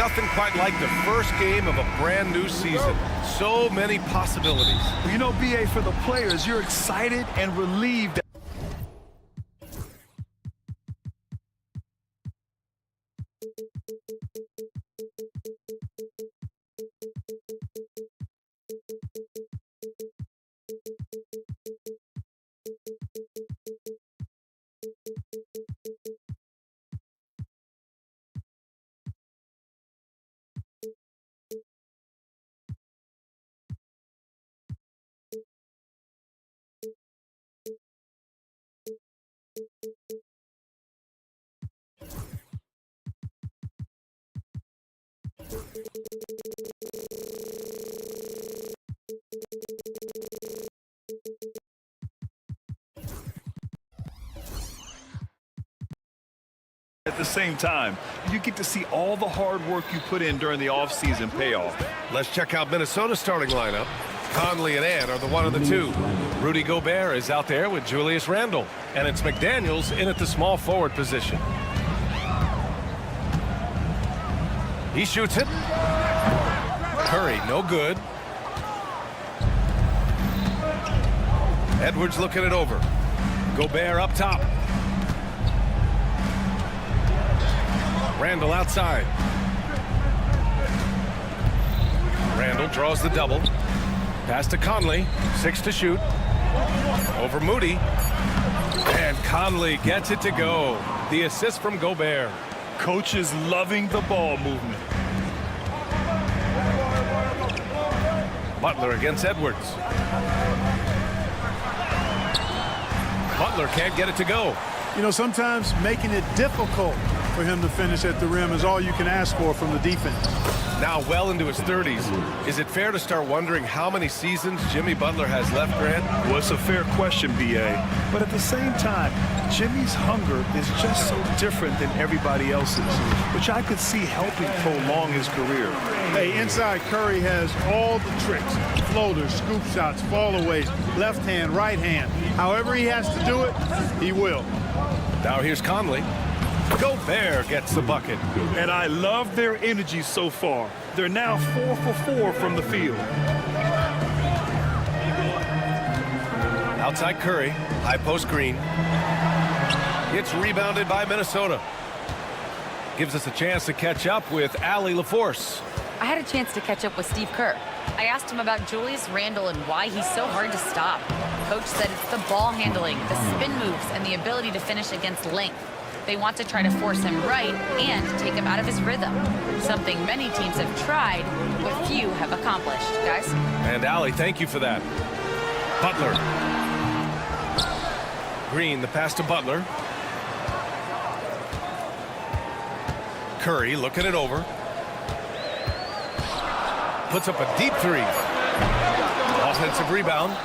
Nothing quite like the first game of a brand new season. So many possibilities. You know, BA, for the players, you're excited and relieved. At the same time, you get to see all the hard work you put in during the offseason pay off. Let's check out Minnesota's starting lineup. Conley and Ant are the one of the two. Rudy Gobert is out there with Julius Randle. And it's McDaniels in at the small forward position. He shoots it. Curry, no good. Edwards looking it over. Gobert up top. Randle outside. Randle draws the double. Pass to Conley. 6 to shoot. Over Moody. And Conley gets it to go. The assist from Gobert. Coach is loving the ball movement. Butler against Edwards. Butler can't get it to go. You know, sometimes making it difficult for him to finish at the rim is all you can ask for from the defense. Now well into his 30s. Is it fair to start wondering how many seasons Jimmy Butler has left, Grant? Well, it's a fair question, BA. But at the same time, Jimmy's hunger is just so different than everybody else's, which I could see helping prolong his career. Hey, inside Curry has all the tricks. Floaters, scoop shots, fallaways, left hand, right hand. However he has to do it, he will. Now here's Conley. Gobert gets the bucket. And I love their energy so far. They're now 4 for 4 from the field. Outside Curry, high post Green. It's rebounded by Minnesota. Gives us a chance to catch up with Allie LaForce. I had a chance to catch up with Steve Kerr. I asked him about Julius Randle and why he's so hard to stop. Coach said it's the ball handling, the spin moves, and the ability to finish against length. They want to try to force him right and take him out of his rhythm. Something many teams have tried, but few have accomplished, guys. And Allie, thank you for that. Butler. Green, the pass to Butler. Curry looking it over. Puts up a deep three. Offensive rebound.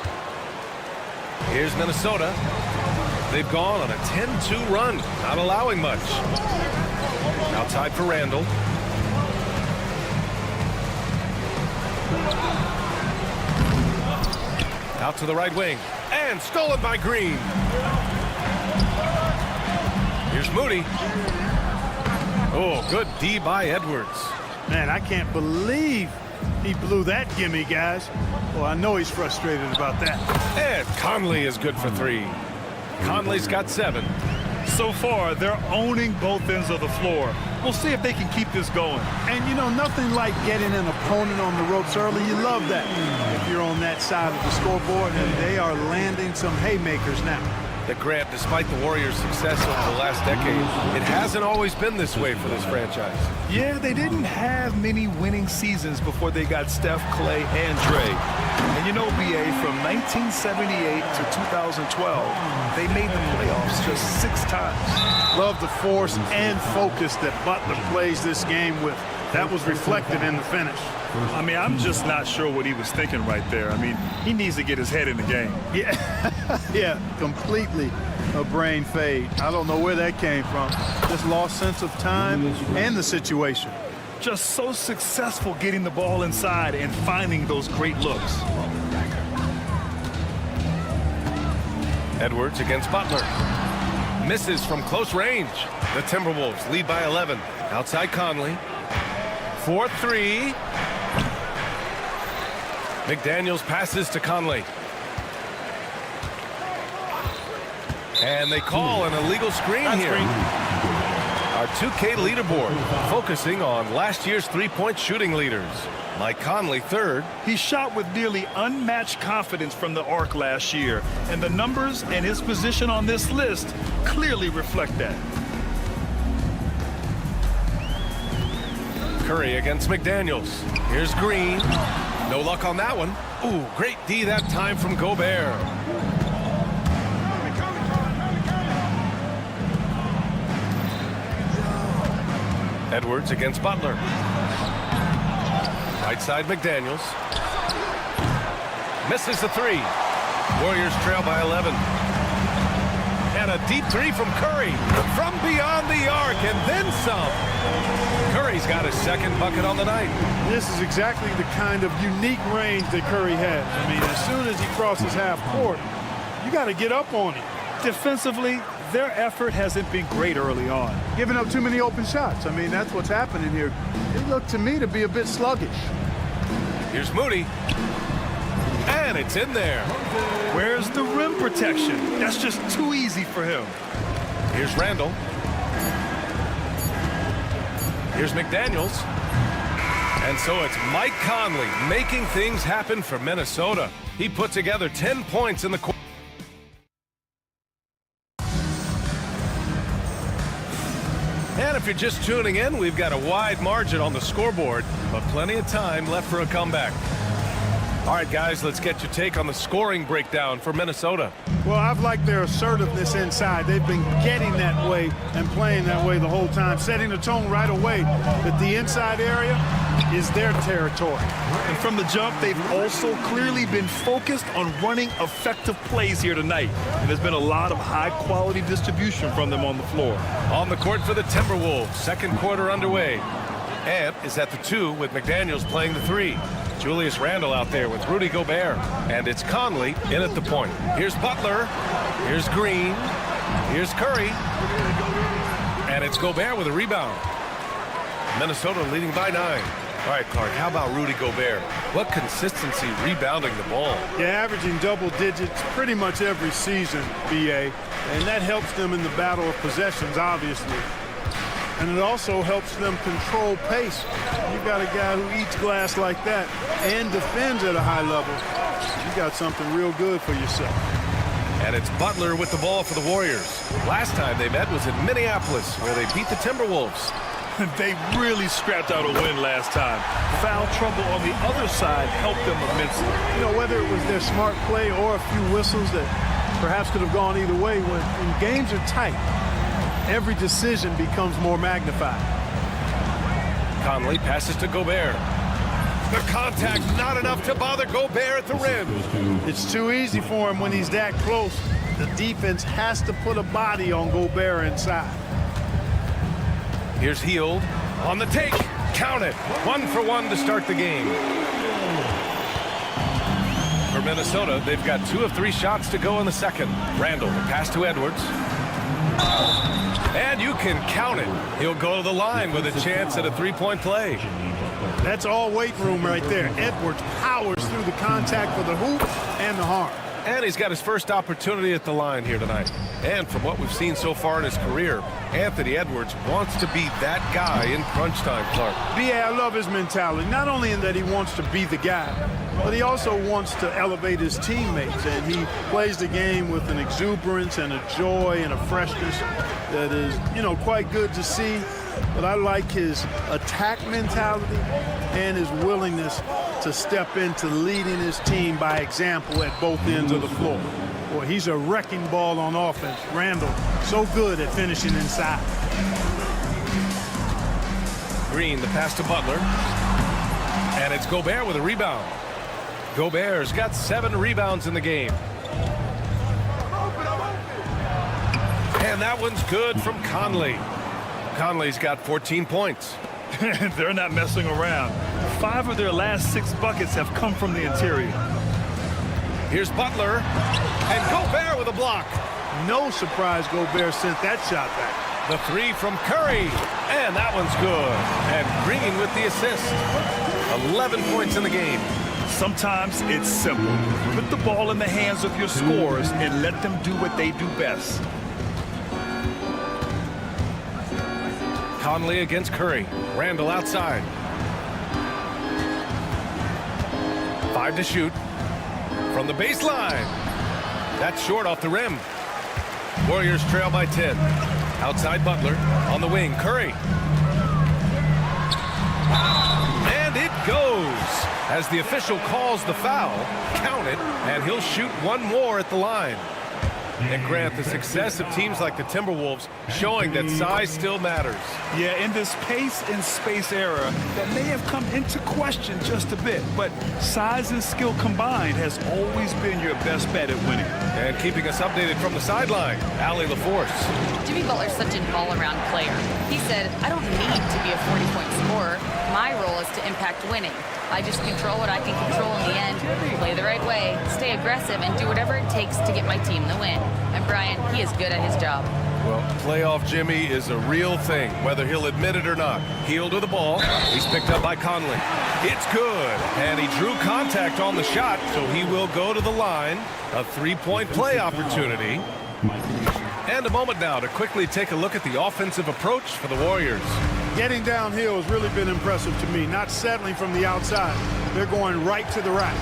Here's Minnesota. They've gone on a 10-2 run, not allowing much. Outside for Randle. Out to the right wing. And stolen by Green. Here's Moody. Oh, good D by Edwards. Man, I can't believe he blew that gimme, guys. Well, I know he's frustrated about that. And Conley is good for 3. Conley's got 7. So far, they're owning both ends of the floor. We'll see if they can keep this going. And, you know, nothing like getting an opponent on the ropes early. You love that. If you're on that side of the scoreboard, and they are landing some haymakers now. The Grant, despite the Warriors' success over the last decade, it hasn't always been this way for this franchise. Yeah, they didn't have many winning seasons before they got Steph, Clay, and Dre. And you know, BA, from 1978 to 2012, they made the playoffs just 6 times. Love the force and focus that Butler plays this game with. That was reflected in the finish. I mean, I'm just not sure what he was thinking right there. I mean, he needs to get his head in the game. Yeah, yeah, completely a brain fade. I don't know where that came from. Just lost sense of time and the situation. Just so successful getting the ball inside and finding those great looks. Edwards against Butler. Misses from close range. The Timberwolves lead by 11. Outside Conley. for three. McDaniels passes to Conley. And they call an illegal screen here. Our 2K leaderboard focusing on last year's three-point shooting leaders. Mike Conley, third. He shot with nearly unmatched confidence from the arc last year, and the numbers and his position on this list clearly reflect that. Curry against McDaniels. Here's Green. No luck on that one. Ooh, great D that time from Gobert. Edwards against Butler. Right side McDaniels. Misses the three. Warriors trail by 11. And a deep three from Curry. From beyond the arc and then some. Curry's got his second bucket on the night. This is exactly the kind of unique range that Curry has. I mean, as soon as he crosses half court, you got to get up on him. Defensively, their effort hasn't been great early on. Giving up too many open shots. I mean, that's what's happening here. It looked to me to be a bit sluggish. Here's Moody. And it's in there. Where's the rim protection? That's just too easy for him. Here's Randall. Here's McDaniels. And so it's Mike Conley making things happen for Minnesota. He put together 10 points in the quarter. And if you're just tuning in, we've got a wide margin on the scoreboard, but plenty of time left for a comeback. All right, guys, let's get your take on the scoring breakdown for Minnesota. Well, I've liked their assertiveness inside. They've been getting that way and playing that way the whole time, setting the tone right away that the inside area is their territory. And from the jump, they've also clearly been focused on running effective plays here tonight. And there's been a lot of high-quality distribution from them on the floor. On the court for the Timberwolves, second quarter underway. Ant is at the 2 with McDaniels playing the 3. Julius Randle out there with Rudy Gobert. And it's Conley in at the point. Here's Butler. Here's Green. Here's Curry. And it's Gobert with a rebound. Minnesota leading by 9. All right, Clark, how about Rudy Gobert? What consistency rebounding the ball. Yeah, averaging double digits pretty much every season, BA. And that helps them in the battle of possessions, obviously. And it also helps them control pace. You've got a guy who eats glass like that and defends at a high level. You got something real good for yourself. And it's Butler with the ball for the Warriors. Last time they met was in Minneapolis, where they beat the Timberwolves. They really scrapped out a win last time. Foul trouble on the other side helped them immensely. You know, whether it was their smart play or a few whistles that perhaps could have gone either way, when games are tight, every decision becomes more magnified. Conley passes to Gobert. The contact not enough to bother Gobert at the rim. It's too easy for him when he's that close. The defense has to put a body on Gobert inside. Here's Hield on the take. Count it. 1 for 1 to start the game. For Minnesota, they've got 2 of 3 shots to go in the second. Randall, the pass to Edwards. And you can count it. He'll go to the line with a chance at a three-point play. That's all weight room right there. Edwards powers through the contact for the hoop and the harm. And he's got his first opportunity at the line here tonight. And from what we've seen so far in his career, Anthony Edwards wants to be that guy in crunch time, Clark. B.A., I love his mentality. Not only in that he wants to be the guy, but he also wants to elevate his teammates. And he plays the game with an exuberance and a joy and a freshness that is, you know, quite good to see. But I like his attack mentality and his willingness to step into leading his team by example at both ends of the floor. Boy, he's a wrecking ball on offense. Randall, so good at finishing inside. Green, the pass to Butler. And it's Gobert with a rebound. Gobert's got 7 rebounds in the game. And that one's good from Conley. Conley's got 14 points. They're not messing around. 5 of their last 6 buckets have come from the interior. Here's Butler. And Gobert with a block. No surprise Gobert sent that shot back. The three from Curry, and that one's good. And Green with the assist. 11 points in the game. Sometimes it's simple. Put the ball in the hands of your scorers and let them do what they do best. Conley against Curry. Randall outside. 5 to shoot. From the baseline. That's short off the rim. Warriors trail by 10. Outside Butler. On the wing, Curry. And it goes. As the official calls the foul, count it, and he'll shoot one more at the line. And Grant, the success of teams like the Timberwolves showing that size still matters. Yeah, in this pace and space era, that may have come into question just a bit, but size and skill combined has always been your best bet at winning. And keeping us updated from the sideline, Allie LaForce. Jimmy Butler's such an all-around player. He said, I don't need to be a 40-point scorer. My role is to impact winning. I just control what I can control in the end, play the right way, stay aggressive, and do whatever it takes to get my team the win. And Brian, he is good at his job. Well, playoff Jimmy is a real thing, whether he'll admit it or not. Heel to the ball. He's picked up by Conley. It's good. And he drew contact on the shot, so he will go to the line. A three-point play opportunity. And a moment now to quickly take a look at the offensive approach for the Warriors. Getting downhill has really been impressive to me, not settling from the outside. They're going right to the rack.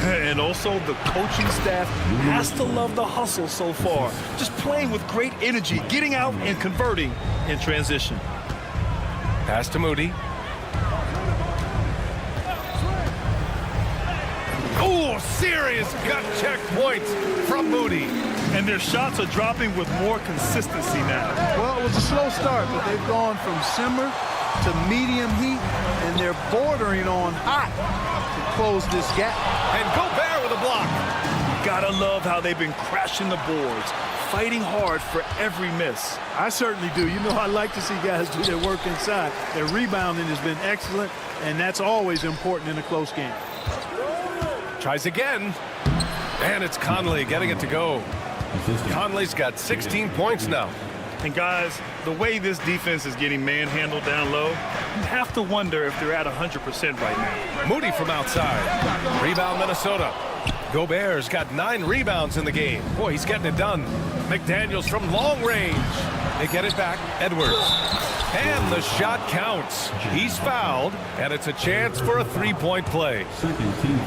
And also the coaching staff has to love the hustle so far. Just playing with great energy, getting out and converting in transition. Pass to Moody. Oh, serious gut check points from Moody. And their shots are dropping with more consistency now. Well, it was a slow start, but they've gone from simmer to medium heat, and they're bordering on hot to close this gap. And Gobert with a block. Gotta love how they've been crashing the boards, fighting hard for every miss. I certainly do. You know, I like to see guys do their work inside. Their rebounding has been excellent, and that's always important in a close game. Tries again. And it's Conley getting it to go. Conley's got 16 points now. And guys, the way this defense is getting manhandled down low, you have to wonder if they're at 100% right now. Moody from outside. Rebound Minnesota. Gobert's got 9 rebounds in the game. Boy, he's getting it done. McDaniels from long range. They get it back. Edwards. And the shot counts. He's fouled, and it's a chance for a three-point play.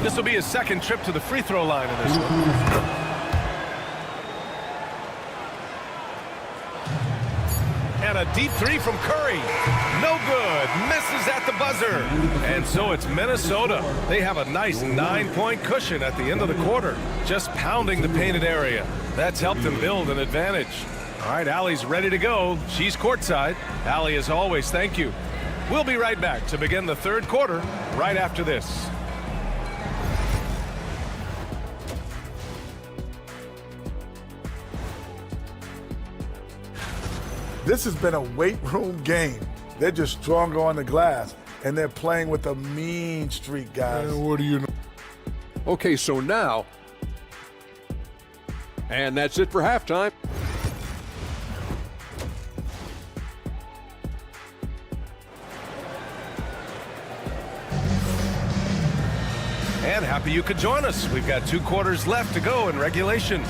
This will be his second trip to the free throw line in this one. And a deep three from Curry. No good. Misses at the buzzer. And so it's Minnesota. They have a nice 9-point cushion at the end of the quarter. Just pounding the painted area. That's helped them build an advantage. All right, Allie's ready to go. She's courtside. Allie, as always, thank you. We'll be right back to begin the third quarter right after this. This has been a weight room game. They're just stronger on the glass, and they're playing with a mean streak, guys. What do you know? Okay, so now, and that's it for halftime. And happy you could join us. We've got 2 quarters left to go in regulation.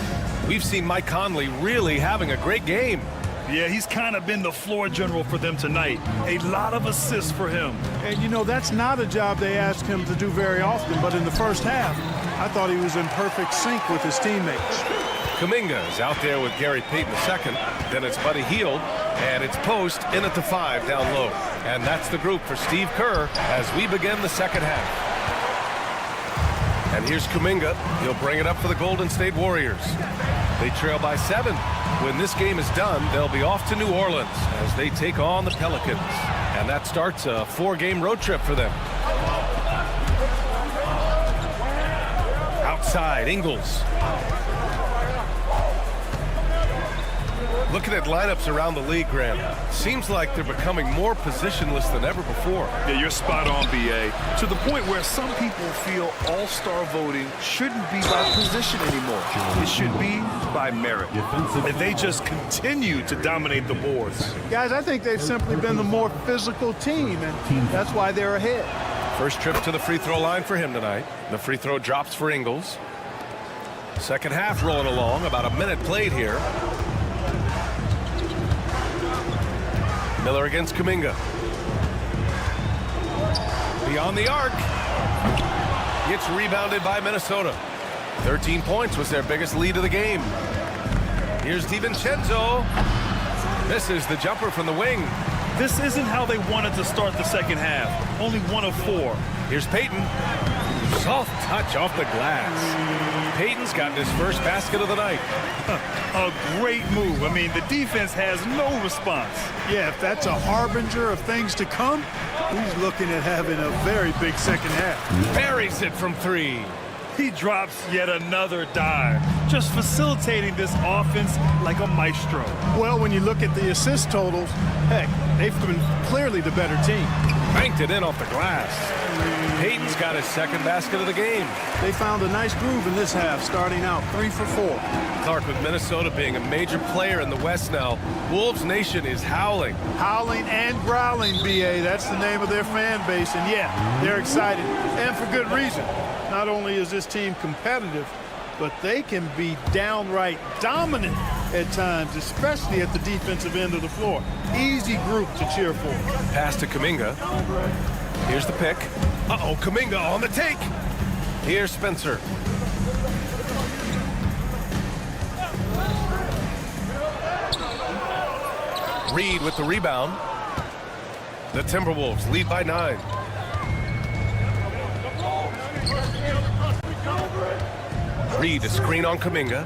We've seen Mike Conley really having a great game. Yeah, he's kind of been the floor general for them tonight. A lot of assists for him. And, you know, that's not a job they ask him to do very often, but in the first half, I thought he was in perfect sync with his teammates. Kuminga is out there with Gary Payton II. Then it's Buddy Hield, and it's Post in at the 5 down low. And that's the group for Steve Kerr as we begin the second half. And here's Kuminga. He'll bring it up for the Golden State Warriors. They trail by 7. When this game is done, they'll be off to New Orleans as they take on the Pelicans. And that starts a 4-game road trip for them. Outside, Ingles. Looking at lineups around the league, Graham, seems like they're becoming more positionless than ever before. Yeah, you're spot on, B.A. To the point where some people feel all-star voting shouldn't be by position anymore. It should be by merit. And they just continue to dominate the boards. Guys, I think they've simply been the more physical team, and that's why they're ahead. First trip to the free throw line for him tonight. The free throw drops for Ingles. Second half rolling along, about a minute played here. Miller against Kuminga. Beyond the arc. Gets rebounded by Minnesota. 13 points was their biggest lead of the game. Here's DiVincenzo. Misses the jumper from the wing. This isn't how they wanted to start the second half. Only 1 of 4. Here's Payton. Soft touch off the glass. Payton's gotten his first basket of the night. A great move. I mean, the defense has no response. Yeah, if that's a harbinger of things to come, he's looking at having a very big second half. Buries it from 3. He drops yet another dive, just facilitating this offense like a maestro. Well, when you look at the assist totals, heck, they've been clearly the better team. Banked it in off the glass. Payton's got his second basket of the game. They found a nice groove in this half, starting out 3 for 4. Clark, with Minnesota being a major player in the West now, Wolves Nation is howling. Howling and growling, B.A. That's the name of their fan base. And yeah, they're excited, and for good reason. Not only is this team competitive, but they can be downright dominant at times, especially at the defensive end of the floor. Easy group to cheer for. Pass to Kuminga. Here's the pick. Uh-oh, Kuminga on the take. Here's Spencer. Reed with the rebound. The Timberwolves lead by 9. Reed, a screen on Kuminga.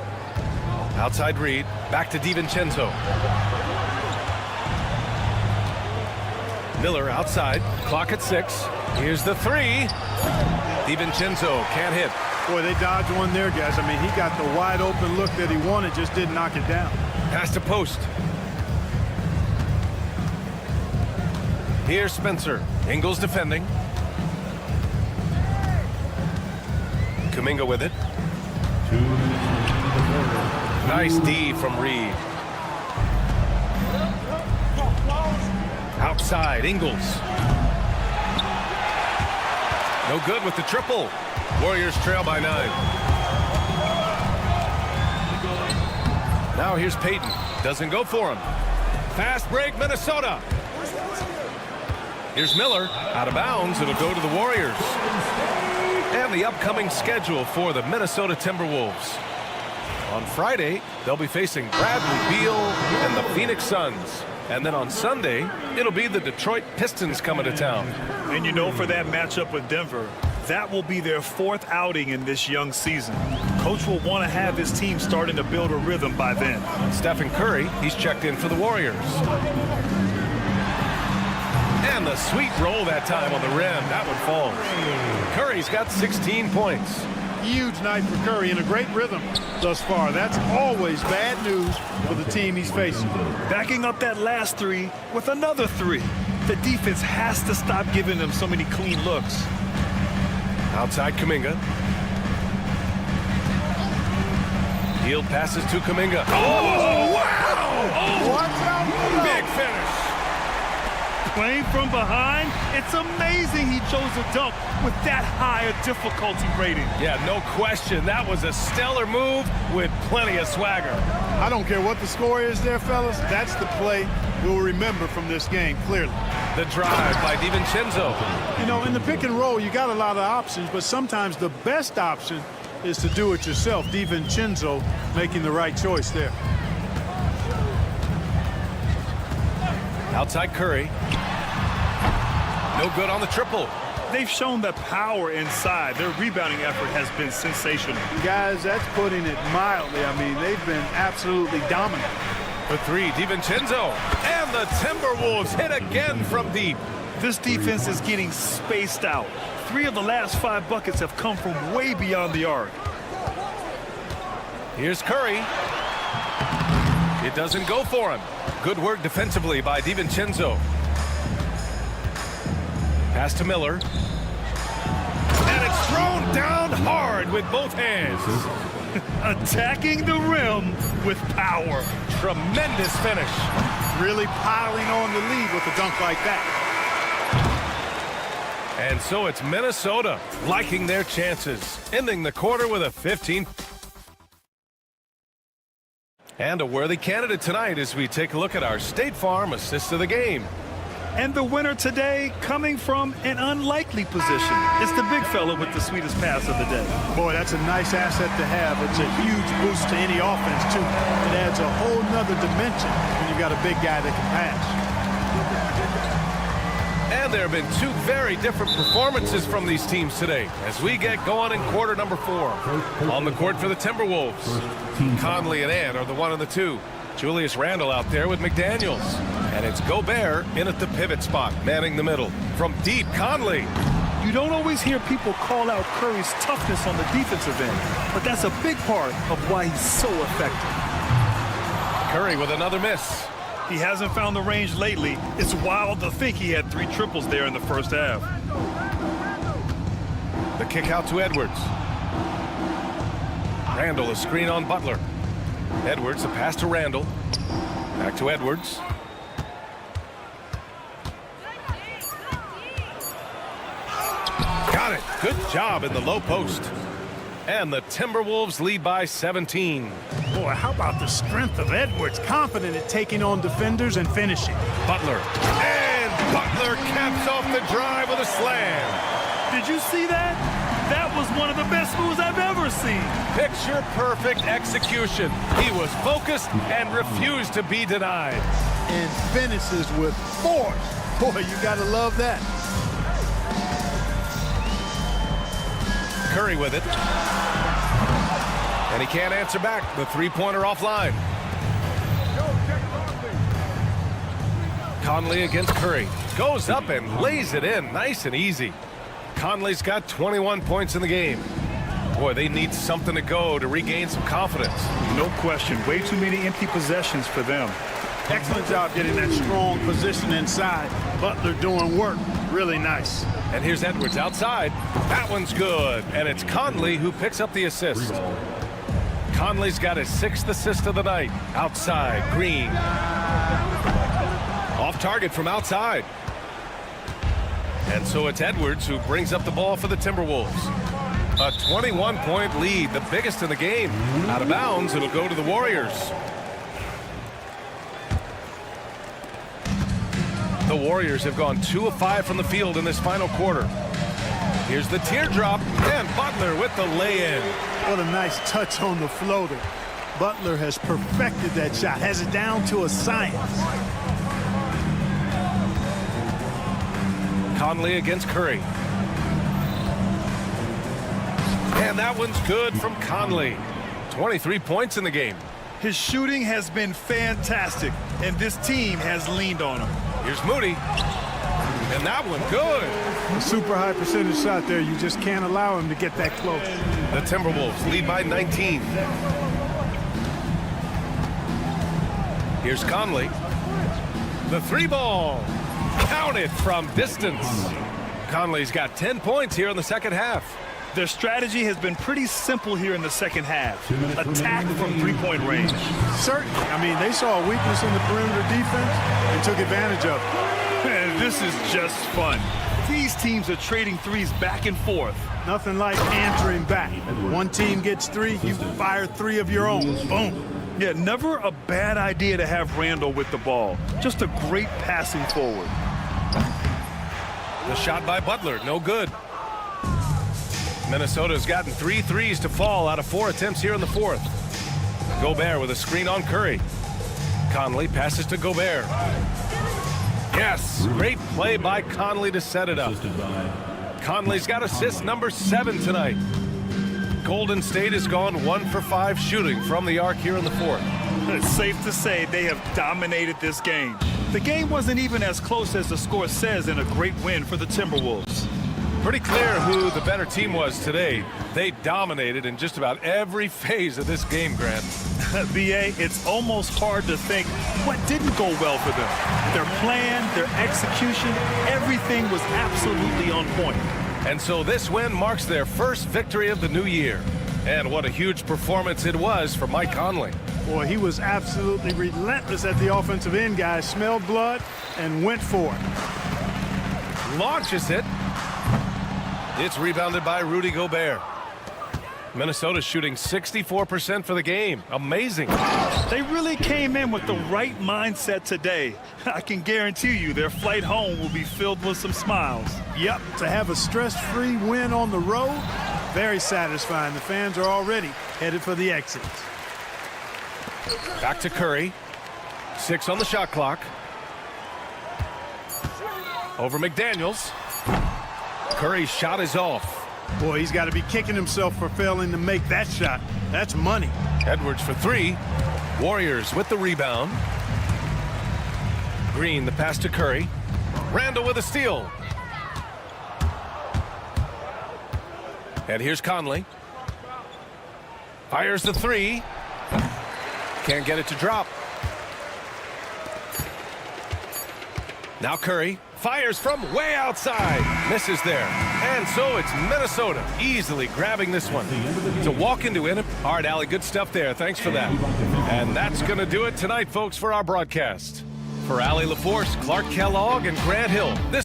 Outside Reed, back to DiVincenzo. Miller outside, clock at 6. Here's the 3. DiVincenzo can't hit. Boy, they dodged one there, guys. I mean, he got the wide open look that he wanted, just didn't knock it down. Pass to post. Here's Spencer. Ingles defending. Kuminga with it. Nice D from Reed. Outside, Ingles. No good with the triple. Warriors trail by 9. Now here's Payton. Doesn't go for him. Fast break, Minnesota. Here's Miller. Out of bounds. It'll go to the Warriors. And the upcoming schedule for the Minnesota Timberwolves. On Friday, they'll be facing Bradley Beal and the Phoenix Suns. And then on Sunday, it'll be the Detroit Pistons coming to town. And you know, for that matchup with Denver, that will be their 4th outing in this young season. Coach will want to have his team starting to build a rhythm by then. Stephen Curry, he's checked in for the Warriors. And the sweet roll that time on the rim. That one falls. Curry's got 16 points. Huge night for Curry and a great rhythm thus far. That's always bad news for the team he's facing. Backing up that last 3 with another 3. The defense has to stop giving them so many clean looks. Outside Kuminga. Hield passes to Kuminga. Oh, wow! Oh, Watch out! big finish. Playing from behind, it's amazing he chose a dunk with that high a difficulty rating. Yeah, no question. That was a stellar move with plenty of swagger. I don't care what the score is there, fellas. That's the play we'll remember from this game, clearly. The drive by DiVincenzo. You know, in the pick and roll, you got a lot of options, but sometimes the best option is to do it yourself. DiVincenzo making the right choice there. Outside Curry. No good on the triple. They've shown the power inside. Their rebounding effort has been sensational. Guys, that's putting it mildly. I mean, they've been absolutely dominant. The 3, DiVincenzo. And the Timberwolves hit again from deep. This defense is getting spaced out. 3 of the last 5 buckets have come from way beyond the arc. Here's Curry. It doesn't go for him. Good work defensively by DiVincenzo. Pass to Miller. And it's thrown down hard with both hands. Attacking the rim with power. Tremendous finish. Really piling on the lead with a dunk like that. And so it's Minnesota liking their chances, ending the quarter with a 15. And a worthy candidate tonight as we take a look at our State Farm assist of the game. And the winner today coming from an unlikely position. It's the big fella with the sweetest pass of the day. Boy, that's a nice asset to have. It's a huge boost to any offense, too. It adds a whole nother dimension when you've got a big guy that can pass. And there have been two very different performances from these teams today as we get going in quarter number 4. On the court for the Timberwolves, Conley and Ant are the 1 and the 2. Julius Randle out there with McDaniels. And it's Gobert in at the pivot spot, manning the middle. From deep, Conley. You don't always hear people call out Curry's toughness on the defensive end, but that's a big part of why he's so effective. Curry with another miss. He hasn't found the range lately. It's wild to think he had 3 triples there in the first half. The kick out to Edwards. Randle, a screen on Butler. Edwards, a pass to Randle. Back to Edwards. Got it. Good job in the low post. And the Timberwolves lead by 17. Boy, how about the strength of Edwards? Confident at taking on defenders and finishing. Butler. And Butler caps off the drive with a slam. Did you see that? That was one of the best moves I've ever seen. Picture perfect execution. He was focused and refused to be denied. And finishes with force. Boy, you got to love that. Curry with it. And he can't answer back. The three-pointer offline. Conley against Curry. Goes up and lays it in nice and easy. Conley's got 21 points in the game. Boy, they need something to go to regain some confidence. No question. Way too many empty possessions for them. Excellent job getting that strong position inside. Butler doing work. Really nice. And here's Edwards outside. That one's good. And it's Conley who picks up the assist. Conley's got his 6th assist of the night. Outside, Green. Off target from outside. And so it's Edwards who brings up the ball for the Timberwolves. A 21-point lead, the biggest in the game. Out of bounds, it'll go to the Warriors. The Warriors have gone 2 of 5 from the field in this final quarter. Here's the teardrop, and Butler with the lay-in. What a nice touch on the floater. Butler has perfected that shot, has it down to a science. Conley against Curry. And that one's good from Conley. 23 points in the game. His shooting has been fantastic, and this team has leaned on him. Here's Moody. And that one good. A super high percentage shot there. You just can't allow him to get that close. The Timberwolves lead by 19. Here's Conley. The 3-ball. Counted from distance. Conley's got 10 points here in the second half. Their strategy has been pretty simple here in the second half. Attack from 3-point range. Certainly. I mean, they saw a weakness in the perimeter defense and took advantage of it. And this is just fun. These teams are trading threes back and forth. Nothing like answering back. One team gets 3, you fire 3 of your own. Boom. Yeah, never a bad idea to have Randle with the ball. Just a great passing forward. The shot by Butler, no good. Minnesota's gotten 3 threes to fall out of 4 attempts here in the fourth. Gobert with a screen on Curry. Conley passes to Gobert. Yes, great play by Conley to set it up. Conley's got assist number 7 tonight. Golden State has gone 1 for 5 shooting from the arc here in the fourth. It's safe to say they have dominated this game. The game wasn't even as close as the score says in a great win for the Timberwolves. Pretty clear who the better team was today. They dominated in just about every phase of this game, Grant. BA, it's almost hard to think what didn't go well for them. Their plan, their execution, everything was absolutely on point. And so this win marks their first victory of the new year. And what a huge performance it was for Mike Conley. Boy, he was absolutely relentless at the offensive end, guys. Smelled blood and went for it. Launches it. It's rebounded by Rudy Gobert. Minnesota shooting 64% for the game. Amazing. They really came in with the right mindset today. I can guarantee you their flight home will be filled with some smiles. Yep, to have a stress-free win on the road, very satisfying. The fans are already headed for the exit. Back to Curry. 6 on the shot clock. Over McDaniels. Curry's shot is off. Boy, he's got to be kicking himself for failing to make that shot. That's money. Edwards for 3. Warriors with the rebound. Green, the pass to Curry. Randall with a steal. And here's Conley. Fires the 3. Can't get it to drop. Now Curry fires from way outside. Misses there. And so it's Minnesota easily grabbing this one to walk into it. All right, Allie, good stuff there. Thanks for that. And that's going to do it tonight, folks, for our broadcast. For Allie LaForce, Clark Kellogg, and Grant Hill, this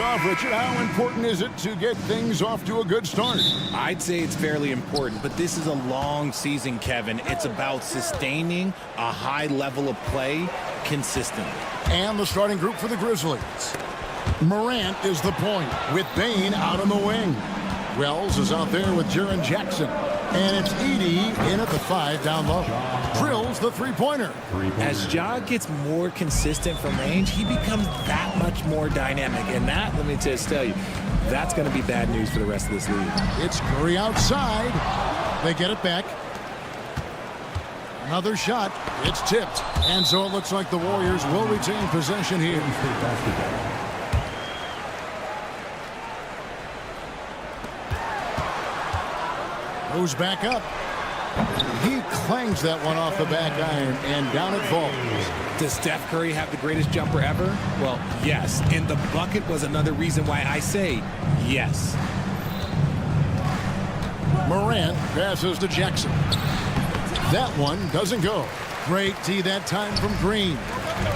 off, Richard. How important is it to get things off to a good start? I'd say it's fairly important, but this is a long season, Kevin. It's about sustaining a high level of play consistently. And the starting group for the Grizzlies. Morant is the point with Bane out on the wing. Wells is out there with Jaren Jackson. And it's Edey in at the 5 down low. Drills the three-pointer. As Ja gets more consistent from range, he becomes that much more dynamic. And that, let me just tell you, that's going to be bad news for the rest of this league. It's Curry outside. They get it back. Another shot. It's tipped. And so it looks like the Warriors will retain possession here. Goes back up. He clangs that one off the back iron, and down it falls. Does Steph Curry have the greatest jumper ever? Well, yes. And the bucket was another reason why I say yes. Morant passes to Jackson. That one doesn't go. Great tee that time from Green.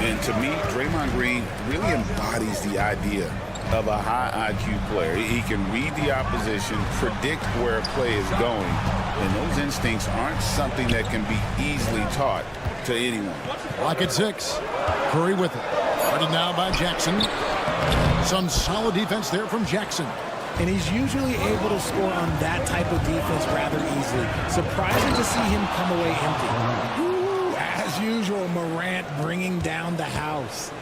And to me, Draymond Green really embodies the idea of a high IQ player. He can read the opposition, predict where a play is going, and those instincts aren't something that can be easily taught to anyone. Lock at 6. Curry with it. Guarded now by Jackson. Some solid defense there from Jackson. And he's usually able to score on that type of defense rather easily. Surprising to see him come away empty. Ooh, as usual, Morant bringing down the house.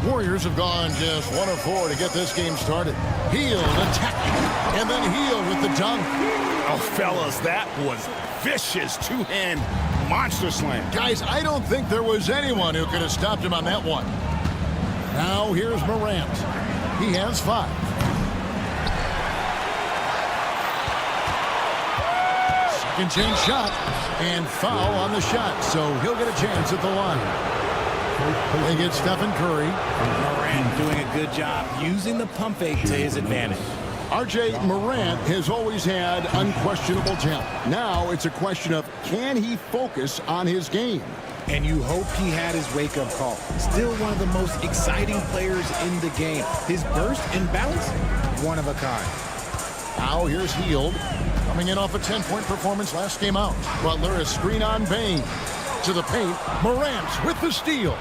Warriors have gone just 1 of 4 to get this game started. Hield attacking, and then Hield with the dunk. Oh, fellas, that was vicious two-hand monster slam. Guys, I don't think there was anyone who could have stopped him on that one. Now here's Morant. He has 5. Second chance shot, and foul on the shot, so he'll get a chance at the line. They get Stephen Curry. Morant doing a good job using the pump fake to his advantage. RJ, Morant has always had unquestionable talent. Now it's a question of, can he focus on his game? And you hope he had his wake-up call. Still one of the most exciting players in the game. His burst and bounce, one of a kind. Now here's Hield, coming in off a 10-point performance last game out. Butler is screen on Bane. To the paint, Morant with the steal.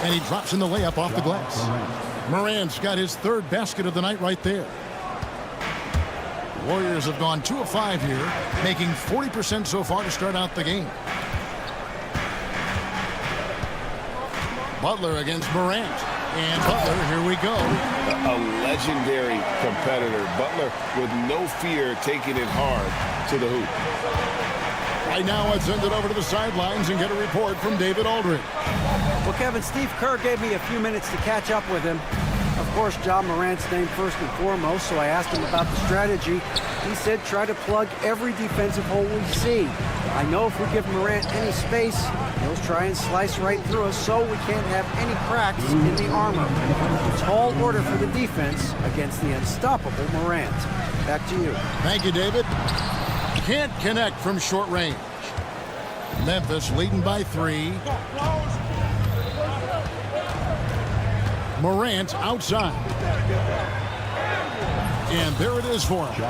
And he drops in the layup off the glass. Morant's got his 3rd basket of the night right there. Warriors have gone 2 of 5 here, making 40% so far to start out the game. Butler against Morant. And Butler, here we go. A legendary competitor. Butler with no fear taking it hard to the hoop. Right now, let's send it over to the sidelines and get a report from David Aldridge. Well, Kevin, Steve Kerr gave me a few minutes to catch up with him. Of course, Ja Morant's name first and foremost, so I asked him about the strategy. He said try to plug every defensive hole we see. I know if we give Morant any space, he'll try and slice right through us, so we can't have any cracks in the armor. Tall order for the defense against the unstoppable Morant. Back to you. Thank you, David. Can't connect from short range. Memphis leading by 3. Morant outside. And there it is for him.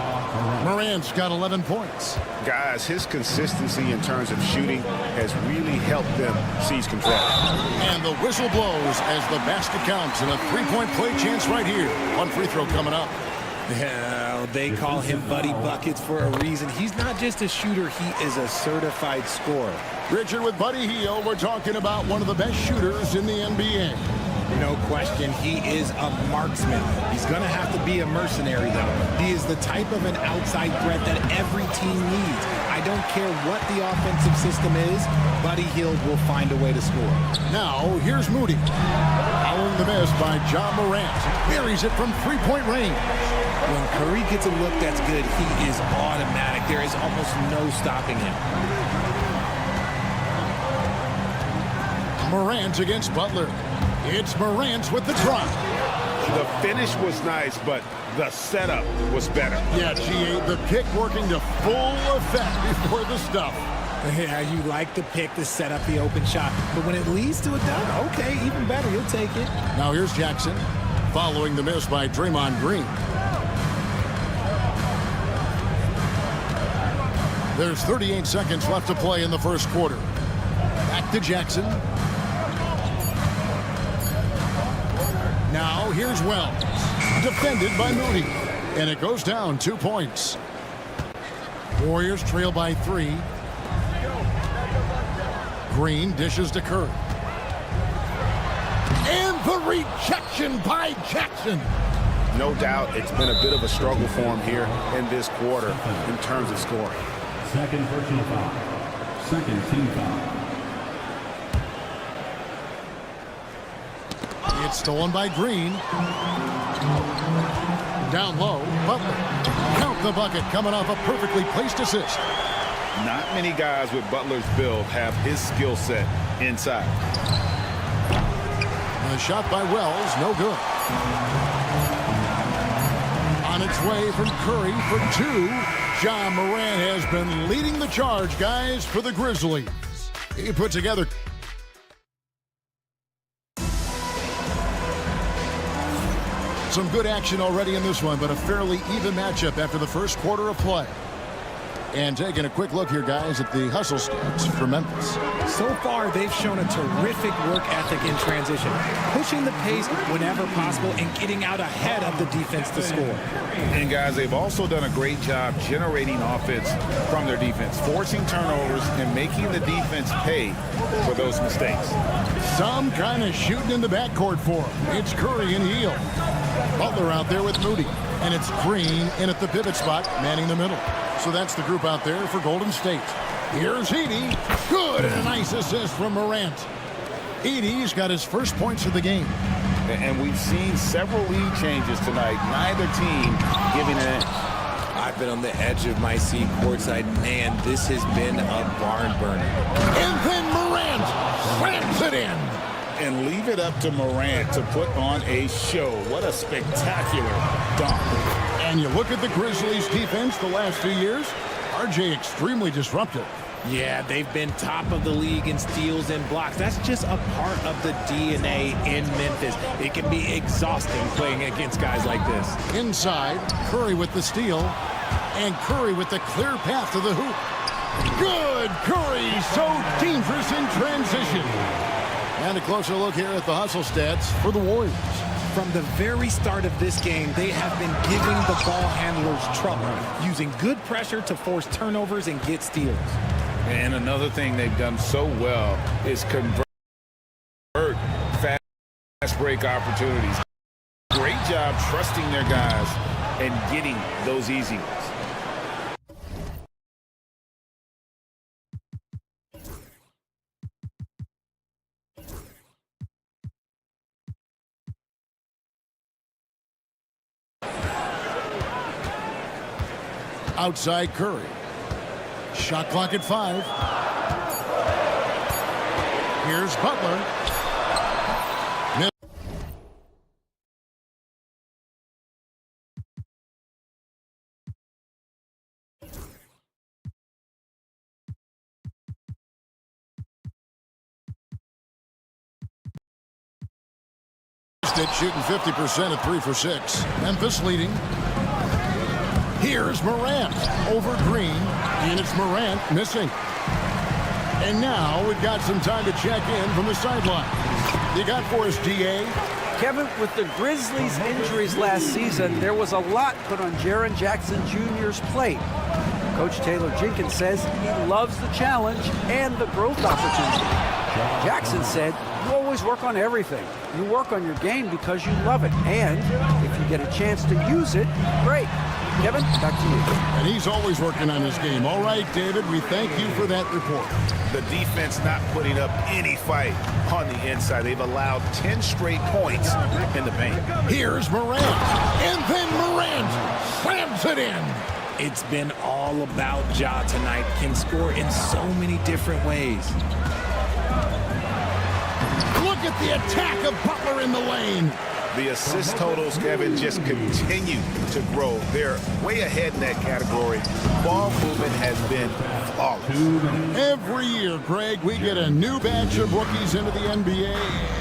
Morant's got 11 points. Guys, his consistency in terms of shooting has really helped them seize control. And the whistle blows as the basket counts, and a 3-point play chance right here. One free throw coming up. Yeah, they call him Buddy Buckets for a reason. He's not just a shooter, he is a certified scorer. Richard, with Buddy Hield, we're talking about one of the best shooters in the NBA. No question, he is a marksman. He's going to have to be a mercenary, though. He is the type of an outside threat that every team needs. I don't care what the offensive system is, Buddy Hield will find a way to score. Now, here's Moody. Following the miss by Ja Morant. Buries it from 3-point range. When Curry gets a look that's good, he is automatic. There is almost no stopping him. Morant against Butler. It's Morant with the drop. The finish was nice, but the setup was better. Yeah, G8, the kick working to full effect before the stuff. Yeah, you like the pick to set up the open shot. But when it leads to a dunk, okay, even better. You'll take it. Now here's Jackson following the miss by Draymond Green. There's 38 seconds left to play in the first quarter. Back to Jackson. Now here's Wells. Defended by Moody. And it goes down 2 points. Warriors trail by 3. Green dishes to Curry. And the rejection by Jackson. No doubt it's been a bit of a struggle for him here in this quarter in terms of scoring. Second personal foul. Second team foul. It's stolen by Green. Down low, Butler. Count the bucket coming off a perfectly placed assist. Not many guys with Butler's build have his skill set inside. The shot by Wells, no good. On its way from Curry for 2. Ja Morant has been leading the charge, guys, for the Grizzlies. He put together some good action already in this one, but a fairly even matchup after the first quarter of play. And taking a quick look here, guys, at the hustle stats for Memphis. So far, they've shown a terrific work ethic in transition, pushing the pace whenever possible and getting out ahead of the defense to score. And, guys, they've also done a great job generating offense from their defense, forcing turnovers and making the defense pay for those mistakes. Some kind of shooting in the backcourt for him. It's Curry and Hield. Butler out there with Moody. And it's Green in at the pivot spot, manning the middle. So that's the group out there for Golden State. Here's Edey. Good, and a nice assist from Morant. Edey's got his first points of the game. And we've seen several lead changes tonight. Neither team giving an inch. I've been on the edge of my seat courtside. Man, this has been a barn burner. And then Morant slams it in. And leave it up to Morant to put on a show. What a spectacular dunk. And you look at the Grizzlies' defense the last few years, RJ extremely disruptive. Yeah, they've been top of the league in steals and blocks. That's just a part of the DNA in Memphis. It can be exhausting playing against guys like this. Inside, Curry with the steal, and Curry with the clear path to the hoop. Good Curry, so dangerous in transition. And a closer look here at the hustle stats for the Warriors. From the very start of this game, they have been giving the ball handlers trouble, using good pressure to force turnovers and get steals. And another thing they've done so well is convert fast break opportunities. Great job trusting their guys and getting those easy ones. Outside Curry. Shot clock at 5. Here's Butler. Shooting 50% at 3 for 6. Memphis leading. Here's Morant over Green, and it's Morant missing. And now we've got some time to check in from the sideline. You got for us, DA? Kevin, with the Grizzlies' injuries last season, there was a lot put on Jaren Jackson Jr.'s plate. Coach Taylor Jenkins says he loves the challenge and the growth opportunity. Jackson said, you always work on everything. You work on your game because you love it. And if you get a chance to use it, great. Kevin, back to you. And he's always working on his game. All right, David, we thank you for that report. The defense not putting up any fight on the inside. They've allowed 10 straight points in the paint. Here's Morant. And then Morant slams it in. It's been all about Ja tonight. Can score in so many different ways. Look at the attack of Butler in the lane. The assist totals, Kevin, just continue to grow. They're way ahead in that category. Ball movement has been flawless. Every year, Greg, we get a new batch of rookies into the NBA,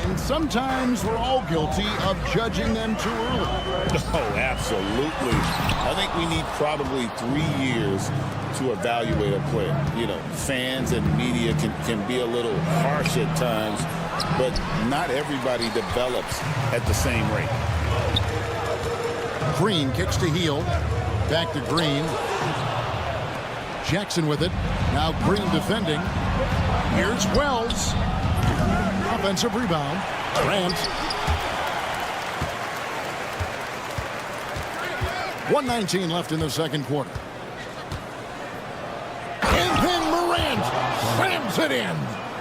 and sometimes we're all guilty of judging them too early. Oh, absolutely. I think we need probably 3 years to evaluate a player. You know, fans and media can be a little harsh at times, but not everybody develops at the same rate. Green kicks to Hield. Back to Green. Jackson with it. Now Green defending. Here's Wells. Offensive rebound. Grant. 1:19 left in the second quarter. And then Morant slams it in.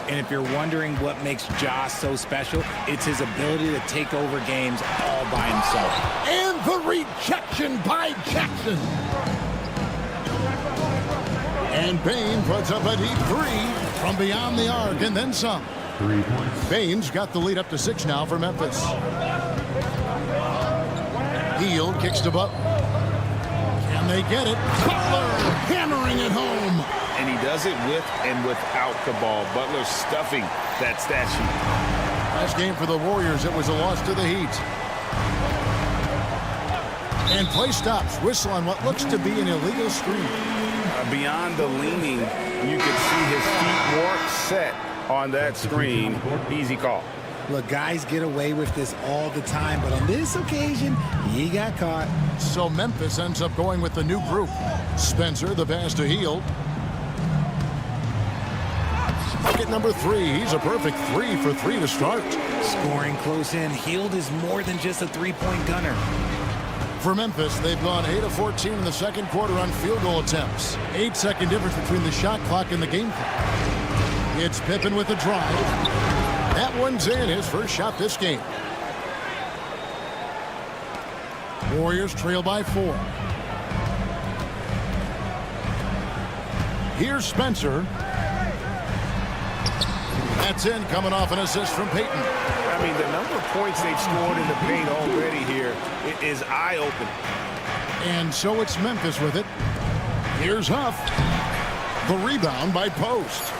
And if you're wondering what makes Josh so special, it's his ability to take over games all by himself. And the rejection by Jackson. And Bain puts up a deep three from beyond the arc and then some. 3 points. Bain's got the lead up to 6 now for Memphis. Hield kicks to Butler. Can they get it? Butler hammering it home. And he does it with and without the ball. Butler stuffing that stat sheet. Last game for the Warriors, it was a loss to the Heat. And play stops. Whistle on what looks to be an illegal screen. Beyond the leaning, you can see his feet weren't set on that screen. Easy call. Look, guys get away with this all the time, but on this occasion, he got caught. So Memphis ends up going with the new group. Spencer, the pass to Hield. Bucket number 3. He's a perfect 3 for 3 to start. Scoring close in. Hield is more than just a three-point gunner. For Memphis, they've gone 8 of 14 in the second quarter on field goal attempts. 8-second difference between the shot clock and the game clock. It's Pippen with the drive. That one's in, his first shot this game. Warriors trail by 4. Here's Spencer. That's in, coming off an assist from Payton. I mean, the number of points they've scored in the paint already here is eye-opening. And so it's Memphis with it. Here's Huff. The rebound by Post.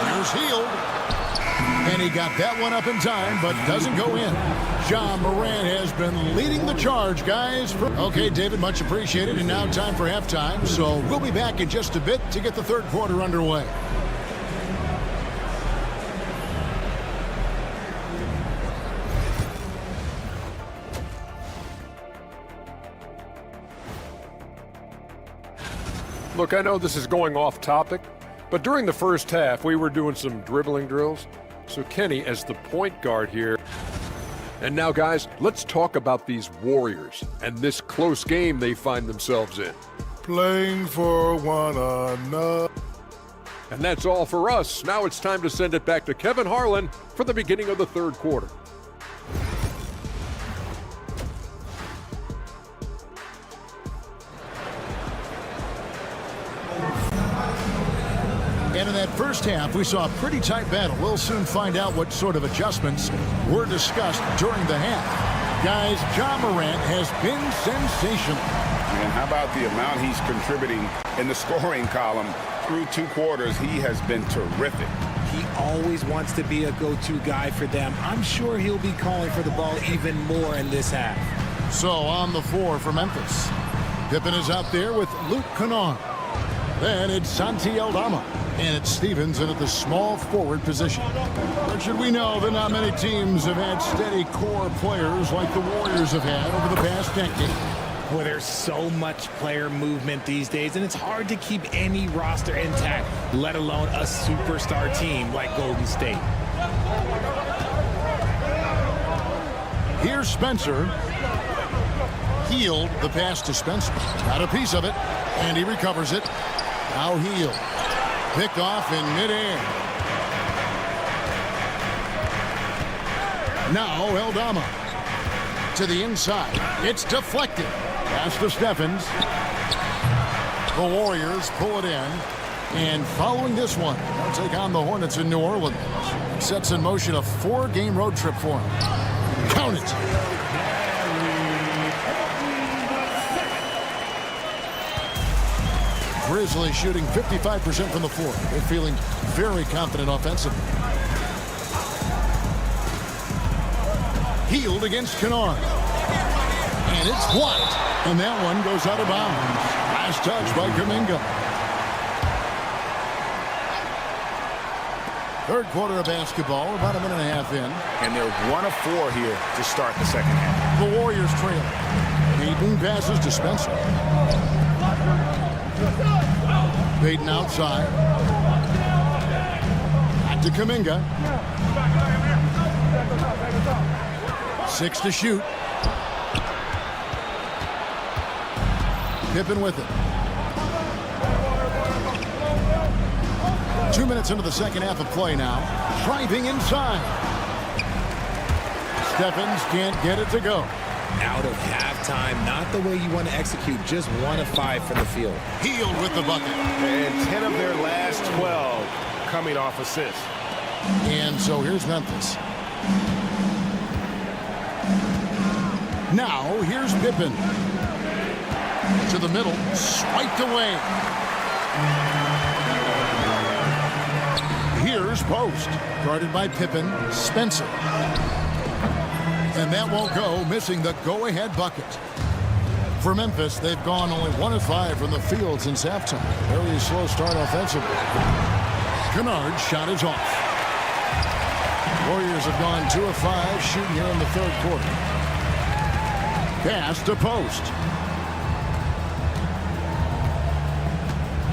Here's Hield. And he got that one up in time, but doesn't go in. Ja Morant has been leading the charge, guys. Okay, David, much appreciated. And now time for halftime. So we'll be back in just a bit to get the third quarter underway. Look, I know this is going off topic, but during the first half, we were doing some dribbling drills. So Kenny as the point guard here. And now, guys, let's talk about these Warriors and this close game they find themselves in. Playing for one another. And that's all for us. Now it's time to send it back to Kevin Harlan for the beginning of the third quarter. And in that first half, we saw a pretty tight battle. We'll soon find out what sort of adjustments were discussed during the half. Guys, Ja Morant has been sensational. And how about the amount he's contributing in the scoring column? Through 2 quarters, he has been terrific. He always wants to be a go-to guy for them. I'm sure he'll be calling for the ball even more in this half. So on the floor for Memphis. Pippen is out there with Luke Kennard. Then it's Santi Aldama. And it's Stevens in at the small forward position. But should we know that not many teams have had steady core players like the Warriors have had over the past decade. Well, there's so much player movement these days, and it's hard to keep any roster intact, let alone a superstar team like Golden State. Here's Spencer. Hield, the pass to Spencer. Got a piece of it, and he recovers it. Now Hield. Picked off in midair. Now Aldama. To the inside. It's deflected. Pass to Steffens. The Warriors pull it in. And following this one, they'll take on the Hornets in New Orleans. Sets in motion a 4-game road trip for them. Count it. Grizzlies shooting 55% from the floor. They're feeling very confident offensively. Healed against Kennard. And it's blocked. And that one goes out of bounds. Last touch by Kuminga. Third quarter of basketball, about a minute and a half in. And they're 1 of 4 here to start the second half. The Warriors trail. Payton passes to Spencer. Payton outside. Back to Kuminga. 6 to shoot. Pippen with it. 2 minutes into the second half of play now. Driving inside. Stephens can't get it to go. Out of halftime, not the way you want to execute, just 1 of 5 from the field. Healed with the bucket. And 10 of their last 12 coming off assists. And so here's Memphis. Now here's Pippen. To the middle, swiped away. Here's Post, guarded by Pippen, Spencer. And that won't go, missing the go-ahead bucket. For Memphis, they've gone only 1 of 5 from the field since halftime. Very slow start offensively. Kennard's shot is off. Warriors have gone 2 of 5 shooting here in the third quarter. Pass to Post.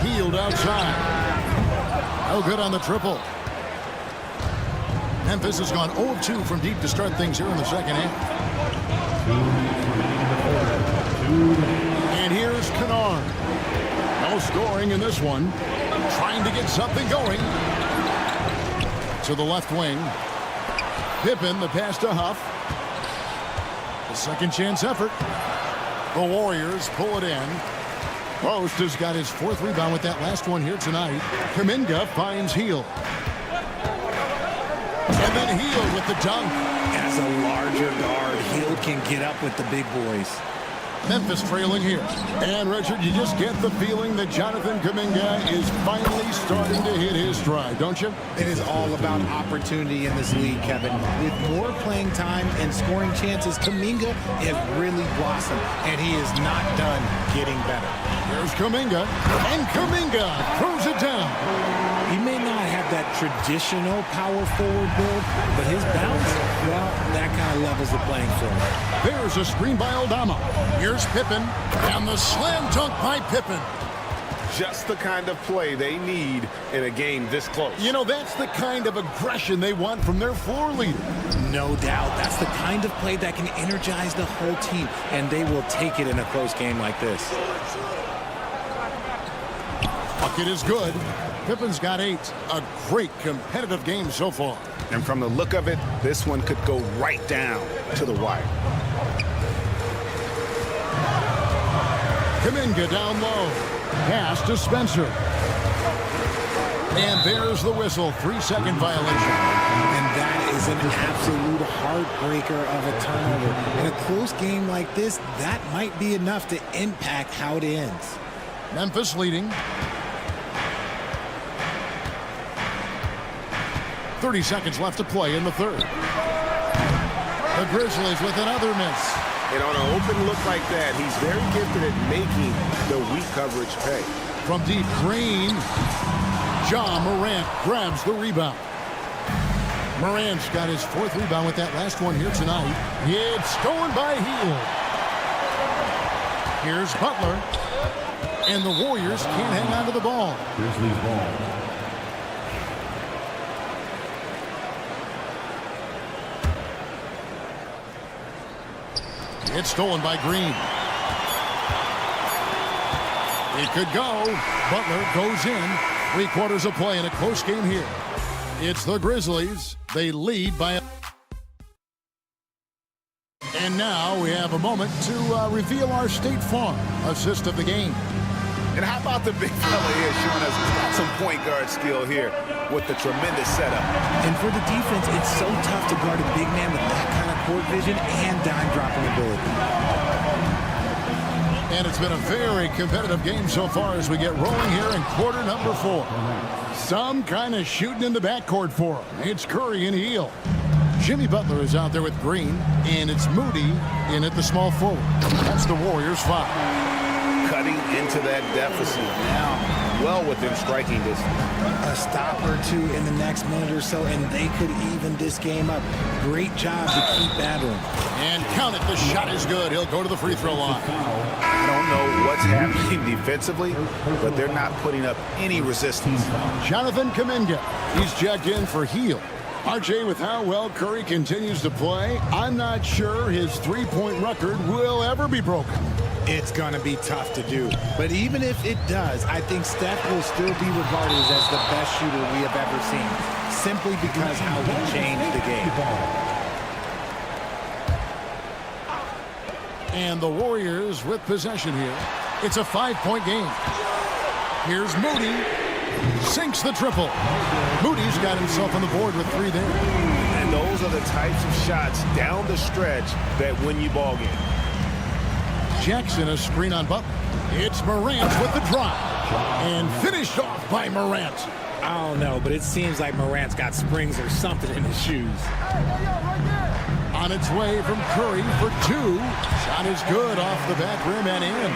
Healed outside. No good on the triple. Memphis has gone 0 of 2 from deep to start things here in the second half. And here's Kennard. No scoring in this one. Trying to get something going. To the left wing. Pippen, the pass to Huff. The second chance effort. The Warriors pull it in. Post has got his 4th rebound with that last one here tonight. Kuminga finds Hield. And then Hield with the dunk. As a larger guard, Hield can get up with the big boys. Memphis trailing here. And Richard, you just get the feeling that Jonathan Kuminga is finally starting to hit his stride, don't you? It is all about opportunity in this league, Kevin. With more playing time and scoring chances, Kuminga has really blossomed, and he is not done getting better. Here's Kuminga, and Kuminga throws it down. He may not have that traditional power forward build, but his bounce, well, that kind of levels the playing field. There's a screen by Aldama. Here's Pippen, and the slam dunk by Pippen. Just the kind of play they need in a game this close. You know, that's the kind of aggression they want from their floor leader. No doubt. That's the kind of play that can energize the whole team, and they will take it in a close game like this. Bucket is good. Pippen's got 8. A great competitive game so far. And from the look of it, this one could go right down to the wire. Kuminga down low. Pass to Spencer. And there's the whistle. 3-second violation. And that is an absolute heartbreaker of a turnover. In a close game like this, that might be enough to impact how it ends. Memphis leading. 30 seconds left to play in the third. The Grizzlies with another miss. And on an open look like that, he's very gifted at making the weak coverage pay. From deep, Green. Ja Morant grabs the rebound. Morant's got his 4th rebound with that last one here tonight. It's stolen by Hield. Here's Butler. And the Warriors can't hang on to the ball. Grizzlies ball. It's stolen by Green. It could go. Butler goes in. 3 quarters of play in a close game here. It's the Grizzlies. They lead by a... And now we have a moment to reveal our State Farm assist of the game. And how about the big fella here showing us he's got some point guard skill here with the tremendous setup. And for the defense, it's so tough to guard a big man with that kind of court vision and dime dropping ability. And it's been a very competitive game so far as we get rolling here in quarter number 4. Some kind of shooting in the backcourt for him. It's Curry and Heel. Jimmy Butler is out there with Green, and it's Moody in at the small forward. That's the Warriors' 5. Cutting into that deficit now. Well within striking distance. A stop or two in the next minute or so, and they could even this game up. Great job to keep battling. And count it, the shot is good. He'll go to the free throw line. I don't know what's happening defensively, but they're not putting up any resistance. Jonathan Kuminga, he's checked in for Heel. RJ, with how well Curry continues to play, I'm not sure his three-point record will ever be broken. It's going to be tough to do. But even if it does, I think Steph will still be regarded as the best shooter we have ever seen, simply because how he changed the game. And the Warriors with possession here. It's a 5-point game. Here's Moody. Sinks the triple. Moody's got himself on the board with 3 there. And those are the types of shots down the stretch that win you ball games. Jackson, a screen on Butler. It's Morant with the drive. And finished off by Morant. I don't know, but it seems like Morant's got springs or something in his shoes. On its way from Curry for 2. Shot is good off the back rim and in.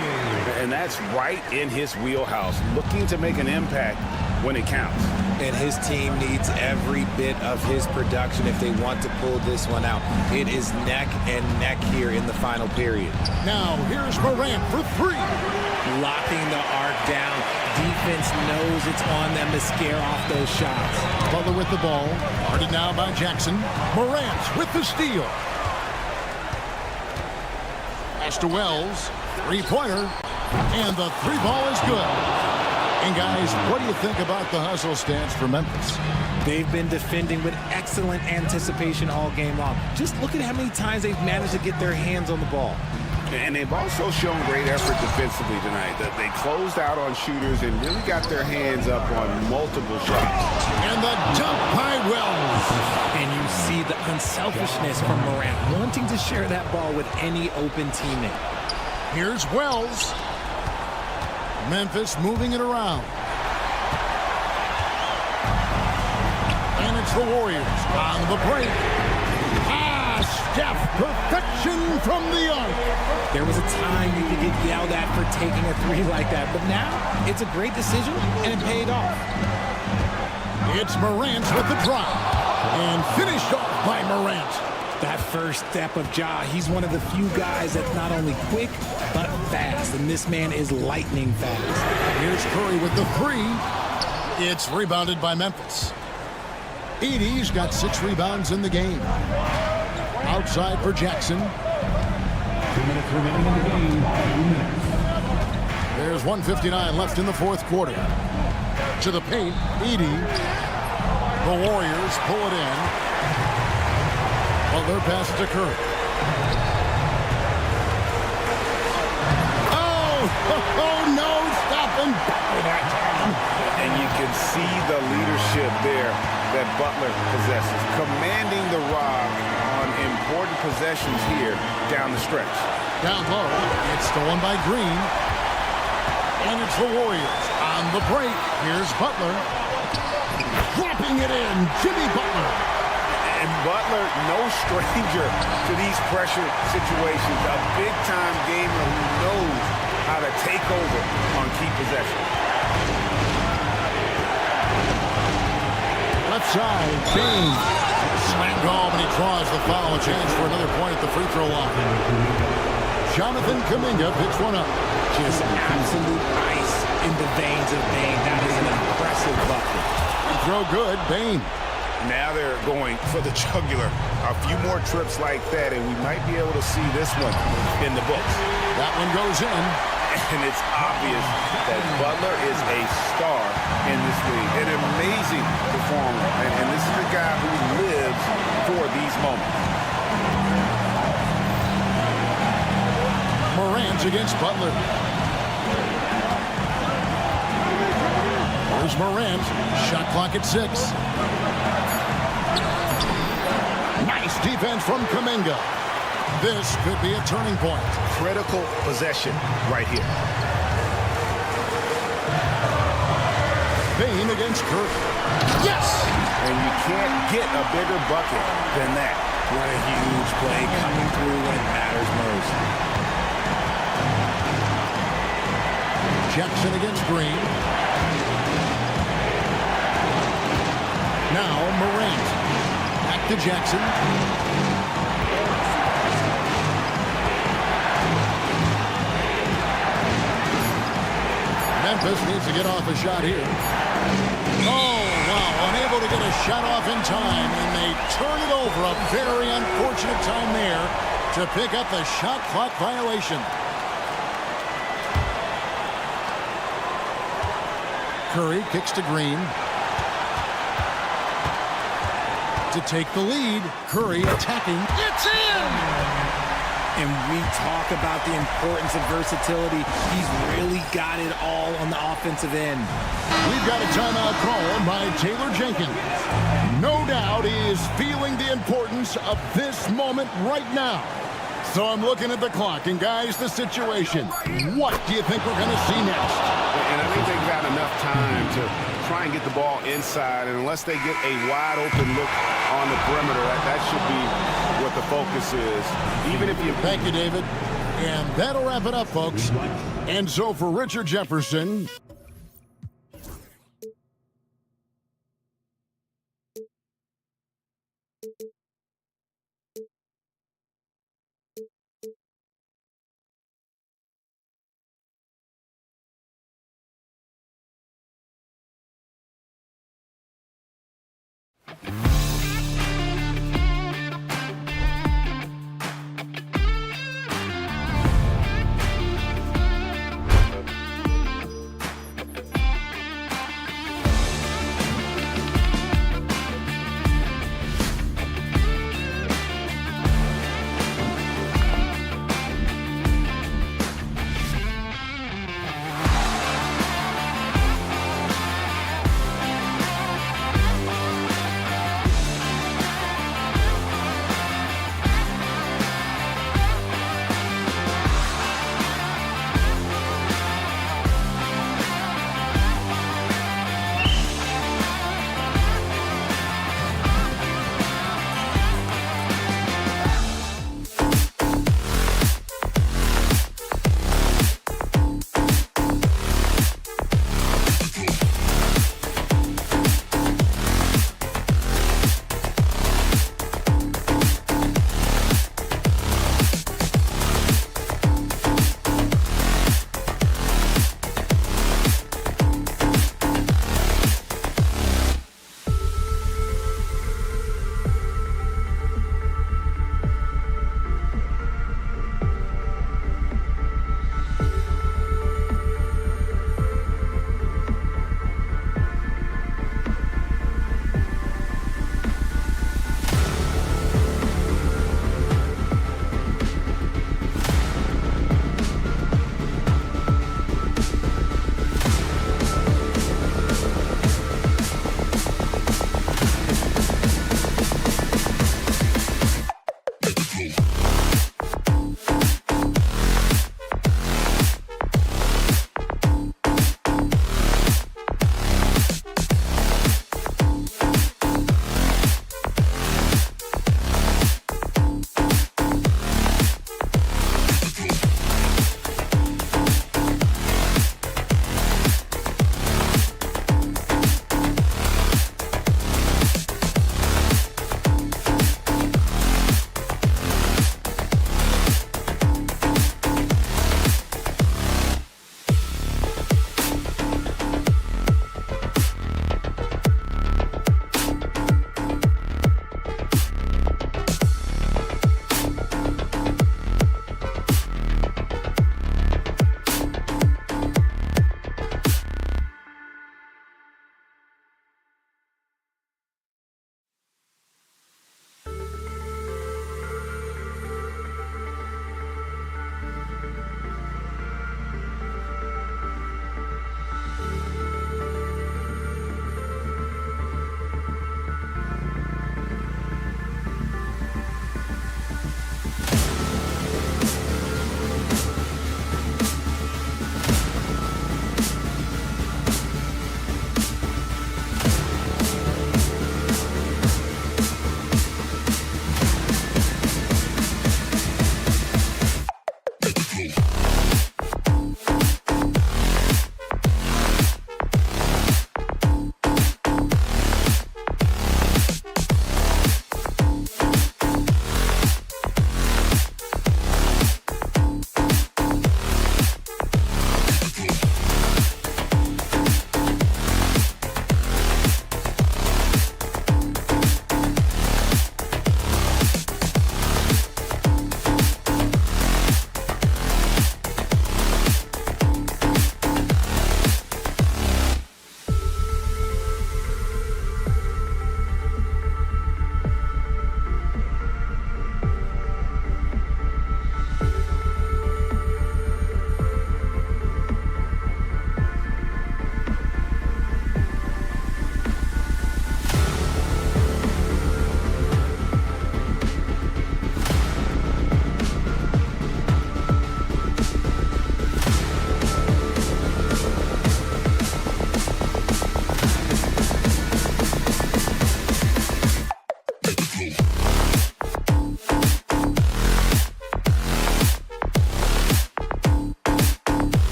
And that's right in his wheelhouse, looking to make an impact when it counts. And his team needs every bit of his production if they want to pull this one out. It is neck and neck here in the final period. Now here's Morant for 3. Locking the arc down. Defense knows it's on them to scare off those shots. Butler with the ball. Guarded now by Jackson. Morant with the steal. Pass to Wells. 3-pointer. And the 3-ball is good. And guys, what do you think about the hustle stance for Memphis? They've been defending with excellent anticipation all game long. Just look at how many times they've managed to get their hands on the ball. And they've also shown great effort defensively tonight. That they closed out on shooters and really got their hands up on multiple shots. And the dunk by Wells. And you see the unselfishness from Morant, wanting to share that ball with any open teammate. Here's Wells. Memphis moving it around. And it's the Warriors on the break. Steph, perfection from the arc. There was a time you could get yelled at for taking a 3 like that, but now it's a great decision and it paid off. It's Morant with the drop and finished off by Morant. That first step of Ja, he's one of the few guys that's not only quick, but fast, and this man is lightning fast. Here's Curry with the 3. It's rebounded by Memphis. Edey's got 6 rebounds in the game. Outside for Jackson. 2 minutes remaining in the game. 2 minutes. There's 1:59 left in the 4th quarter. To the paint, Edey. The Warriors pull it in. Butler passes to Curry. Oh, no, stopping Butler that time. And you can see the leadership there that Butler possesses, commanding the rock on important possessions here down the stretch. Down low, it's stolen by Green. And it's the Warriors on the break. Here's Butler. Dropping it in, Jimmy Butler. And Butler, no stranger to these pressure situations. A big-time gamer who knows how to take over on key possession. Left side, Bain. Slam golf, and he draws the foul. A chance for another point at the free throw line. Jonathan Kuminga picks one up. Just absolute ice in the veins of Bain. That is an impressive bucket. Throw good, Bain. Now they're going for the jugular. A few more trips like that, and we might be able to see this one in the books. That one goes in. And it's obvious that Butler is a star in this league. An amazing performer. And this is a guy who lives for these moments. Morant against Butler. There's Morant. Shot clock at 6. Nice defense from Kuminga. This could be a turning point. Critical possession right here. Bain against Curry. Yes! And you can't get a bigger bucket than that. What a huge play coming through when it matters most. Jackson against Green. Now Morant. Back to Jackson. Memphis needs to get off a shot here. Oh, wow. Unable to get a shot off in time, and they turn it over. A very unfortunate time there to pick up the shot clock violation. Curry kicks to Green. To take the lead, Curry attacking. It's in! And we talk about the importance of versatility. He's really got it all on the offensive end. We've got a timeout call by Taylor Jenkins. No doubt he is feeling the importance of this moment right now. So I'm looking at the clock, and guys, the situation. What do you think we're going to see next? And I think they've got enough time to try and get the ball inside, and unless they get a wide open look on the perimeter, that should be what the focus is. Even if you... Thank you, David. And that'll wrap it up, folks. And so for Richard Jefferson...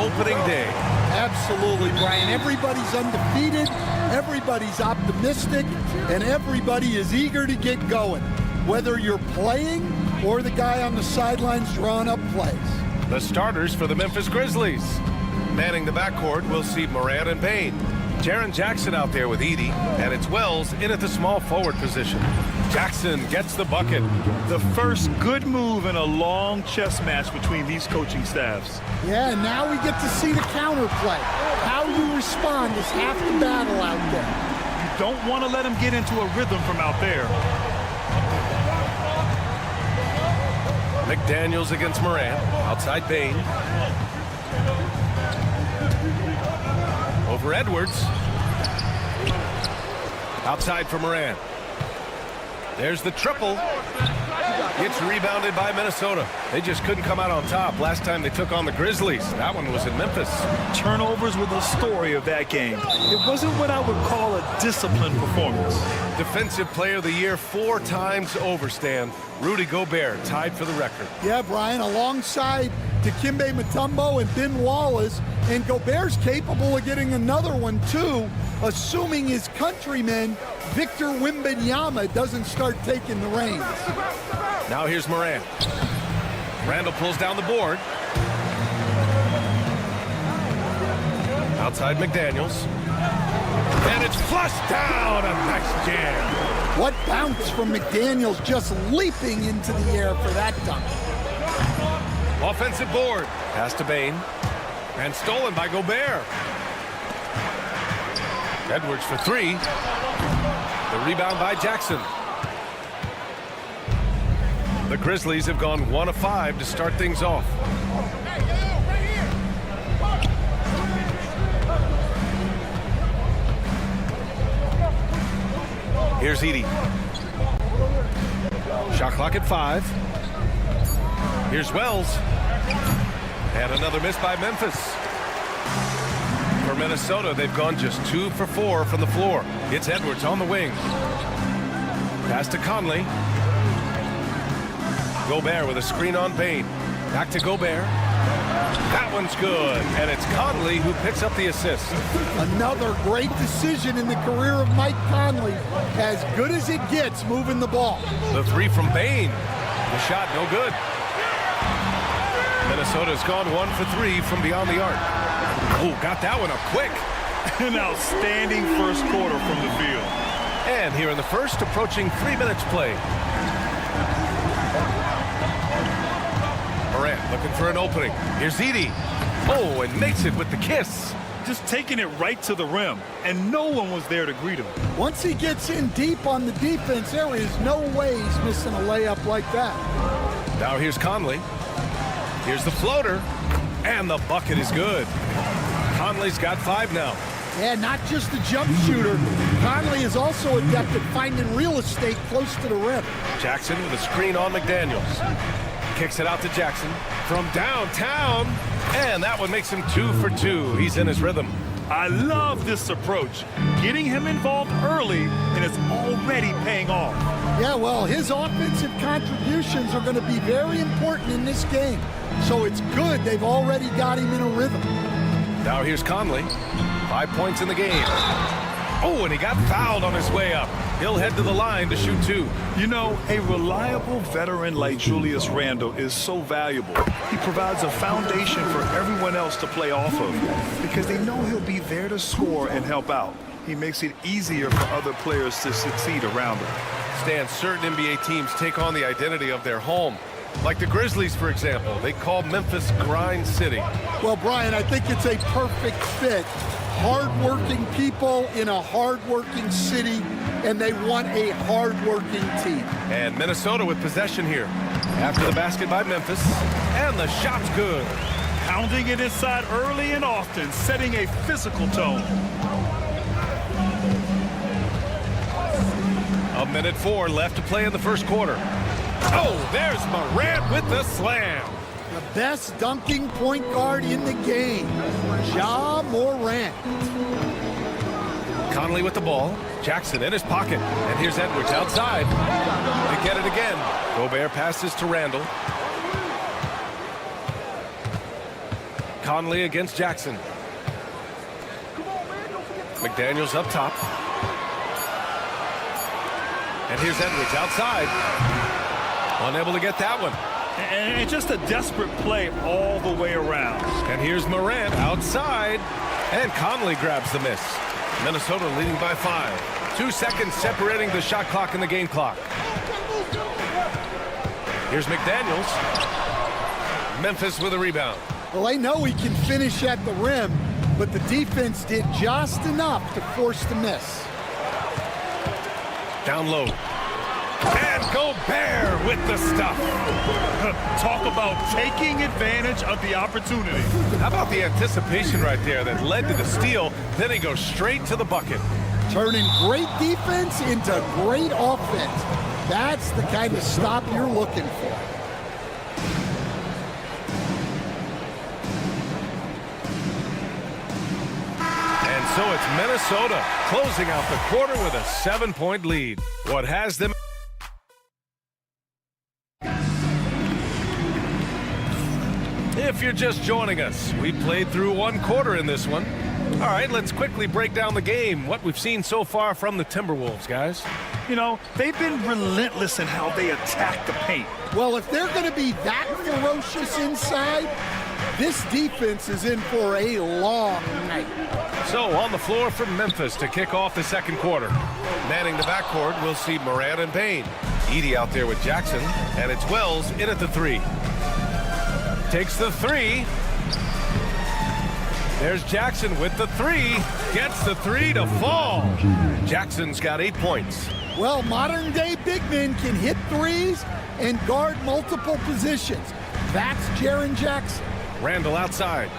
opening day. Absolutely, Brian. Everybody's undefeated, everybody's optimistic, and everybody is eager to get going, whether you're playing or the guy on the sidelines drawing up plays. The starters for the Memphis Grizzlies. Manning the backcourt, we'll see Morant and Payne. Jaren Jackson out there with Edey, and it's Wells in at the small forward position. Jackson gets the bucket. The first good move in a long chess match between these coaching staffs. Yeah, and now we get to see the counterplay. How you respond is half the battle out there. You don't want to let him get into a rhythm from out there. McDaniels against Morant. Outside Payne. Over Edwards. Outside for Morant. There's the triple. It's rebounded by Minnesota. They just couldn't come out on top last time they took on the Grizzlies. That one was in Memphis. Turnovers were the story of that game. It wasn't what I would call a disciplined performance. Defensive Player of the Year 4 times over, Stan. Rudy Gobert tied for the record. Yeah, Brian, alongside Dikembe Mutombo and Ben Wallace, and Gobert's capable of getting another one too, assuming his countryman Victor Wembanyama doesn't start taking the reins. Now here's Morant. Randall pulls down the board. Outside McDaniels. And it's flushed down. A nice jam. What bounce from McDaniels, just leaping into the air for that dunk. Offensive board. Pass to Bane. And stolen by Gobert. Edwards for 3. The rebound by Jackson. The Grizzlies have gone 1 of 5 to start things off. Here's Edey. Shot clock at 5. Here's Wells. And another miss by Memphis. For Minnesota, they've gone just 2 for 4 from the floor. It's Edwards on the wing. Pass to Conley. Gobert with a screen on Payne. Back to Gobert. That one's good. And it's Conley who picks up the assist. Another great decision in the career of Mike Conley. As good as it gets moving the ball. The 3 from Payne. The shot no good. Minnesota's gone 1 for 3 from beyond the arc. Oh, got that one up quick. An outstanding first quarter from the field. And here in the first, approaching 3 minutes play. Morant looking for an opening. Here's Edey. Oh, and makes it with the kiss. Just taking it right to the rim, and no one was there to greet him. Once he gets in deep on the defense, there is no way he's missing a layup like that. Now here's Conley. Here's the floater. And the bucket is good. Conley's got 5 now. Yeah, not just a jump shooter. Conley is also adept at finding real estate close to the rim. Jackson with a screen on McDaniels. Kicks it out to Jackson from downtown. And that one makes him 2 for 2. He's in his rhythm. I love this approach. Getting him involved early, and it's already paying off. Yeah, well, his offensive contributions are going to be very important in this game. So it's good they've already got him in a rhythm. Now here's Conley. 5 points in the game. Oh, and he got fouled on his way up. He'll head to the line to shoot 2. You know, a reliable veteran like Julius Randle is so valuable. He provides a foundation for everyone else to play off of because they know he'll be there to score and help out. He makes it easier for other players to succeed around him. Stan, certain NBA teams take on the identity of their home. Like the Grizzlies, for example. They call Memphis Grind City. Well, Brian, I think it's a perfect fit. Hard-working people in a hard-working city, and they want a hard-working team. And Minnesota with possession here. After the basket by Memphis, and the shot's good. Pounding it inside early and often, setting a physical tone. 1:04 left to play in the first quarter. Oh, there's Morant with the slam. The best dunking point guard in the game, Ja Morant. Conley with the ball. Jackson in his pocket. And here's Edwards outside. They get it again. Gobert passes to Randall. Conley against Jackson. McDaniels up top. And here's Edwards outside. Unable to get that one. And just a desperate play all the way around. And here's Morant outside. And Conley grabs the miss. Minnesota leading by 5. 2 seconds separating the shot clock and the game clock. Here's McDaniels. Memphis with a rebound. Well, they know he can finish at the rim, but the defense did just enough to force the miss. Down low. And Gobert with the stuff. Talk about taking advantage of the opportunity. How about the anticipation right there that led to the steal? Then he goes straight to the bucket. Turning great defense into great offense. That's the kind of stop you're looking for. And so it's Minnesota closing out the quarter with a 7-point lead. What has them? If you're just joining us, we played through 1 quarter in this one. All right, let's quickly break down the game. What we've seen so far from the Timberwolves, guys. You know, they've been relentless in how they attack the paint. Well, if they're going to be that ferocious inside, this defense is in for a long night. So on the floor for Memphis to kick off the second quarter. Manning the backcourt, we'll see Morant and Payne. Edey out there with Jackson, and it's Wells in at the 3. Takes the 3. There's Jackson with the 3. Gets the 3 to fall. Jackson's got 8 points. Well, modern-day big men can hit threes and guard multiple positions. That's Jaren Jackson. Randall outside.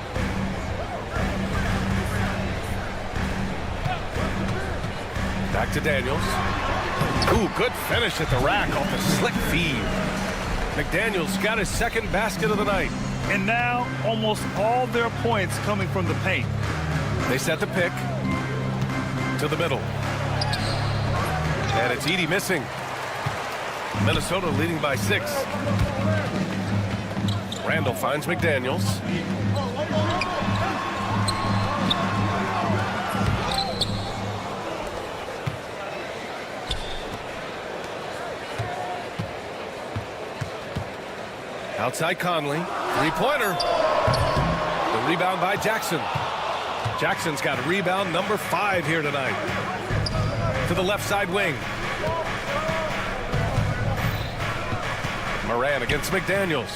Back to Daniels. Ooh, good finish at the rack off the slick feed. McDaniels got his second basket of the night. And now, almost all their points coming from the paint. They set the pick to the middle. And it's Edey missing. Minnesota leading by 6. Randall finds McDaniels. Outside Conley. 3-pointer. The rebound by Jackson. Jackson's got rebound number 5 here tonight. To the left side wing. Morant against McDaniels.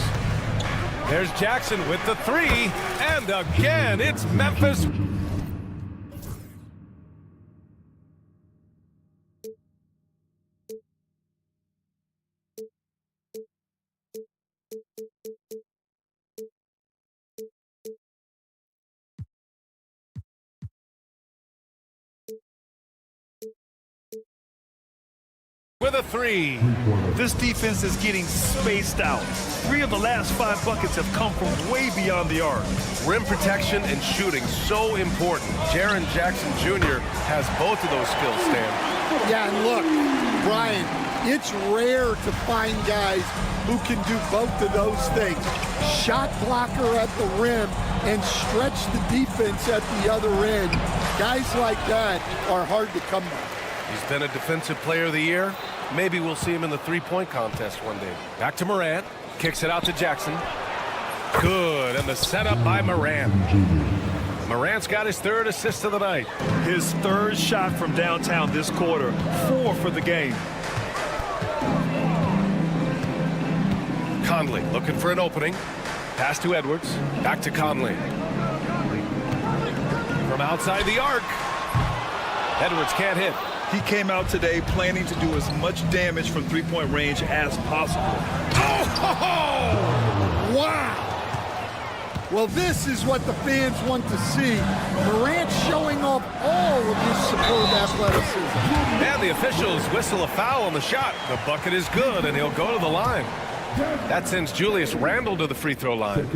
There's Jackson with the 3. And again, it's Memphis. With a 3. This defense is getting spaced out. 3 of the last 5 buckets have come from way beyond the arc. Rim protection and shooting, so important. Jaren Jackson Jr. has both of those skills, Stan. Yeah, and look, Brian, it's rare to find guys who can do both of those things. Shot blocker at the rim and stretch the defense at the other end. Guys like that are hard to come by. He's been a defensive player of the year. Maybe we'll see him in the 3-point contest one day. Back to Morant. Kicks it out to Jackson. Good, and the setup by Morant. Morant's got his 3rd assist of the night. His 3rd shot from downtown this quarter. 4 for the game. Conley looking for an opening. Pass to Edwards. Back to Conley. From outside the arc. Edwards can't hit. He came out today planning to do as much damage from 3-point range as possible. Oh! Wow! Well, this is what the fans want to see. Morant showing off all of his superb athleticism. And the officials whistle a foul on the shot. The bucket is good, and he'll go to the line. That sends Julius Randle to the free throw line.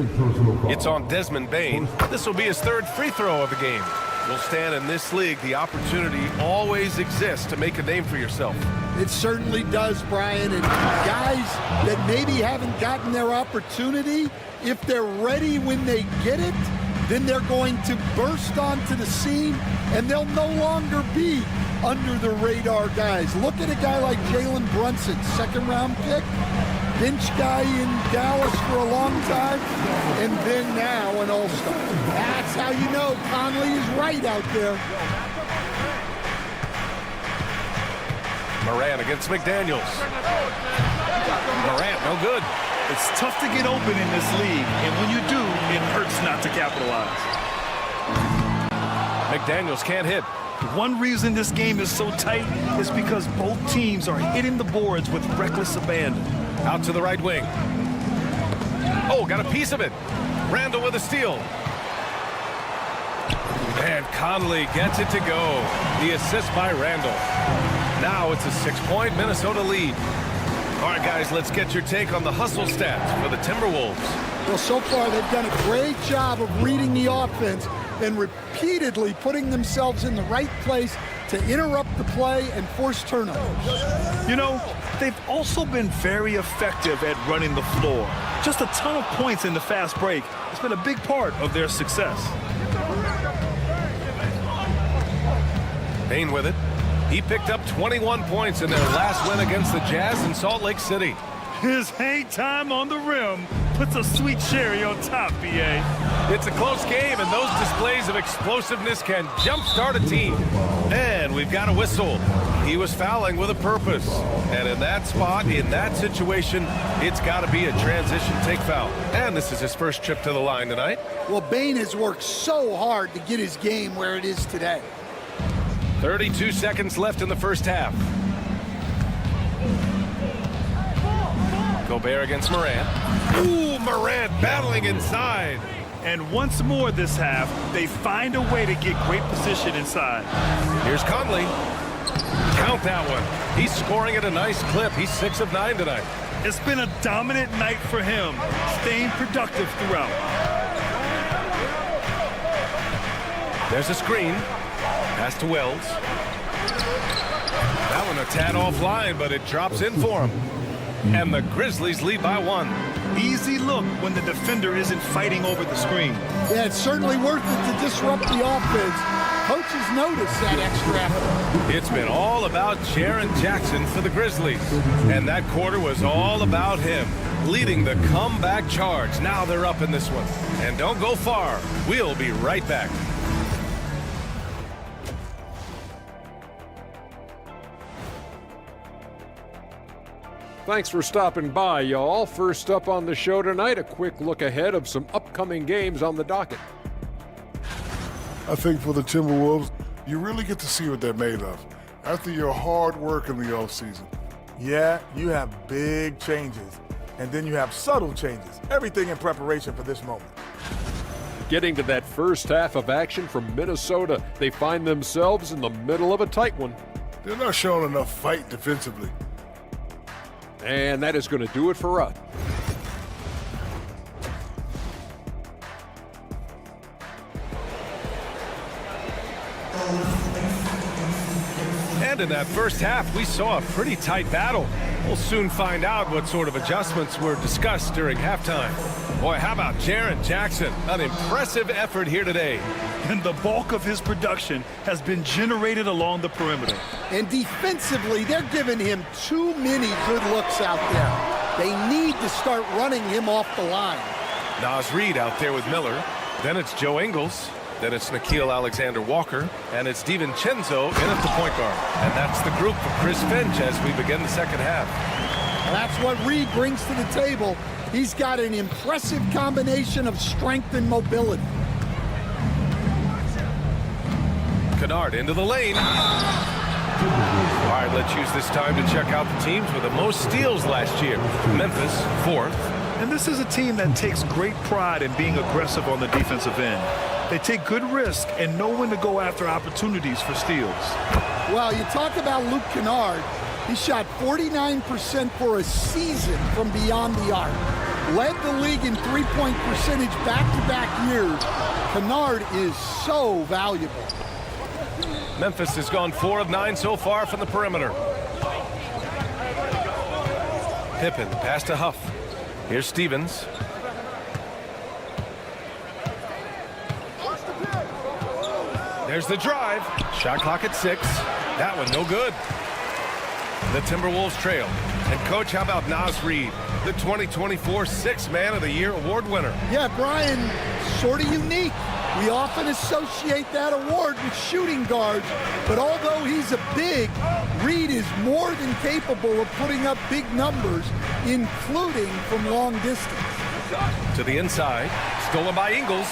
It's on Desmond Bane. This will be his 3rd free throw of the game. Will stand in this league, the opportunity always exists to make a name for yourself. It certainly does, Brian. And guys that maybe haven't gotten their opportunity, if they're ready when they get it, then they're going to burst onto the scene, and they'll no longer be under the radar guys. Look at a guy like Jalen Brunson, second-round pick, bench guy in Dallas for a long time, and then now an all-star. That's how you know Conley is right out there. Morant against McDaniels. Morant, no good. It's tough to get open in this league, and when you do, it hurts not to capitalize. McDaniels can't hit. One reason this game is so tight is because both teams are hitting the boards with reckless abandon. Out to the right wing. Oh, got a piece of it. Randall with a steal. And Conley gets it to go. The assist by Randall. Now it's a 6-point Minnesota lead. All right, guys, let's get your take on the hustle stats for the Timberwolves. Well, so far they've done a great job of reading the offense and repeatedly putting themselves in the right place to interrupt the play and force turnovers. You know, they've also been very effective at running the floor. Just a ton of points in the fast break has been a big part of their success. Bane with it. He picked up 21 points in their last win against the Jazz in Salt Lake City. His hang time on the rim puts a sweet cherry on top, B.A. It's a close game, and those displays of explosiveness can jumpstart a team. And we've got a whistle. He was fouling with a purpose. And in that spot, in that situation, it's got to be a transition take foul. And this is his first trip to the line tonight. Well, Bane has worked so hard to get his game where it is today. 32 seconds left in the first half. Gobert against Morant. Ooh, Morant battling inside. And once more this half, they find a way to get great position inside. Here's Conley. Count that one. He's scoring at a nice clip. He's 6 of 9 tonight. It's been a dominant night for him, staying productive throughout. There's a screen. Pass to Wells. That one a tad offline, but it drops in for him. And the Grizzlies lead by 1. Easy look when the defender isn't fighting over the screen. Yeah, it's certainly worth it to disrupt the offense. Coaches notice that extra effort. It's been all about Jaren Jackson for the Grizzlies. And that quarter was all about him, leading the comeback charge. Now they're up in this one. And don't go far. We'll be right back. Thanks for stopping by, y'all. First up on the show tonight, a quick look ahead of some upcoming games on the docket. I think for the Timberwolves, you really get to see what they're made of after your hard work in the offseason. Yeah, you have big changes, and then you have subtle changes. Everything in preparation for this moment. Getting to that first half of action from Minnesota, they find themselves in the middle of a tight one. They're not showing enough fight defensively. And that is going to do it for us. And in that first half, we saw a pretty tight battle. We'll soon find out what sort of adjustments were discussed during halftime. Boy, how about Jaren Jackson? An impressive effort here today. And the bulk of his production has been generated along the perimeter. And defensively, they're giving him too many good looks out there. They need to start running him off the line. Naz Reid out there with Miller. Then it's Joe Ingles. Then it's Nickeil Alexander-Walker. And it's DiVincenzo in at the point guard. And that's the group for Chris Finch as we begin the second half. Well, that's what Reid brings to the table. He's got an impressive combination of strength and mobility. Kennard into the lane. All right, let's use this time to check out the teams with the most steals last year. Memphis, 4th. And this is a team that takes great pride in being aggressive on the defensive end. They take good risk and know when to go after opportunities for steals. Well, you talk about Luke Kennard. He shot 49% for a season from beyond the arc. Led the league in three-point percentage back-to-back years. Kennard is so valuable. Memphis has gone 4 of 9 so far from the perimeter. Pippen, pass to Huff. Here's Stevens. There's the drive. Shot clock at 6. That one no good. The Timberwolves trail. And coach, how about Naz Reid, the 2024 Sixth Man of the Year award winner? Yeah, Brian, sort of unique. We often associate that award with shooting guards, but although he's a big, Reid is more than capable of putting up big numbers, including from long distance. To the inside, stolen by Ingles.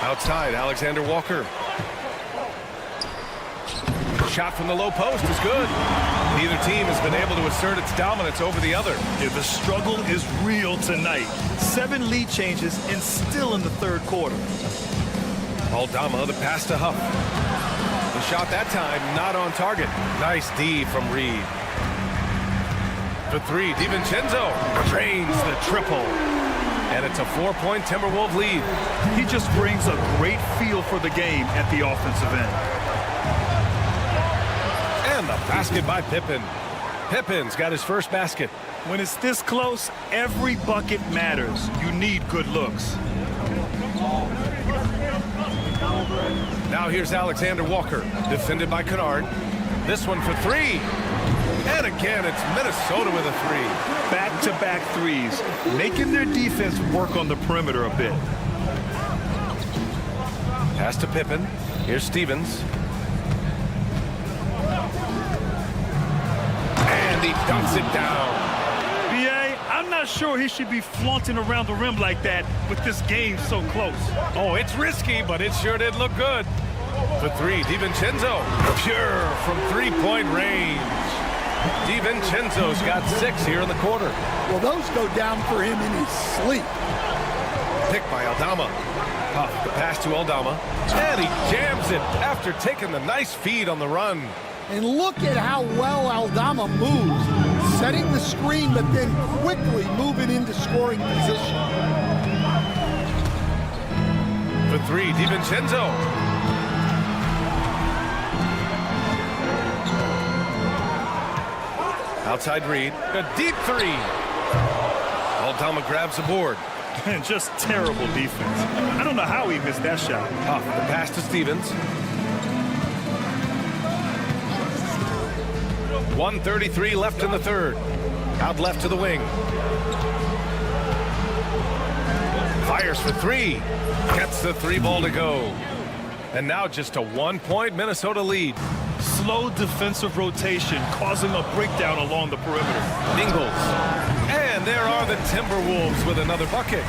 Outside, Alexander Walker. Shot from the low post is good. Neither team has been able to assert its dominance over the other. Yeah, the struggle is real tonight. 7 lead changes and still in the third quarter. Aldama, the pass to Huff. The shot that time not on target. Nice D from Reid. For 3, DiVincenzo drains the triple. And it's a 4-point Timberwolves lead. He just brings a great feel for the game at the offensive end. And the basket by Pippen. Pippen's got his first basket. When it's this close, every bucket matters. You need good looks. Now here's Alexander Walker, defended by Kennard. This one for 3. And again, it's Minnesota with a 3. Back-to-back threes, making their defense work on the perimeter a bit. Pass to Pippen. Here's Stevens. And he dunks it down. B.A., I'm not sure he should be flaunting around the rim like that with this game so close. Oh, it's risky, but it sure did look good. For 3, DiVincenzo. Pure from 3-point range. DiVincenzo's got 6 here in the quarter. Well, those go down for him in his sleep. Picked by Aldama. Huff, the pass to Aldama. And he jams it after taking the nice feed on the run. And look at how well Aldama moves, setting the screen, but then quickly moving into scoring position. For 3, DiVincenzo. Outside Reid, a deep 3. Aldama grabs the board. And just terrible defense. I don't know how he missed that shot. Huff, the pass to Stevens. 1:33 left in the third. Out left to the wing. Fires for 3. Gets the 3 ball to go. And now just a 1-point Minnesota lead. Slow defensive rotation causing a breakdown along the perimeter. Ingles. And there are the Timberwolves with another bucket.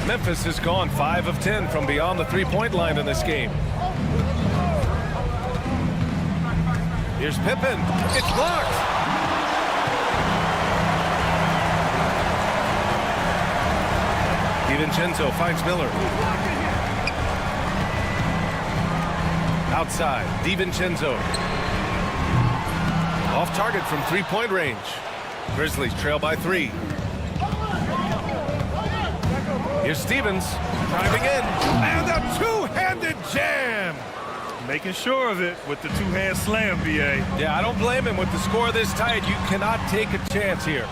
Memphis has gone 5 of 10 from beyond the 3-point line in this game. Here's Pippen. It's blocked. DiVincenzo finds Miller. Outside, DiVincenzo. Off target from 3-point range. Grizzlies trail by 3. Here's Stevens driving in. And a 2-handed jam. Making sure of it with the 2-hand slam, B.A. Yeah, I don't blame him. With the score this tight, you cannot take a chance here.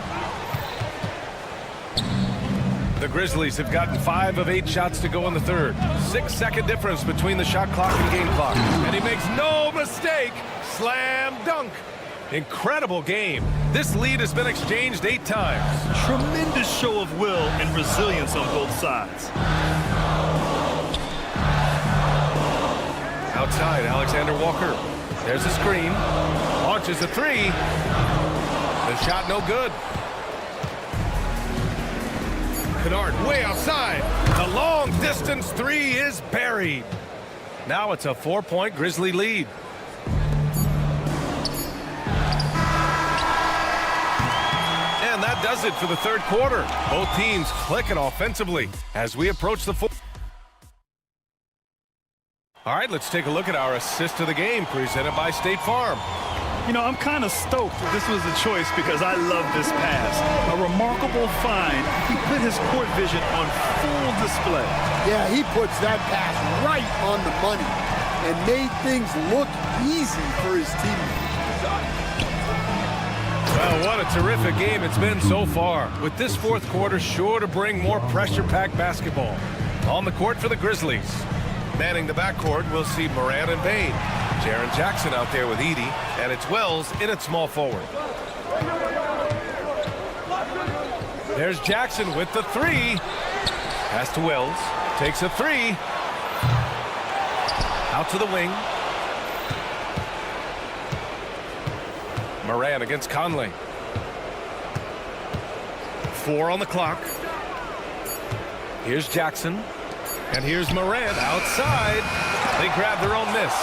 The Grizzlies have gotten 5 of 8 shots to go in the third. 6-second difference between the shot clock and game clock. And he makes no mistake. Slam dunk. Incredible game. This lead has been exchanged 8 times. Tremendous show of will and resilience on both sides. Outside, Alexander Walker. There's a screen. Launches a 3. The shot no good. Kennard way outside. The long distance 3 is buried. Now it's a 4-point Grizzly lead. And that does it for the third quarter. Both teams clicking offensively as we approach the fourth. All right, let's take a look at our assist of the game presented by State Farm. You know, I'm kind of stoked that this was a choice because I love this pass. A remarkable find. He put his court vision on full display. Yeah, he puts that pass right on the money and made things look easy for his teammates. Well, what a terrific game it's been so far. With this fourth quarter sure to bring more pressure-packed basketball. On the court for the Grizzlies. Manning the backcourt, we'll see Morant and Bane. Jaren Jackson out there with Edey, and it's Wells in at small forward. There's Jackson with the three. Pass to Wells. Takes a three. Out to the wing. Morant against Conley. 4 on the clock. Here's Jackson. And here's Morant outside. They grab their own miss.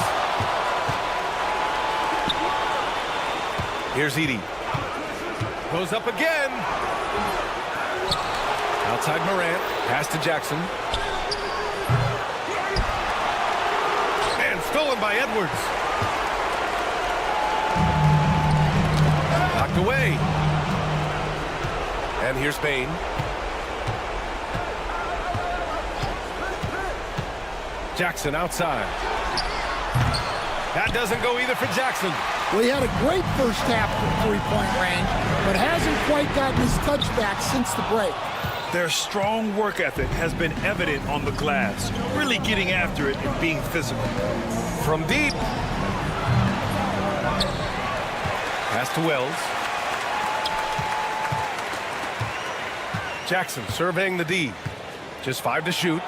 Here's Edey. Goes up again. Outside Morant. Pass to Jackson. And stolen by Edwards. Knocked away. And here's Bane. Jackson outside. That doesn't go either for Jackson. Well, he had a great first half from three-point range, but hasn't quite gotten his touchback since the break. Their strong work ethic has been evident on the glass, really getting after it and being physical. From deep. Pass to Wells. Jackson surveying the D. Just 5 to shoot.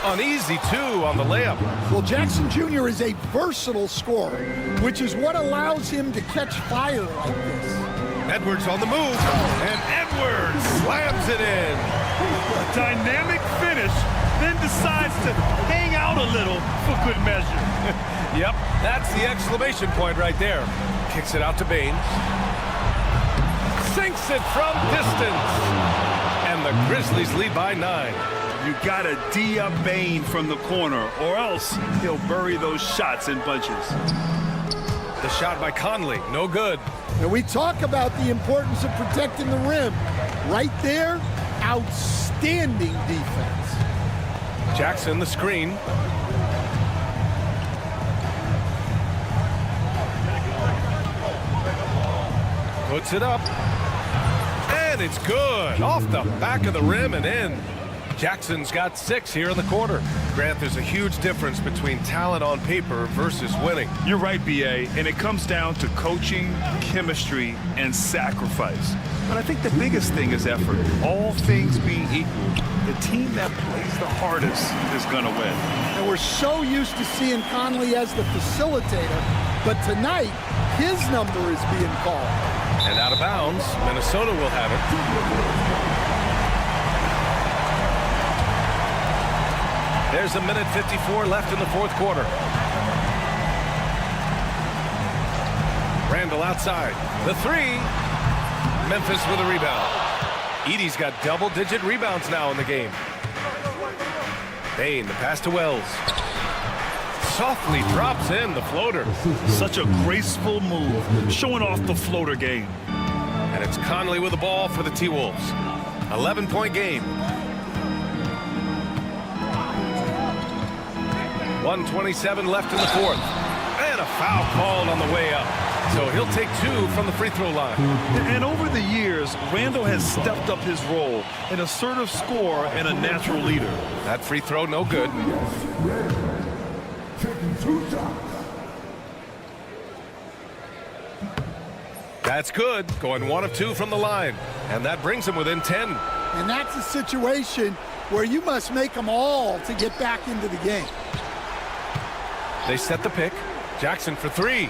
Uneasy 2 on the layup. Well, Jackson Jr. is a versatile scorer, which is what allows him to catch fire like this. Edwards on the move, and Edwards slams it in. A dynamic finish, then decides to hang out a little for good measure. Yep, that's the exclamation point right there. Kicks it out to Bane. Sinks it from distance. And the Grizzlies lead by 9. You gotta D up Bane from the corner, or else he'll bury those shots in bunches. The shot by Conley, no good. And we talk about the importance of protecting the rim. Right there, outstanding defense. Jackson, the screen. Puts it up. And it's good. Off the back of the rim and in. Jackson's got 6 here in the quarter. Grant, there's a huge difference between talent on paper versus winning. You're right, B.A., and it comes down to coaching, chemistry, and sacrifice. But I think the biggest thing is effort. All things being equal, the team that plays the hardest is going to win. And we're so used to seeing Conley as the facilitator, but tonight, his number is being called. And out of bounds, Minnesota will have it. There's a minute 54 left in the fourth quarter. Randall outside. The three. Memphis with a rebound. Edey's got double-digit rebounds now in the game. Bane, the pass to Wells. Softly drops in the floater. Such a graceful move, showing off the floater game. And it's Conley with the ball for the T-Wolves. 11-point game. 1:27 left in the fourth. And a foul called on the way up. So he'll take 2 from the free throw line. And over the years, Randall has stepped up his role, an assertive scorer and a natural leader. That free throw, no good. That's good. Going 1 of 2 from the line. And that brings him within 10. And that's a situation where you must make them all to get back into the game. They set the pick. Jackson for 3.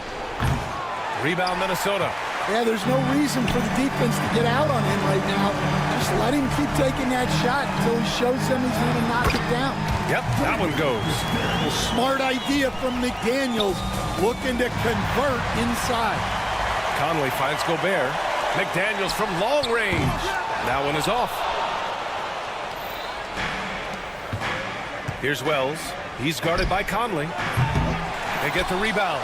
Rebound Minnesota. Yeah, there's no reason for the defense to get out on him right now. Just let him keep taking that shot until he shows them he's going to knock it down. Yep, that one goes. A smart idea from McDaniels, looking to convert inside. Conley finds Gobert. McDaniels from long range. That one is off. Here's Wells. He's guarded by Conley. They get the rebound.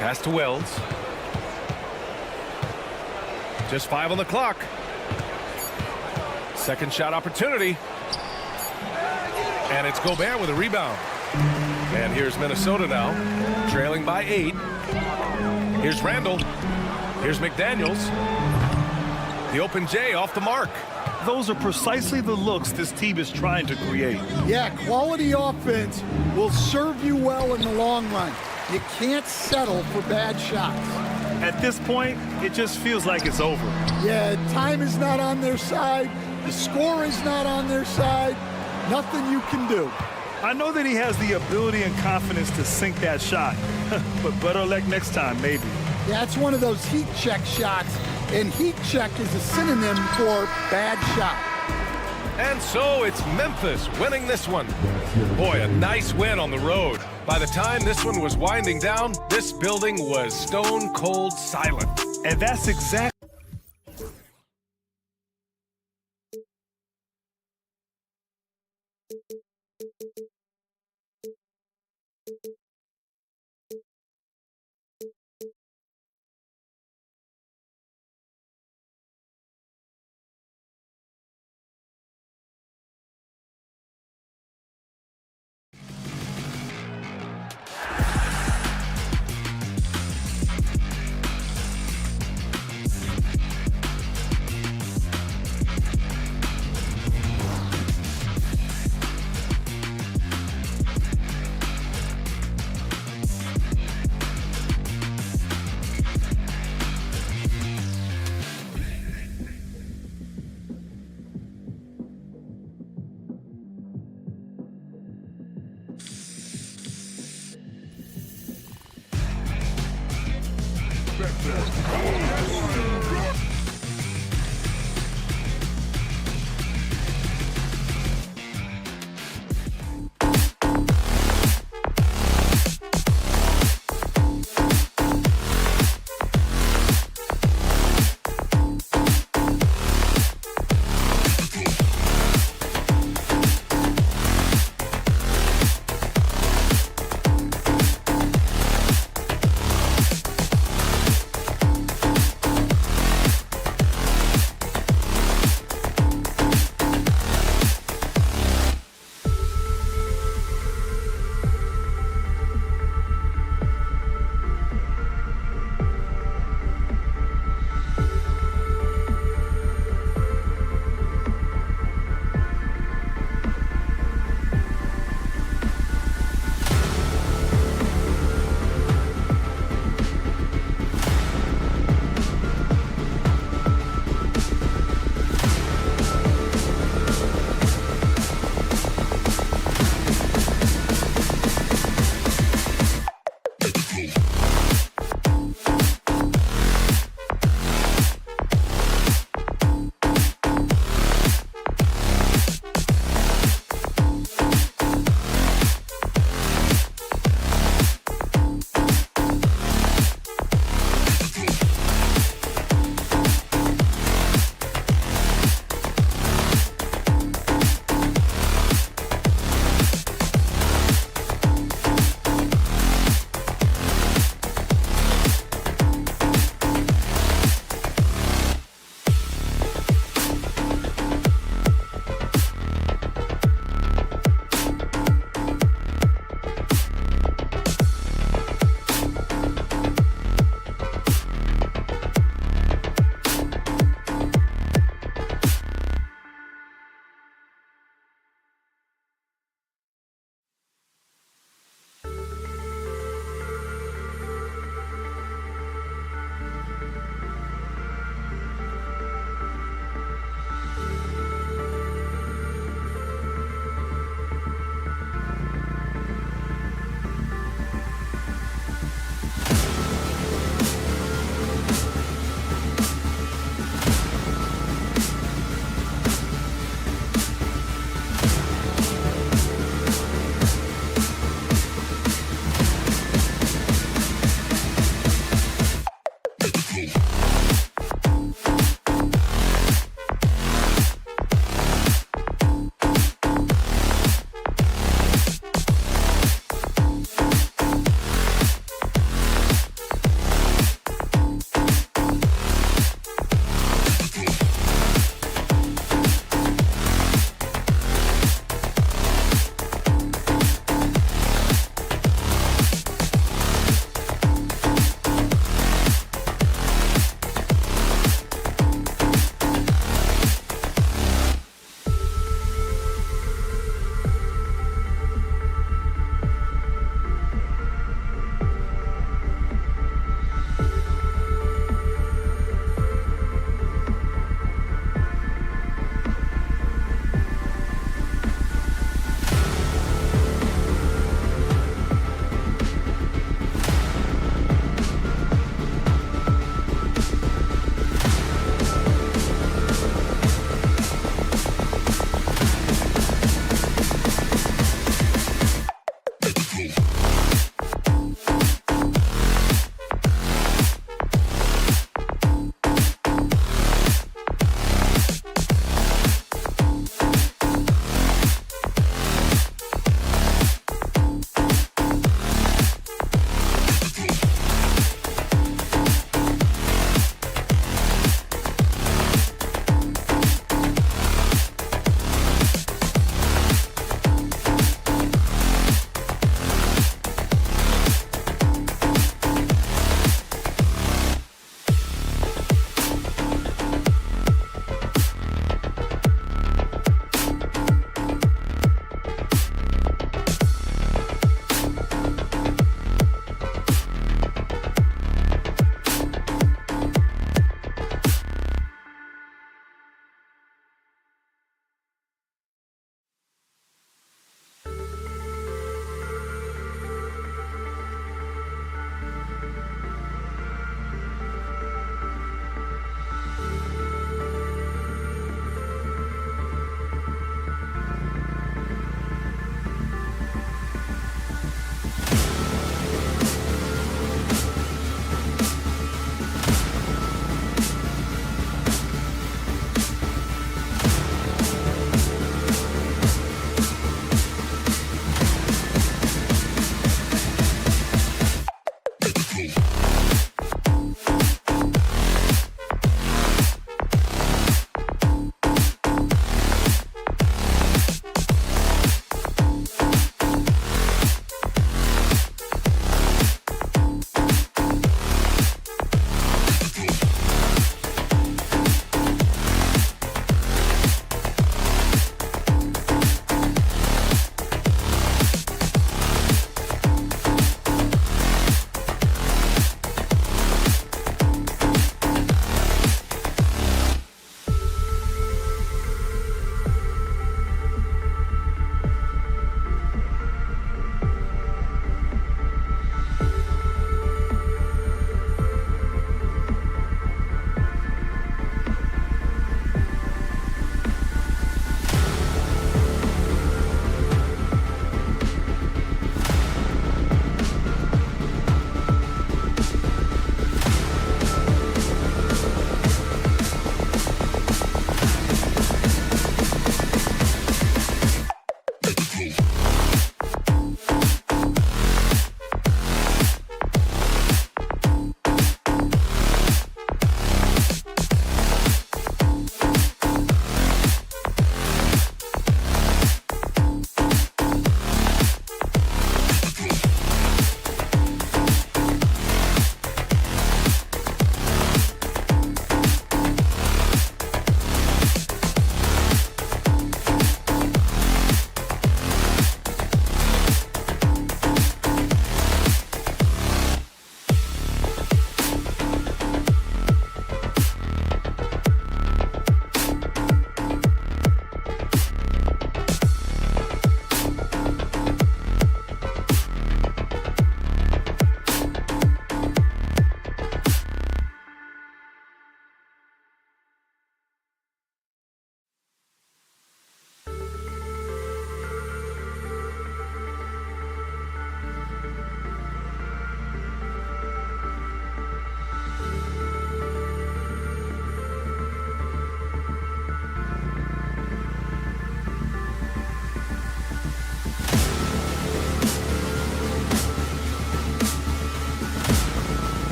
Pass to Wells. Just 5 on the clock. Second shot opportunity. And it's Gobert with a rebound. And here's Minnesota now, trailing by 8. Here's Randall. Here's McDaniels. The open J off the mark. those are precisely the looks this team is trying to create. Yeah, quality offense will serve you well in the long run. You can't settle for bad shots. At this point, it just feels like it's over. Yeah, time is not on their side. The score is not on their side. Nothing you can do. I know that he has the ability and confidence to sink that shot, but better luck next time, maybe. Yeah, it's one of those heat check shots, and heat check is a synonym for bad shot. And so it's Memphis winning this one. Boy, a nice win on the road. By the time this one was winding down, this building was stone cold silent. And that's exactly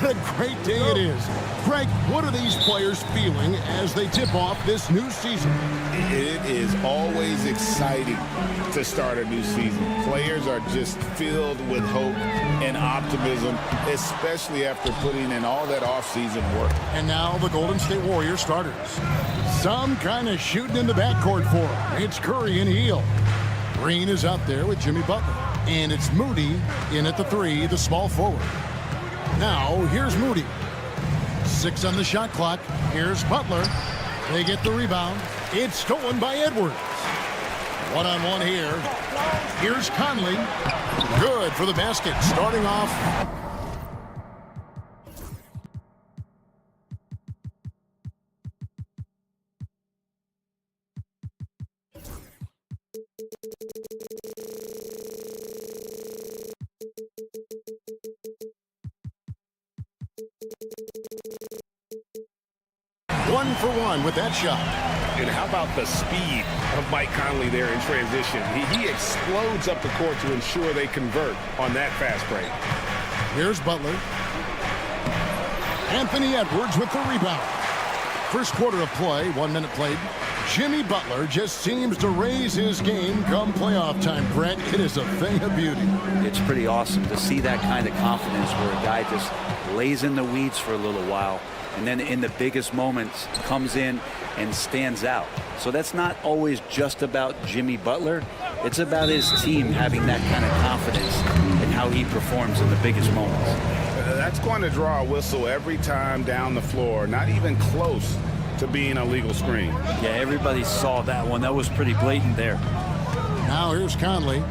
What a great day it is. Greg, what are these players feeling as they tip off this new season? It is always exciting to start a new season. Players are just filled with hope and optimism, especially after putting in all that offseason work. And now the Golden State Warriors starters. Some kind of shooting in the backcourt for them. It's Curry and Hield. Green is out there with Jimmy Butler. And it's Moody in at the 3, the small forward. Now, here's Moody. 6 on the shot clock. Here's Butler. They get the rebound. It's stolen by Edwards. One-on-one here. Here's Conley. Good for the basket. Starting off. One for one with that shot. And how about the speed of Mike Conley there in transition? He explodes up the court to ensure they convert on that fast break. Here's Butler. Anthony Edwards with the rebound. First quarter of play, 1 minute played. Jimmy Butler just seems to raise his game come playoff time, Brett. It is a thing of beauty. It's pretty awesome to see that kind of confidence where a guy just lays in the weeds for a little while and then in the biggest moments comes in and stands out. So that's not always just about Jimmy Butler. It's about his team having that kind of confidence in how he performs in the biggest moments. That's going to draw a whistle every time down the floor, not even close to being a legal screen. Yeah, everybody saw that one. That was pretty blatant there. Now here's Conley.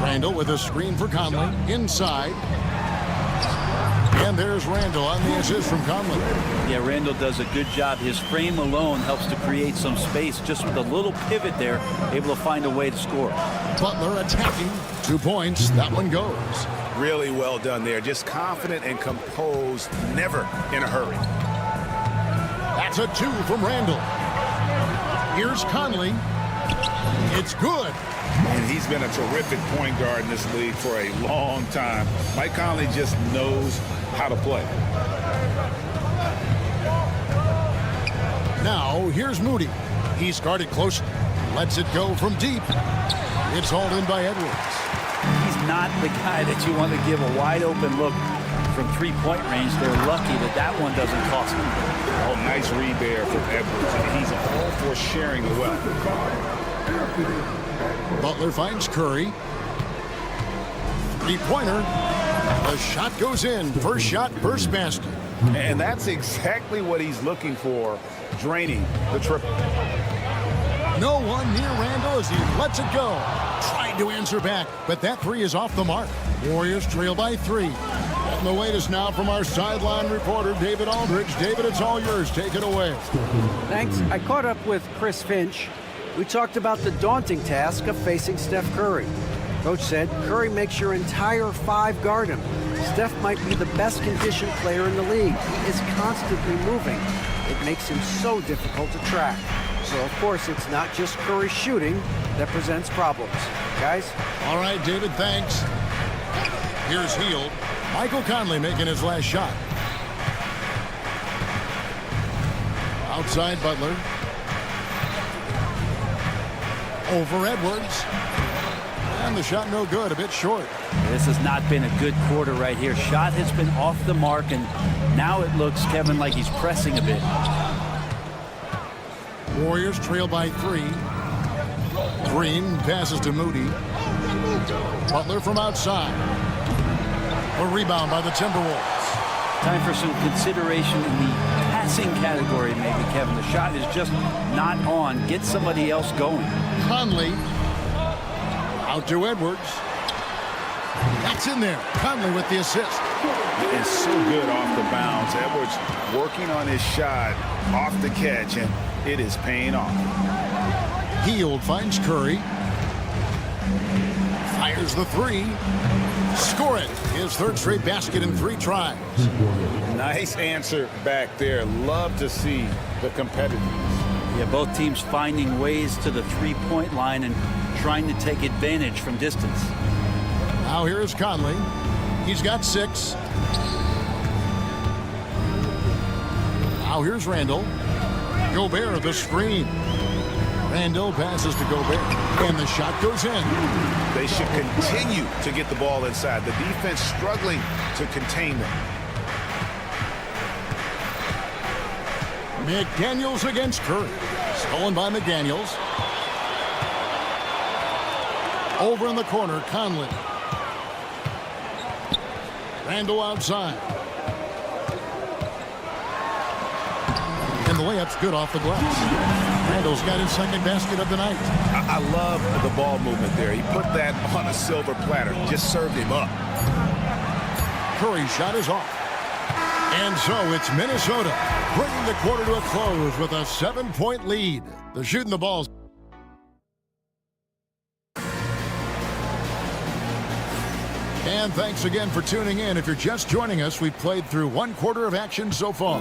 Randall with a screen for Conley. Inside. And there's Randall on the assist from Conley. Yeah, Randall does a good job. His frame alone helps to create some space. Just with a little pivot there, able to find a way to score. Butler attacking. 2 points. That one goes. Really well done there. Just confident and composed, never in a hurry. That's a 2 from Randall. Here's Conley. It's good. And he's been a terrific point guard in this league for a long time. Mike Conley just knows how to play. Now, here's Moody. He's guarded close. Lets it go from deep. It's hauled in by Edwards. He's not the guy that you want to give a wide open look from three-point range. They're lucky that that one doesn't cost them. Oh, nice read there from Edwards. He's all for sharing the wealth. Butler finds Curry. Three-pointer. The shot goes in. First shot, first basket. And that's exactly what he's looking for, draining the triple. No one near Randall as he lets it go. Trying to answer back, but that 3 is off the mark. Warriors trail by 3. And the latest now from our sideline reporter, David Aldridge. David, it's all yours. Take it away. Thanks. I caught up with Chris Finch. We talked about the daunting task of facing Steph Curry. Coach said Curry makes your entire 5 guard him. Steph might be the best conditioned player in the league. He is constantly moving. It makes him so difficult to track. So, of course, it's not just Curry shooting that presents problems. Guys? All right, David, thanks. Here's Hield. Michael Conley making his last shot. Outside Butler. Over Edwards. And the shot no good, a bit short. This has not been a good quarter right here. Shot has been off the mark, and now it looks, Kevin, like he's pressing a bit. Warriors trail by 3. Green passes to Moody. Butler from outside. A rebound by the Timberwolves. Time for some consideration in the passing category, maybe, Kevin. The shot is just not on. Get somebody else going. Conley. Out to Edwards. That's in there. Conley with the assist. He is so good off the bounce. Edwards working on his shot off the catch, and it is paying off. Hield finds Curry. Fires the 3. Score it. His 3rd straight basket in 3 tries. Nice answer back there. Love to see the competitiveness. Yeah, both teams finding ways to the 3-point line and trying to take advantage from distance. Now here's Conley. He's got 6. Now here's Randall. Gobert, the screen. Randall passes to Gobert, and the shot goes in. They should continue to get the ball inside. The defense struggling to contain them. McDaniels against Curry. Stolen by McDaniels. Over in the corner, Conley. Randall outside. And the layup's good off the glass. Randall's got his second basket of the night. I love the ball movement there. He put that on a silver platter. Just served him up. Curry's shot is off. And so it's Minnesota bringing the quarter to a close with a 7-point lead. They're shooting the balls. And thanks again for tuning in. If you're just joining us, we've played through 1 quarter of action so far.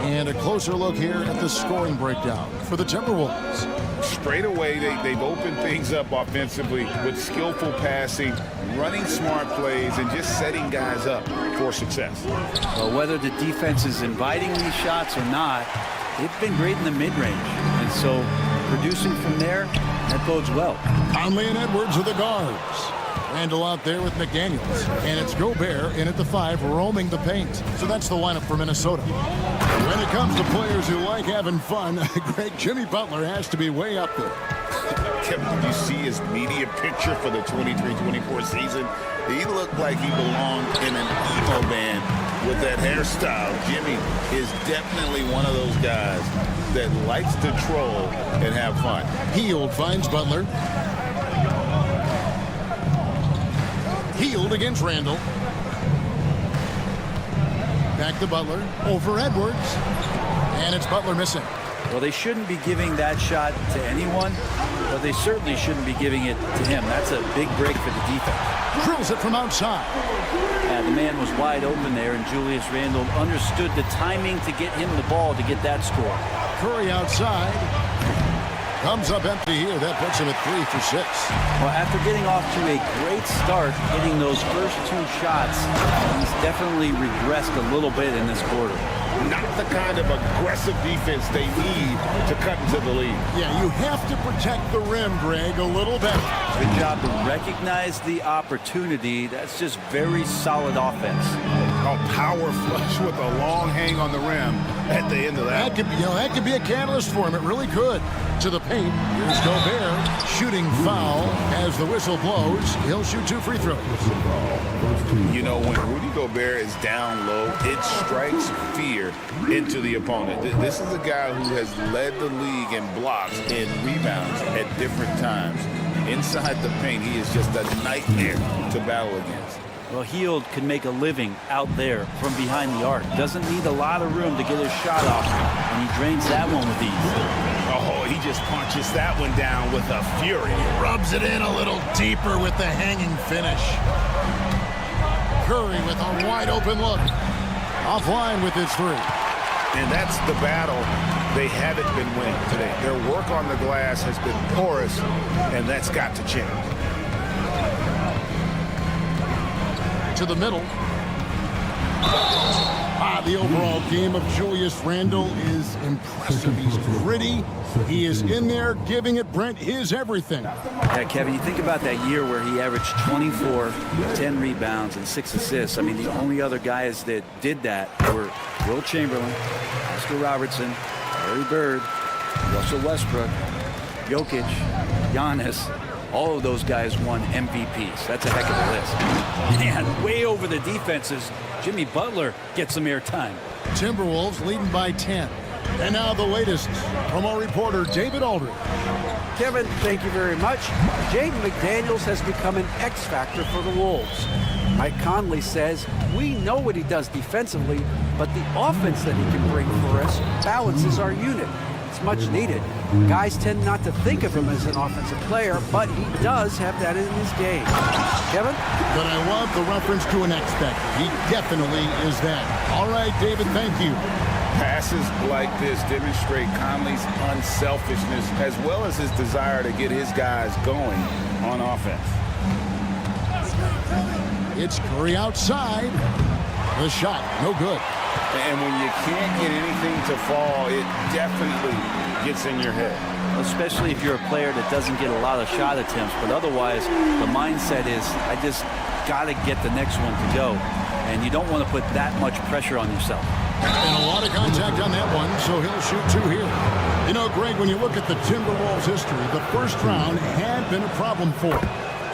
And a closer look here at the scoring breakdown for the Timberwolves. Straight away, they've opened things up offensively with skillful passing, running smart plays, and just setting guys up for success. Well, whether the defense is inviting these shots or not, they've been great in the mid-range. And so producing from there, that bodes well. Conley and Edwards are the guards. Randall out there with McDaniels. And it's Gobert in at the 5, roaming the paint. So that's the lineup for Minnesota. When it comes to players who like having fun, great Jimmy Butler has to be way up there. Kevin, did you see his media picture for the 23-24 season? He looked like he belonged in an emo band with that hairstyle. Jimmy is definitely one of those guys that likes to troll and have fun. Hield finds Butler. Hield against Randall. Back to Butler. Over Edwards. And it's Butler missing. Well, they shouldn't be giving that shot to anyone, but they certainly shouldn't be giving it to him. That's a big break for the defense. Drills it from outside. Yeah, the man was wide open there, and Julius Randle understood the timing to get him the ball to get that score. Curry outside. Comes up empty here. That puts him at 3 for 6. Well, after getting off to a great start, getting those first 2 shots, he's definitely regressed a little bit in this quarter. Not the kind of aggressive defense they need to cut into the lead. Yeah, you have to protect the rim, Greg, a little better. Good job to recognize the opportunity. That's just very solid offense. A power flush with a long hang on the rim at the end of that. That could be a catalyst for him. It really could. To the paint. Here's Gobert. Shooting foul as the whistle blows. He'll shoot 2 free throws. You know, when Rudy Gobert is down low, it strikes fear into the opponent. This is a guy who has led the league in blocks and rebounds at different times. Inside the paint, he is just a nightmare to battle against. Well, Hield can make a living out there from behind the arc. Doesn't need a lot of room to get his shot off, and he drains that one with ease. Oh, he just punches that one down with a fury. Rubs it in a little deeper with the hanging finish. Curry with a wide open look. Offline with his 3. And that's the battle they haven't been winning today. Their work on the glass has been porous, and that's got to change. To the middle. The overall game of Julius Randle is impressive. He's gritty. He is in there giving it, Brent, his everything. Yeah, Kevin, you think about that year where he averaged 24, 10 rebounds, and 6 assists. I mean, the only other guys that did that were Will Chamberlain, Oscar Robertson, Larry Bird, Russell Westbrook, Jokic, Giannis. All of those guys won MVPs. That's a heck of a list. Man, way over the defenses, Jimmy Butler gets some airtime. Timberwolves leading by 10. And now the latest from our reporter, David Aldridge. Kevin, thank you very much. Jaden McDaniels has become an X factor for the Wolves. Mike Conley says, we know what he does defensively, but the offense that he can bring for us balances our unit. It's much needed. Guys tend not to think of him as an offensive player, but he does have that in his game. Kevin? But I love the reference to an X factor. He definitely is that. All right, David, thank you. Passes like this demonstrate Conley's unselfishness as well as his desire to get his guys going on offense. It's Curry outside. The shot, no good. And when you can't get anything to fall, it definitely gets in your head. Especially if you're a player that doesn't get a lot of shot attempts. But otherwise, the mindset is, I just got to get the next one to go. And you don't want to put that much pressure on yourself. And a lot of contact on that one, so he'll shoot 2 here. You know, Greg, when you look at the Timberwolves' history, the first round had been a problem for them.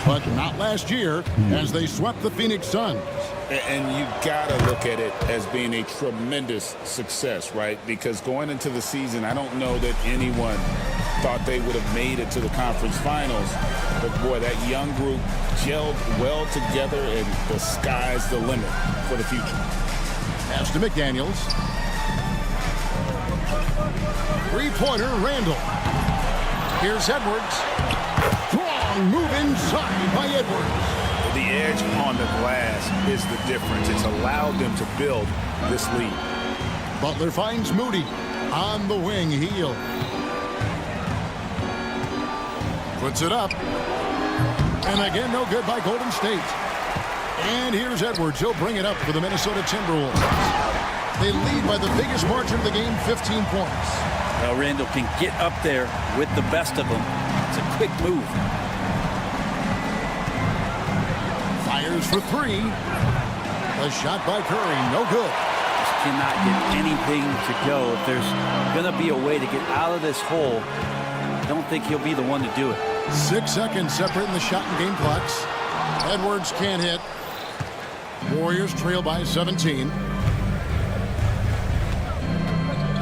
But not last year, as they swept the Phoenix Suns. And you got to look at it as being a tremendous success, right? Because going into the season, I don't know that anyone thought they would have made it to the conference finals. But, boy, that young group gelled well together, and the sky's the limit for the future. Pass to McDaniels. Three-pointer, Randall. Here's Edwards. Strong move inside by Edwards. The edge on the glass is the difference. It's allowed them to build this lead. Butler finds Moody on the wing. Heel. Puts it up. And again, no good by Golden State. And here's Edwards. He'll bring it up for the Minnesota Timberwolves. They lead by the biggest margin of the game, 15 points. Well, Randall can get up there with the best of them. It's a quick move. Fires for 3. A shot by Curry, no good. Just cannot get anything to go. If there's going to be a way to get out of this hole, I don't think he'll be the one to do it. 6 seconds separating the shot and game clocks. Edwards can't hit. Warriors trail by 17.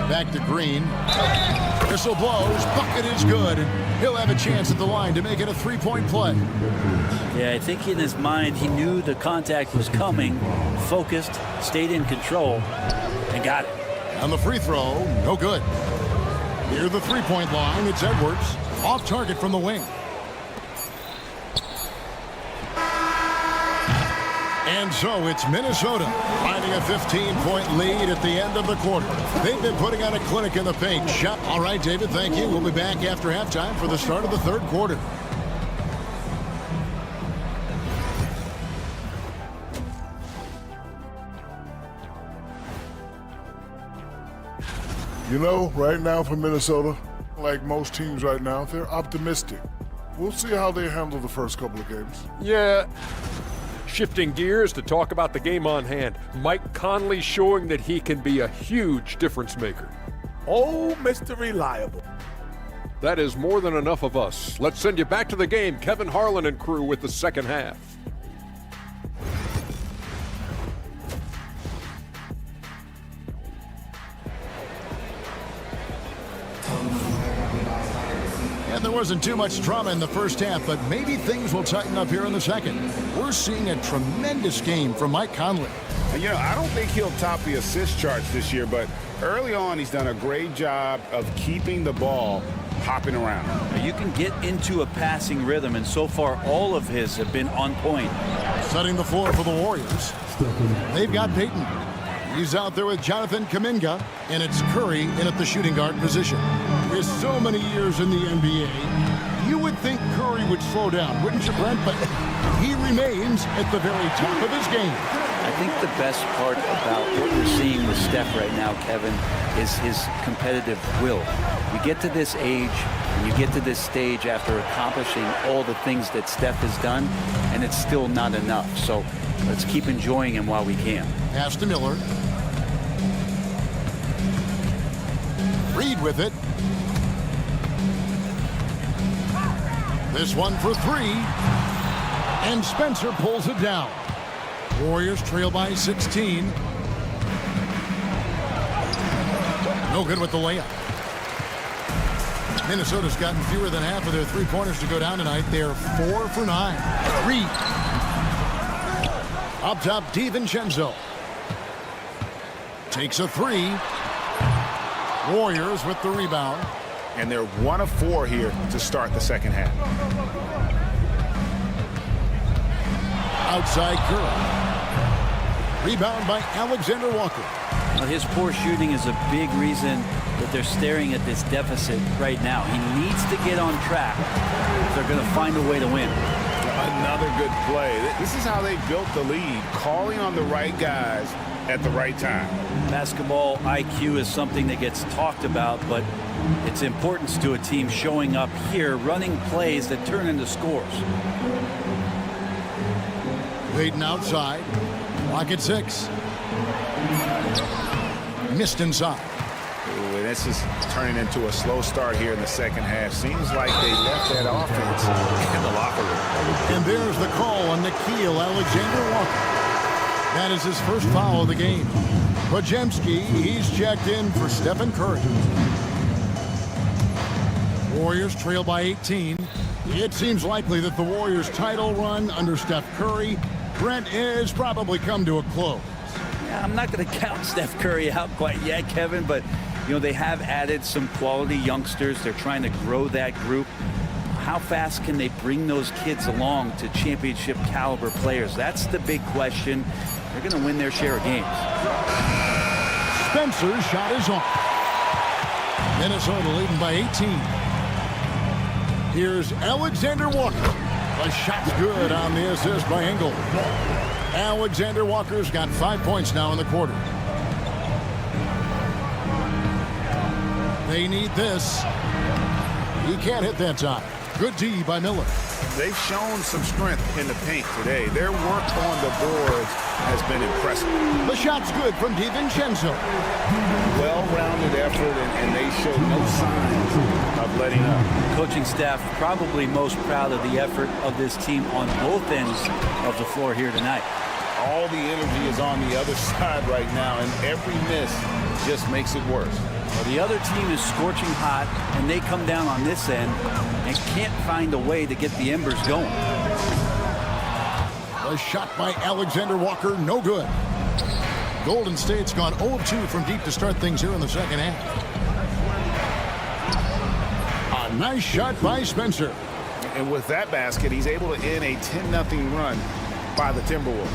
Back to Green. Whistle blows. Bucket is good. He'll have a chance at the line to make it a 3-point play. Yeah, I think in his mind he knew the contact was coming, focused, stayed in control, and got it. On the free throw, no good. Near the 3-point line, it's Edwards. Off target from the wing. And so it's Minnesota finding a 15-point lead at the end of the quarter. They've been putting on a clinic in the paint. Shot. All right, David, thank you. We'll be back after halftime for the start of the third quarter. You know, right now for Minnesota, like most teams right now, they're optimistic. We'll see how they handle the first couple of games. Yeah. Shifting gears to talk about the game on hand. Mike Conley showing that he can be a huge difference maker. Oh, Mr. Reliable. That is more than enough of us. Let's send you back to the game. Kevin Harlan and crew with the second half. And there wasn't too much drama in the first half, but maybe things will tighten up here in the second. We're seeing a tremendous game from Mike Conley. And, you know, I don't think he'll top the assist charts this year, but early on he's done a great job of keeping the ball hopping around. You can get into a passing rhythm, and so far all of his have been on point. Setting the floor for the Warriors. They've got Peyton. He's out there with Jonathan Kuminga, and it's Curry in at the shooting guard position. With so many years in the NBA, you would think Curry would slow down, wouldn't you, Brent? But he remains at the very top of his game. I think the best part about what we're seeing with Steph right now, Kevin, is his competitive will. You get to this age, and you get to this stage after accomplishing all the things that Steph has done, and it's still not enough. So let's keep enjoying him while we can. Pass to Miller. Reed with it. This one for 3. And Spencer pulls it down. Warriors trail by 16. No good with the layup. Minnesota's gotten fewer than half of their three-pointers to go down tonight. They're 4 for 9. Reed. Up top, DiVincenzo. Takes a 3. Warriors with the rebound. And they're 1 of 4 here to start the second half. Outside Curry. Rebound by Alexander Walker. Well, his poor shooting is a big reason that they're staring at this deficit right now. He needs to get on track if they're going to find a way to win. Another good play. This is how they built the lead, calling on the right guys at the right time. Basketball IQ is something that gets talked about, but its importance to a team showing up here, running plays that turn into scores. Waiting outside. Lock at 6. Missed inside. Ooh, and this is turning into a slow start here in the second half. Seems like they left that offense in the locker room. And there's the call on Nickeil Alexander-Walker. That is his first foul of the game. Podziemski, he's checked in for Stephen Curry. Warriors trail by 18. It seems likely that the Warriors' title run under Steph Curry, Brent, is probably come to a close. Yeah, I'm not going to count Steph Curry out quite yet, Kevin, but they have added some quality youngsters. They're trying to grow that group. How fast can they bring those kids along to championship caliber players? That's the big question. They're going to win their share of games. Spencer's shot is off. Minnesota leading by 18. Here's Alexander Walker. The shot's good on the assist by Engel. Alexander Walker's got 5 points now in the quarter. They need this. He can't hit that time. Good D by Miller. They've shown some strength in the paint today. Their work on the boards has been impressive. The shot's good from DiVincenzo. Well-rounded effort, and they show no signs of letting up. Coaching staff probably most proud of the effort of this team on both ends of the floor here tonight. All the energy is on the other side right now, and every miss just makes it worse. Well, the other team is scorching hot, and they come down on this end and can't find a way to get the embers going. A shot by Alexander Walker, no good. Golden State's gone 0 of 2 from deep to start things here in the second half. A nice shot by Spencer. And with that basket, he's able to end a 10-0 run by the Timberwolves.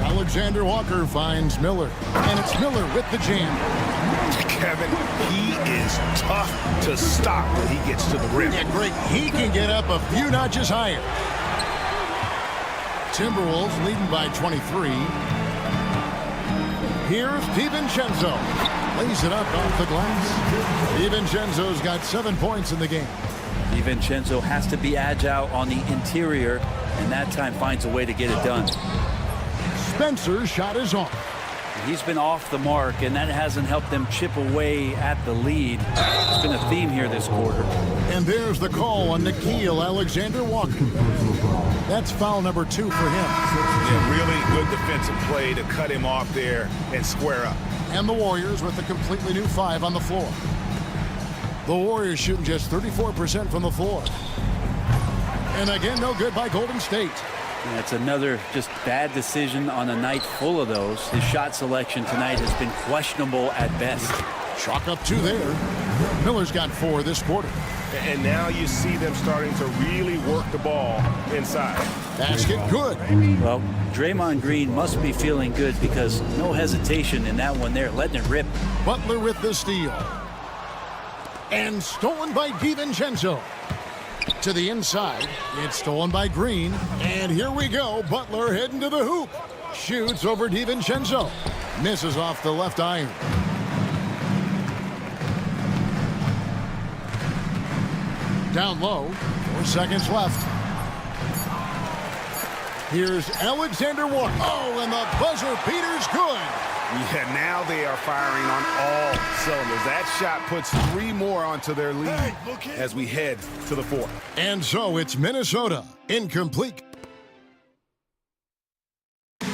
Alexander Walker finds Miller, and it's Miller with the jam. Kevin, he is tough to stop when he gets to the rim. Yeah, great. He can get up a few notches higher. Timberwolves leading by 23. Here's DiVincenzo. Lays it up off the glass. DiVincenzo's got 7 points in the game. DiVincenzo has to be agile on the interior, and that time finds a way to get it done. Spencer's shot is on. He's been off the mark, and that hasn't helped them chip away at the lead. It's been a theme here this quarter. And there's the call on Nickeil Alexander-Walker. That's foul number 2 for him. Yeah, really good defensive play to cut him off there and square up. And the Warriors with a completely new 5 on the floor. The Warriors shooting just 34% from the floor. And again, no good by Golden State. That's another just bad decision on a night full of those. His shot selection tonight has been questionable at best. Chalk up 2 there. Miller's got 4 this quarter. And now you see them starting to really work the ball inside. Basket good. Well, Draymond Green must be feeling good because no hesitation in that one there, letting it rip. Butler with the steal. And stolen by DiVincenzo. To the inside. It's stolen by Green. And here we go. Butler heading to the hoop. Shoots over DiVincenzo. Misses off the left iron. Down low. 4 seconds left. Here's Alexander Walker. Oh, and the buzzer beater's good. Yeah, now they are firing on all cylinders. That shot puts 3 more onto their lead as we head to the 4th. And so it's Minnesota incomplete.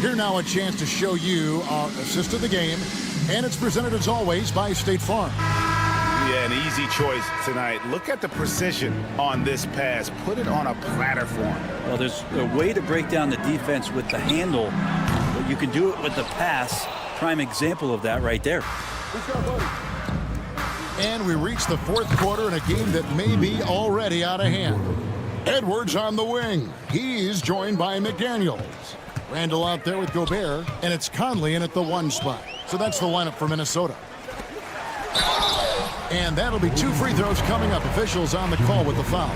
Here now a chance to show you our assist of the game. And it's presented as always by State Farm. Yeah, an easy choice tonight. Look at the precision on this pass. Put it on a platter for him. Well, there's a way to break down the defense with the handle, but you can do it with the pass. Prime example of that right there. And we reach the 4th quarter in a game that may be already out of hand. Edwards on the wing. He's joined by McDaniels. Randall out there with Gobert, and it's Conley in at the 1 spot. So that's the lineup for Minnesota. And that'll be 2 free throws coming up. Officials on the call with the foul.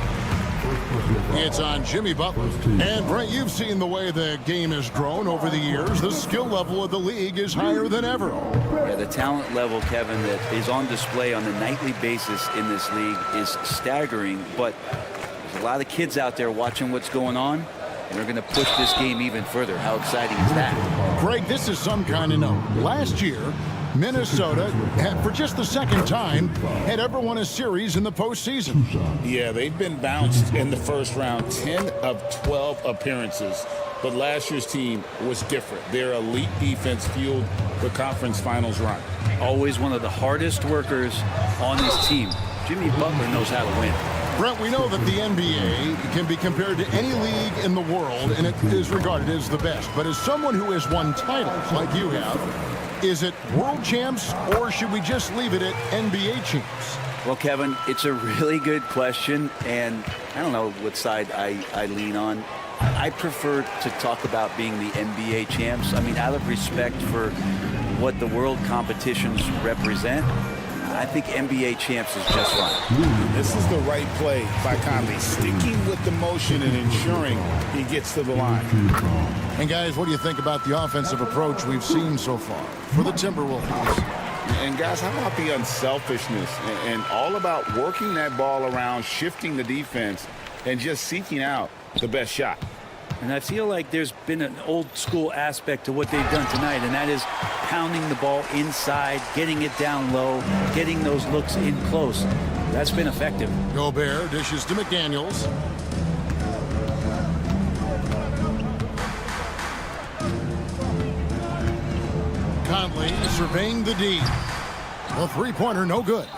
It's on Jimmy Butler. And Brent, you've seen the way the game has grown over the years. The skill level of the league is higher than ever. Yeah, the talent level, Kevin, that is on display on a nightly basis in this league is staggering. But there's a lot of kids out there watching what's going on, and they're going to push this game even further. How exciting is that? Greg, this is some kind of note. Last year, Minnesota, for just the second time, had ever won a series in the postseason. Yeah, they've been bounced in the first round, 10 of 12 appearances. But last year's team was different. Their elite defense fueled the conference finals run. Always one of the hardest workers on this team. Jimmy Butler knows how to win. Brent, we know that the NBA can be compared to any league in the world, and it is regarded as the best. But as someone who has won titles like you have, is it world champs, or should we just leave it at NBA champs? Well, Kevin, it's a really good question, and I don't know what side I lean on. I prefer to talk about being the NBA champs. I mean, out of respect for what the world competitions represent, I think NBA champs is just fine. This is the right play by Conley, sticking with the motion and ensuring he gets to the line. And guys, what do you think about the offensive approach we've seen so far for the Timberwolves? And guys, how about the unselfishness and all about working that ball around, shifting the defense, and just seeking out the best shot? And I feel like there's been an old school aspect to what they've done tonight, and that is pounding the ball inside, getting it down low, getting those looks in close. That's been effective. Gobert dishes to McDaniels. Conley surveying the D. A three-pointer, no good.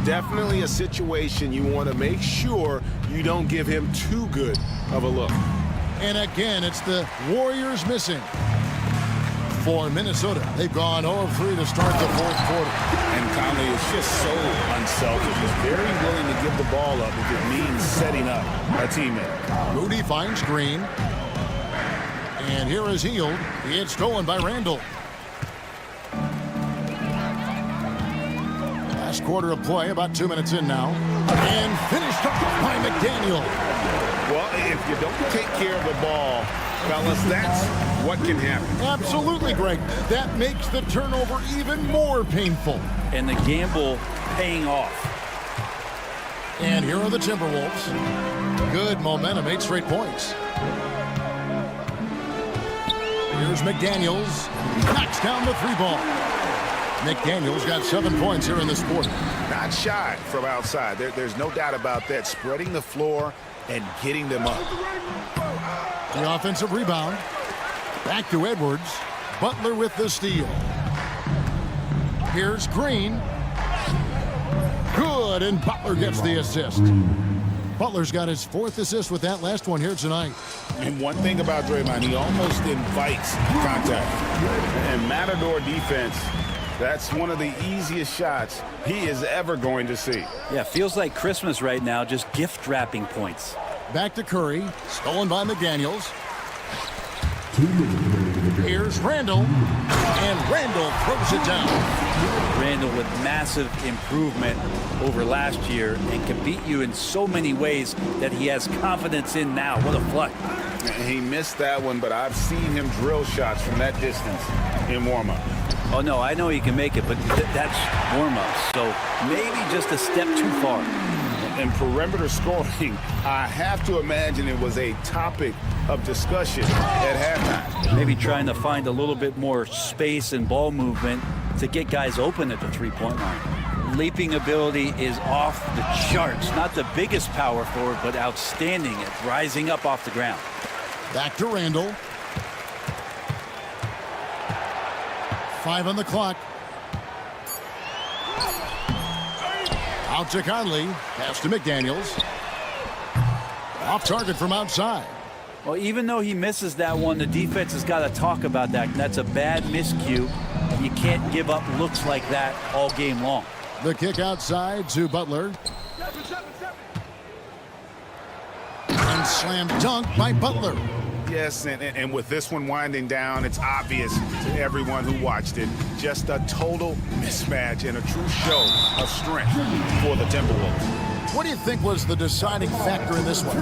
Definitely a situation you want to make sure you don't give him too good of a look. And again, it's the Warriors missing. For Minnesota, they've gone 0-3 to start the fourth quarter. And Conley is just so unselfish. He's very willing to give the ball up if it means setting up a teammate. Moody finds Green. And here is Hield. It's stolen by Randall. Last quarter of play, about 2 minutes in now. And finished up by McDaniel. Well, if you don't take care of the ball, fellas, that's what can happen. Absolutely, Greg. That makes the turnover even more painful. And the gamble paying off. And here are the Timberwolves. Good momentum, 8 straight points. Here's McDaniels. Knocks down the three ball. McDaniels got 7 points here in this quarter. Not shy from outside. There's no doubt about that. Spreading the floor and getting them up. The offensive rebound. Back to Edwards. Butler with the steal. Here's Green. Good, and Butler gets the assist. Butler's got his 4th assist with that last one here tonight. And one thing about Draymond, he almost invites contact. And Matador defense, that's one of the easiest shots he is ever going to see. Yeah, feels like Christmas right now, just gift wrapping points. Back to Curry, stolen by McDaniels. Here's Randall, and Randall throws it down. Randall with massive improvement over last year and can beat you in so many ways that he has confidence in now. What a flush. He missed that one, but I've seen him drill shots from that distance in warm-up. Oh, no, I know he can make it, but that's warm-up. So maybe just a step too far. And perimeter scoring, I have to imagine it was a topic of discussion at halftime. Maybe trying to find a little bit more space and ball movement to get guys open at the three-point line. Leaping ability is off the charts. Not the biggest power forward, but outstanding at rising up off the ground. Back to Randall. 5 on the clock. Out to Conley. Pass to McDaniels. Off target from outside. Well, even though he misses that one, the defense has got to talk about that. That's a bad miscue. You can't give up looks like that all game long. The kick outside to Butler. And slam dunk by Butler. Yes, and with this one winding down, it's obvious to everyone who watched it. Just a total mismatch and a true show of strength for the Timberwolves. What do you think was the deciding factor in this one?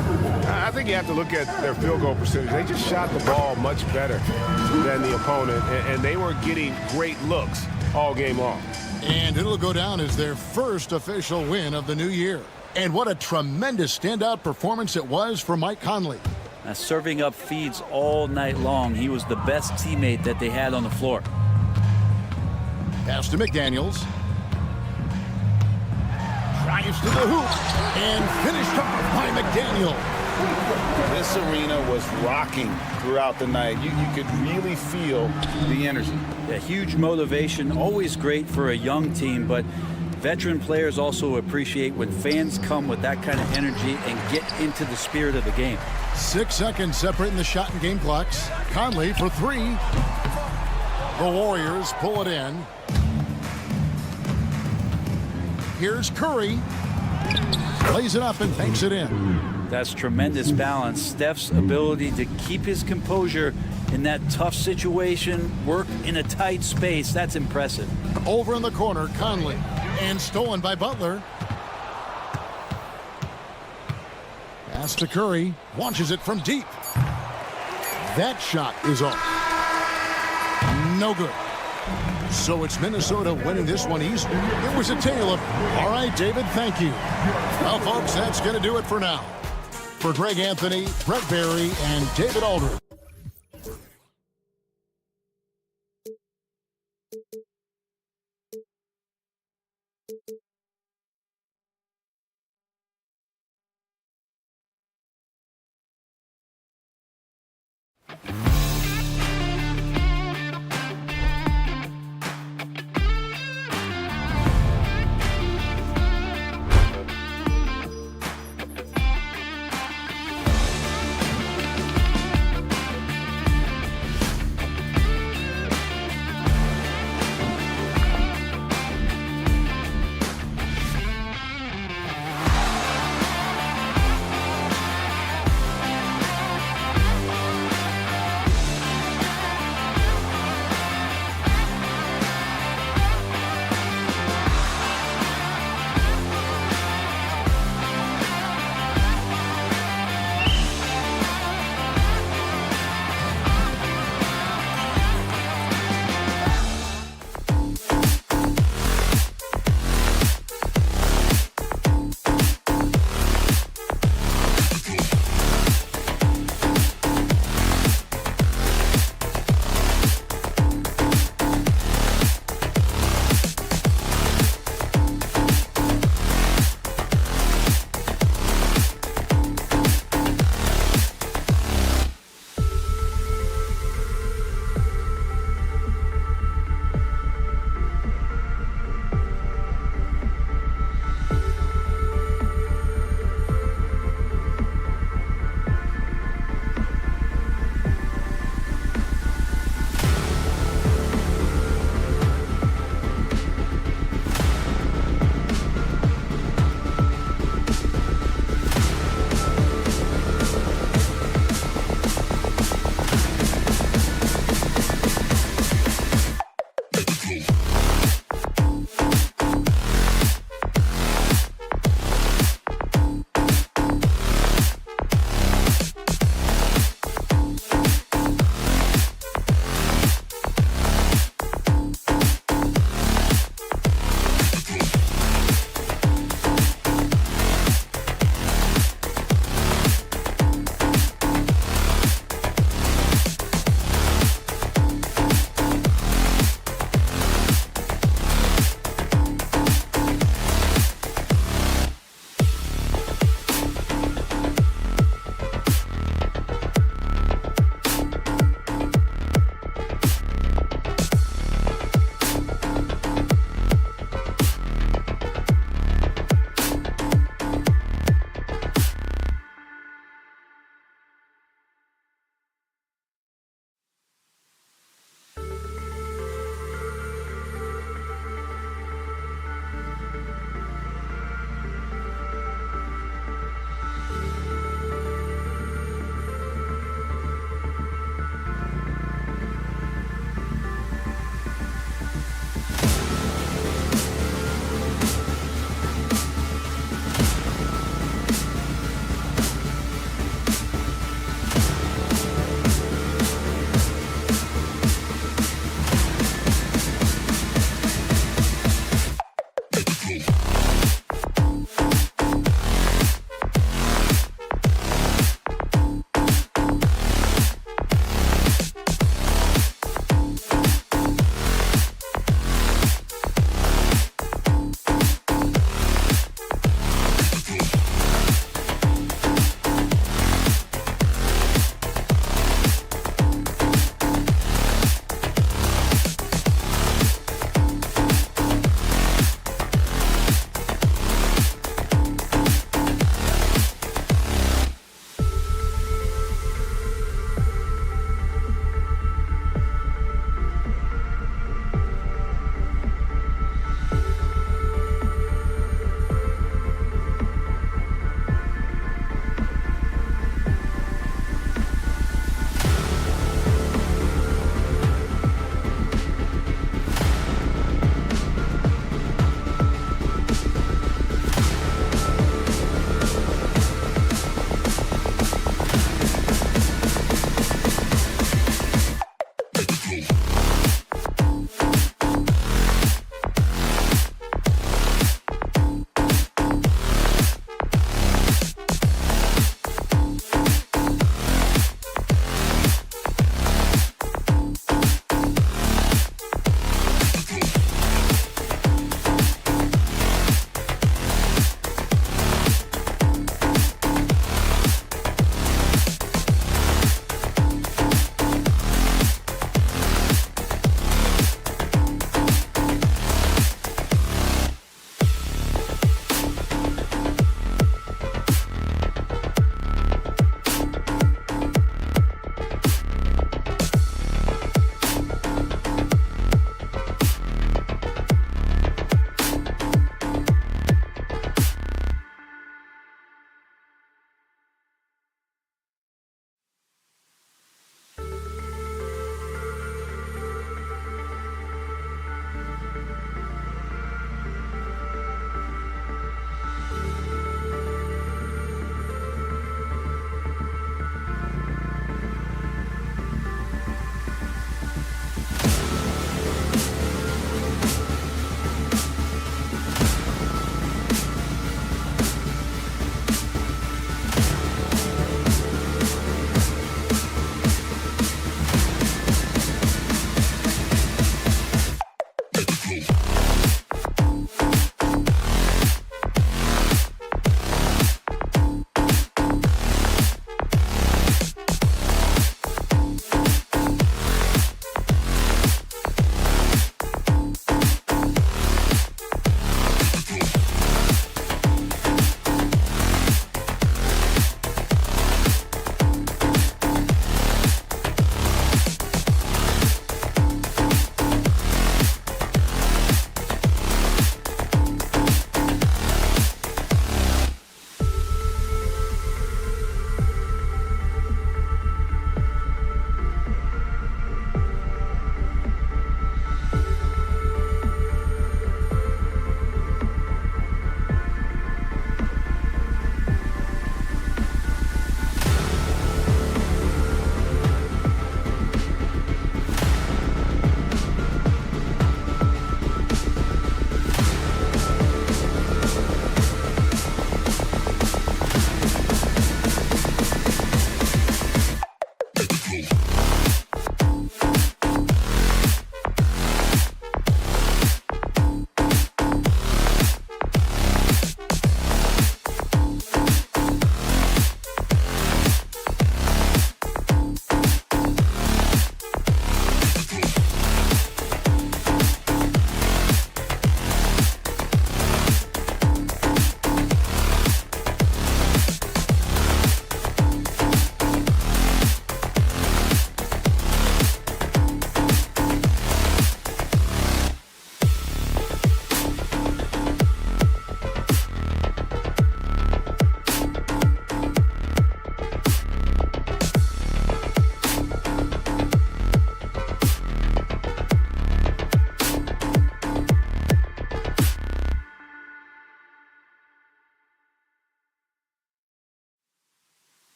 I think you have to look at their field goal percentage. They just shot the ball much better than the opponent, and they were getting great looks all game long. And it'll go down as their first official win of the new year. And what a tremendous standout performance it was for Mike Conley. Serving up feeds all night long. He was the best teammate that they had on the floor. Pass to McDaniels. Drives to the hoop and finished off by McDaniel. This arena was rocking throughout the night. You could really feel the energy. A huge motivation, always great for a young team, but veteran players also appreciate when fans come with that kind of energy and get into the spirit of the game. 6 seconds separating the shot and game clocks. Conley for three. The Warriors pull it in. Here's Curry. Plays it up and banks it in. That's tremendous balance. Steph's ability to keep his composure in that tough situation, work in a tight space, that's impressive. Over in the corner, Conley. And stolen by Butler. Pass to Curry. Launches it from deep. That shot is off. No good. So it's Minnesota winning this one easy. It was a tale of, all right, David, thank you. Well, folks, that's going to do it for now. For Greg Anthony, Brett Barry, and David Aldridge.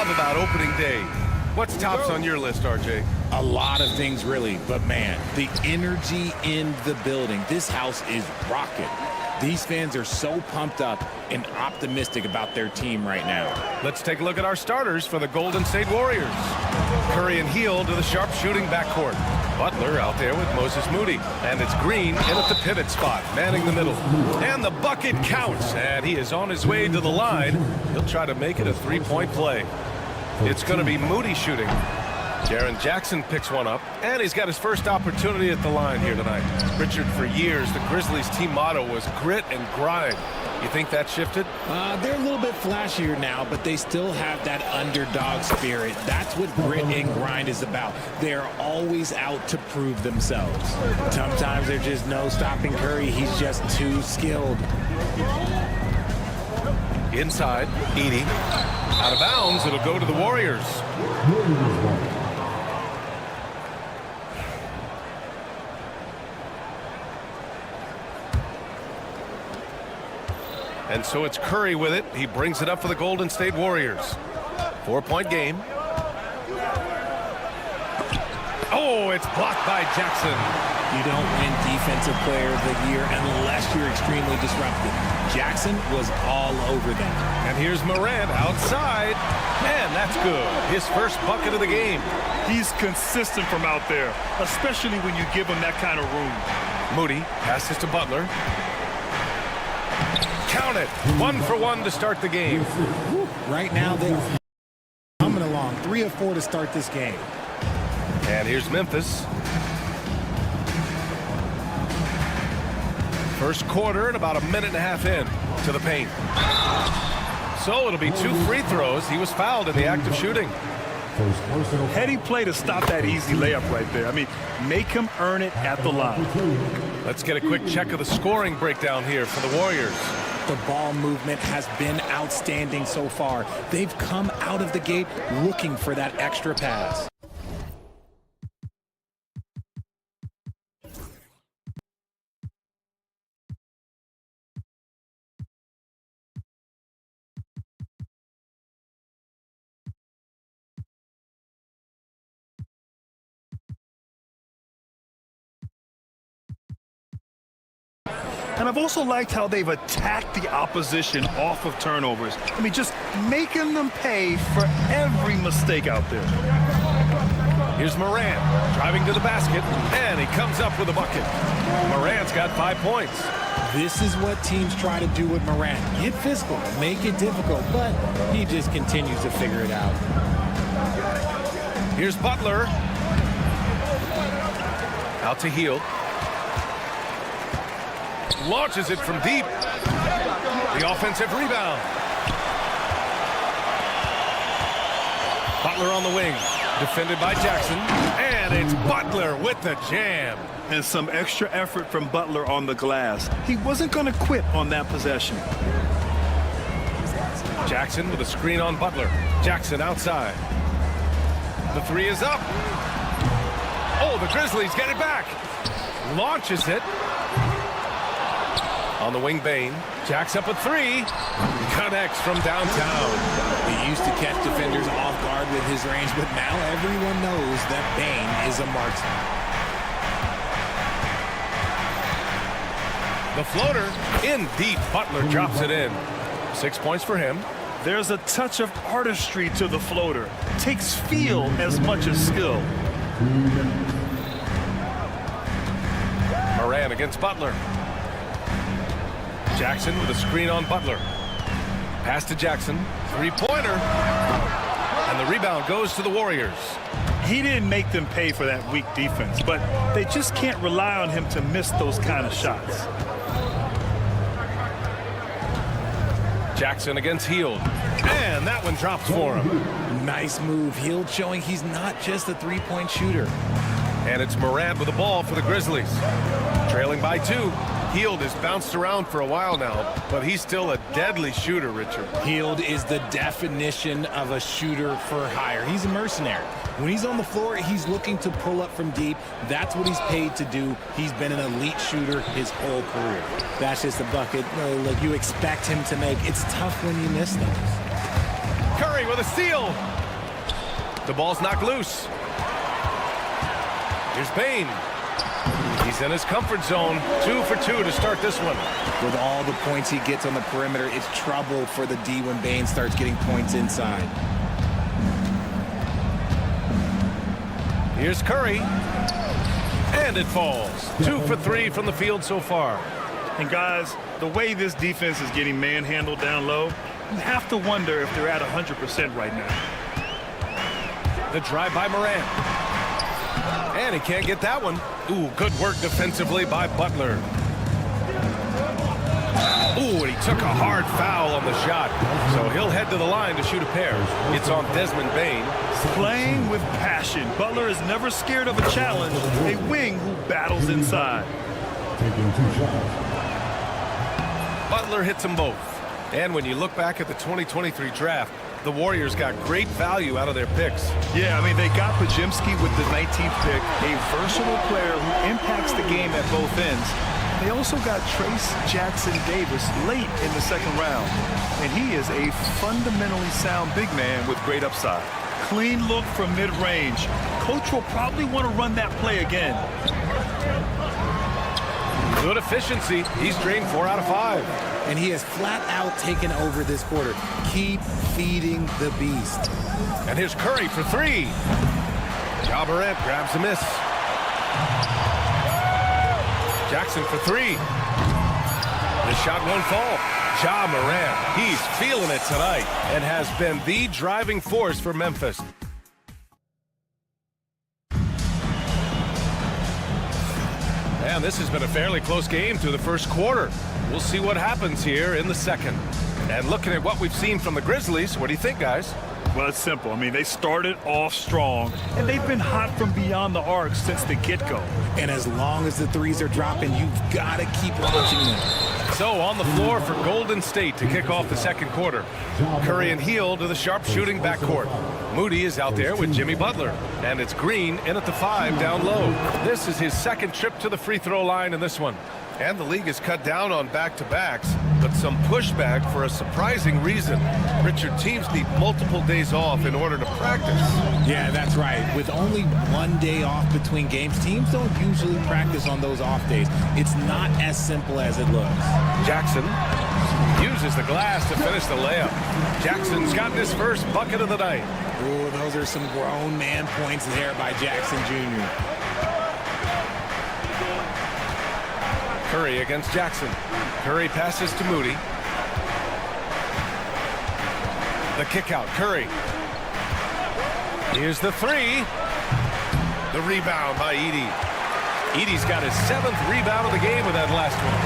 About opening day. What's tops on your list, RJ? A lot of things, really. But, man, the energy in the building. This house is rocking. These fans are so pumped up and optimistic about their team right now. Let's take a look at our starters for the Golden State Warriors. Curry and Hield to the sharpshooting backcourt. Butler out there with Moses Moody. And it's Green in at the pivot spot, manning the middle. And the bucket counts. And he is on his way to the line. He'll try to make it a three-point play. It's going to be Moody shooting. Jaren Jackson picks one up, and he's got his first opportunity at the line here tonight. Richard, for years, the Grizzlies' team motto was grit and grind. You think that shifted? They're a little bit flashier now, but they still have that underdog spirit. That's what grit and grind is about. They're always out to prove themselves. Sometimes there's just no stopping Curry. He's just too skilled. Inside, Edey. Out of bounds, it'll go to the Warriors. And so it's Curry with it. He brings it up for the Golden State Warriors. 4-point game. Oh, it's blocked by Jackson. You don't win Defensive Player of the Year unless you're extremely disruptive. Jackson was all over them. And here's Morant outside. Man, that's good. His first bucket of the game. He's consistent from out there, especially when you give him that kind of room. Moody passes to Butler. Count it. 1 for 1 to start the game. Right now, they're coming along. 3 of 4 to start this game. And here's Memphis. First quarter and about a minute and a half in to the paint. So it'll be 2 free throws. He was fouled in the act of shooting. Heady play to stop that easy layup right there. I mean, make him earn it at the line. Let's get a quick check of the scoring breakdown here for the Warriors. The ball movement has been outstanding so far. They've come out of the gate looking for that extra pass. And I've also liked how they've attacked the opposition off of turnovers. I mean, just making them pay for every mistake out there. Here's Morant driving to the basket, and he comes up with a bucket. Morant's got 5 points. This is what teams try to do with Morant. Get physical, make it difficult, but he just continues to figure it out. Here's Butler. Out to Hield. Launches it from deep. The offensive rebound. Butler on the wing. Defended by Jackson. And it's Butler with the jam. And some extra effort from Butler on the glass. He wasn't going to quit on that possession. Jackson with a screen on Butler. Jackson outside. The three is up. Oh, the Grizzlies get it back. Launches it. On the wing, Bane. Jacks up a three. Connects from downtown. He used to catch defenders off guard with his range, but now everyone knows that Bane is a marksman. The floater in deep. Butler drops it in. 6 points for him. There's a touch of artistry to the floater. Takes feel as much as skill. Moran against Butler. Jackson with a screen on Butler. Pass to Jackson. Three-pointer. And the rebound goes to the Warriors. He didn't make them pay for that weak defense, but they just can't rely on him to miss those kind of shots. Jackson against Hield. And that one drops for him. Nice move. Hield showing he's not just a three-point shooter. And it's Morant with the ball for the Grizzlies. Trailing by 2. Hield has bounced around for a while now, but he's still a deadly shooter, Richard. Hield is the definition of a shooter for hire. He's a mercenary. When he's on the floor, he's looking to pull up from deep. That's what he's paid to do. He's been an elite shooter his whole career. That's just a bucket like you expect him to make. It's tough when you miss those. Curry with a steal. The ball's knocked loose. Here's Bane. He's in his comfort zone. 2 for 2 to start this one. With all the points he gets on the perimeter, it's trouble for the D when Bane starts getting points inside. Here's Curry. And it falls. 2 for 3 from the field so far. And guys, the way this defense is getting manhandled down low, you have to wonder if they're at 100% right now. The drive by Morant. And he can't get that one. Ooh, good work defensively by Butler. Ooh, and he took a hard foul on the shot. So he'll head to the line to shoot a pair. It's on Desmond Bane. Playing with passion. Butler is never scared of a challenge. A wing who battles inside. Taking 2 shots. Butler hits them both. And when you look back at the 2023 draft, the Warriors got great value out of their picks. Yeah, I mean, they got Pajimski with the 19th pick, a versatile player who impacts the game at both ends. They also got Trace Jackson Davis late in the second round, and he is a fundamentally sound big man with great upside. Clean look from mid-range. Coach will probably want to run that play again. Good efficiency. He's drained 4 out of 5. And he has flat out taken over this quarter. Keep feeding the beast. And here's Curry for 3. Ja Morant grabs the miss. Jackson for 3. The shot won't fall. Ja Morant, he's feeling it tonight and has been the driving force for Memphis. And this has been a fairly close game through the first quarter. We'll see what happens here in the second. And looking at what we've seen from the Grizzlies, what do you think, guys? Well, it's simple. I mean, they started off strong, and they've been hot from beyond the arc since the get-go. And as long as the threes are dropping, you've got to keep watching them. So on the floor for Golden State to kick off the second quarter. Curry and Hield to the sharp-shooting backcourt. Moody is out there with Jimmy Butler. And it's Green in at the 5 down low. This is his second trip to the free throw line in this one. And the league has cut down on back-to-backs, but some pushback for a surprising reason. Richard, teams need multiple days off in order to practice. Yeah, that's right. With only 1 day off between games, teams don't usually practice on those off days. It's not as simple as it looks. Jackson uses the glass to finish the layup. Jackson's got his first bucket of the night. Ooh, those are some grown man points there by Jackson Jr. Curry against Jackson. Curry passes to Moody. The kick out, Curry. Here's the three. The rebound by Edey. Edey's got his 7th rebound of the game with that last one.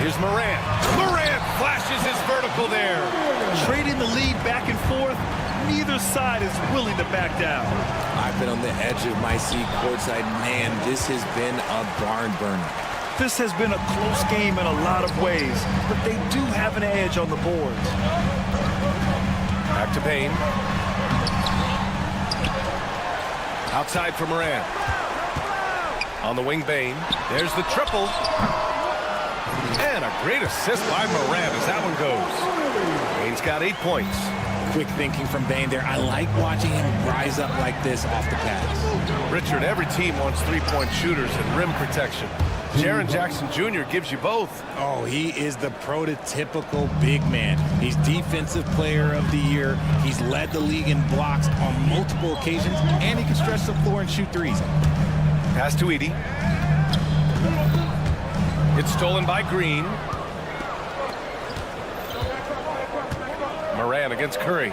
Here's Morant. Morant flashes his vertical there. Trading the lead back and forth. Neither side is willing to back down. I've been on the edge of my seat courtside. Man, this has been a barn burner. This has been a close game in a lot of ways, but they do have an edge on the boards. Back to Payne. Outside for Morant. On the wing, Payne. There's the triple. And a great assist by Morant as that one goes. Payne's got 8 points. Quick thinking from Bane there. I like watching him rise up like this off the pass. Richard, every team wants three-point shooters and rim protection. Jaren Jackson Jr. gives you both. Oh, he is the prototypical big man. He's Defensive Player of the Year. He's led the league in blocks on multiple occasions, and he can stretch the floor and shoot threes. Pass to Edey. It's stolen by Green. Morant against Curry.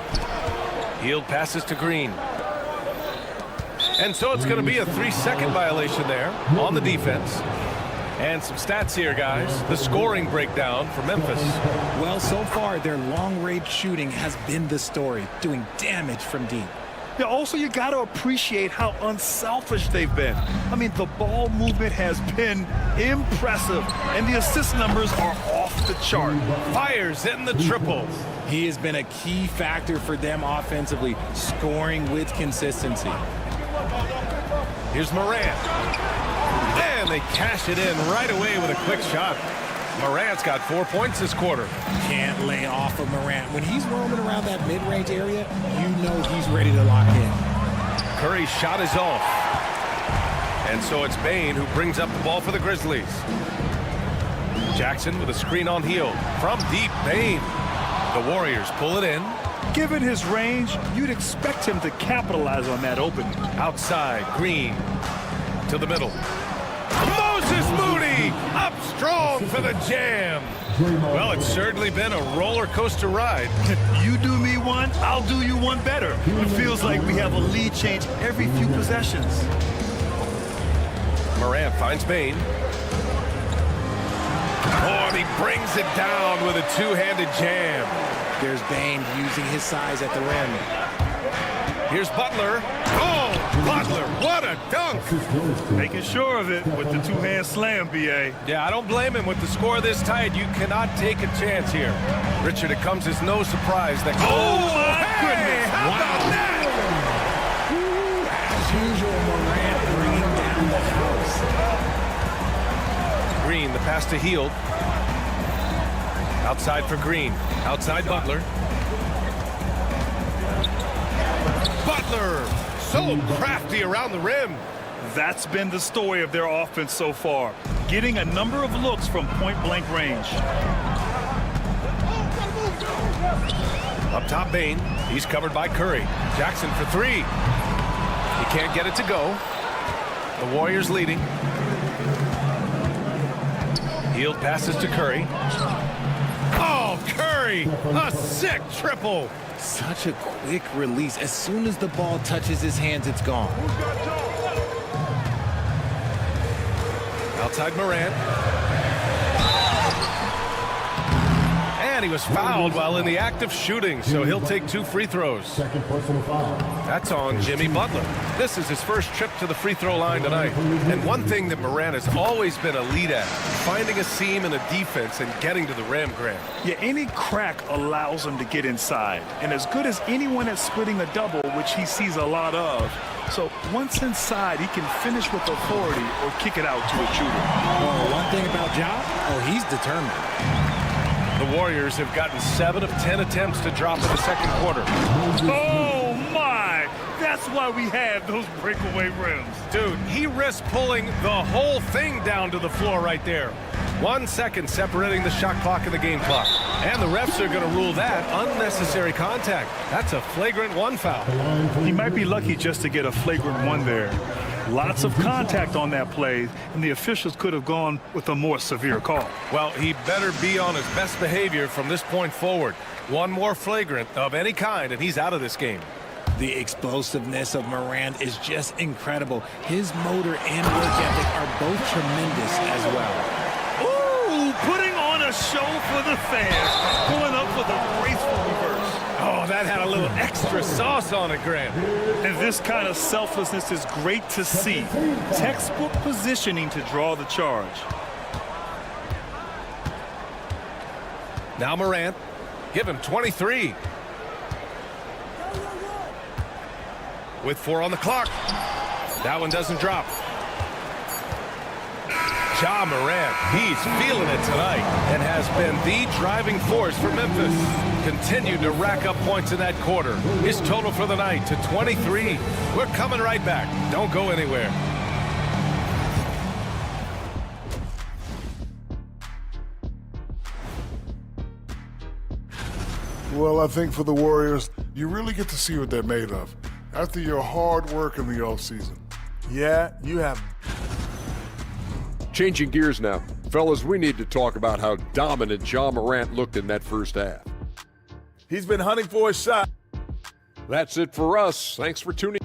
Hield passes to Green. And so it's going to be a 3-second violation there on the defense. And some stats here, guys. The scoring breakdown for Memphis. Well, so far, their long-range shooting has been the story, doing damage from deep. Yeah, also, you got to appreciate how unselfish they've been. I mean, the ball movement has been impressive, and the assist numbers are off the chart. Fires in the triple. He has been a key factor for them offensively, scoring with consistency. Here's Morant. And they cash it in right away with a quick shot. Morant's got 4 points this quarter. Can't lay off of Morant. When he's roaming around that mid-range area, you know he's ready to lock in. Curry's shot is off. And so it's Bane who brings up the ball for the Grizzlies. Jackson with a screen on Hield. From deep, Bane. The Warriors pull it in. Given his range, you'd expect him to capitalize on that opening. Outside, Green to the middle. Moses Moody up strong for the jam. Well, it's certainly been a roller coaster ride. You do me one, I'll do you one better. It feels like we have a lead change every few possessions. Morant finds Bane. Oh, and he brings it down with a two-handed jam. There's Bane using his size at the rim. Here's Butler. Oh, Butler, what a dunk. Making sure of it with the two-hand slam, B.A. Yeah, I don't blame him. With the score this tight, you cannot take a chance here. Richard, it comes as no surprise that... Oh, my goodness. How about that? Ooh, as usual, Morant bringing down the house. Green, the pass to Hield. Outside for Green. Outside Butler. Butler, so crafty around the rim. That's been the story of their offense so far. Getting a number of looks from point-blank range. Up top, Bane. He's covered by Curry. Jackson for three. He can't get it to go. The Warriors leading. Hield passes to Curry. Oh, Curry! A sick triple! Such a quick release. As soon as the ball touches his hands, it's gone. Outside Morant. And he was fouled while in the act of shooting, so he'll take 2 free throws. Second personal foul. That's on Jimmy Butler. This is his first trip to the free throw line tonight. And one thing that Morant has always been a lead at, finding a seam in a defense and getting to the rim, Grant. Yeah, any crack allows him to get inside. And as good as anyone at splitting a double, which he sees a lot of. So once inside, he can finish with authority or kick it out to a shooter. Oh, one thing about Ja, he's determined. The Warriors have gotten 7 of 10 attempts to drop in the second quarter. Oh, my! That's why we have those breakaway rims. Dude, he risked pulling the whole thing down to the floor right there. 1 second separating the shot clock and the game clock. And the refs are going to rule that unnecessary contact. That's a flagrant 1 foul. He might be lucky just to get a flagrant 1 there. Lots of contact on that play, and the officials could have gone with a more severe call. Well, he better be on his best behavior from this point forward. One more flagrant of any kind, and he's out of this game. The explosiveness of Morant is just incredible. His motor and work ethic are both tremendous as well. Ooh, putting on a show for the fans, pulling up with a graceful reverse. Oh, that had a little extra sauce on it, Grant. And this kind of selflessness is great to see. Textbook positioning to draw the charge. Now Morant, give him 23. With 4 on the clock. That one doesn't drop. Ja Morant, he's feeling it tonight and has been the driving force for Memphis. Continued to rack up points in that quarter. His total for the night to 23. We're coming right back. Don't go anywhere. Well, I think for the Warriors, you really get to see what they're made of after your hard work in the offseason. Yeah, you have. Changing gears now. Fellas, we need to talk about how dominant Ja Morant looked in that first half. He's been hunting for a shot. That's it for us. Thanks for tuning.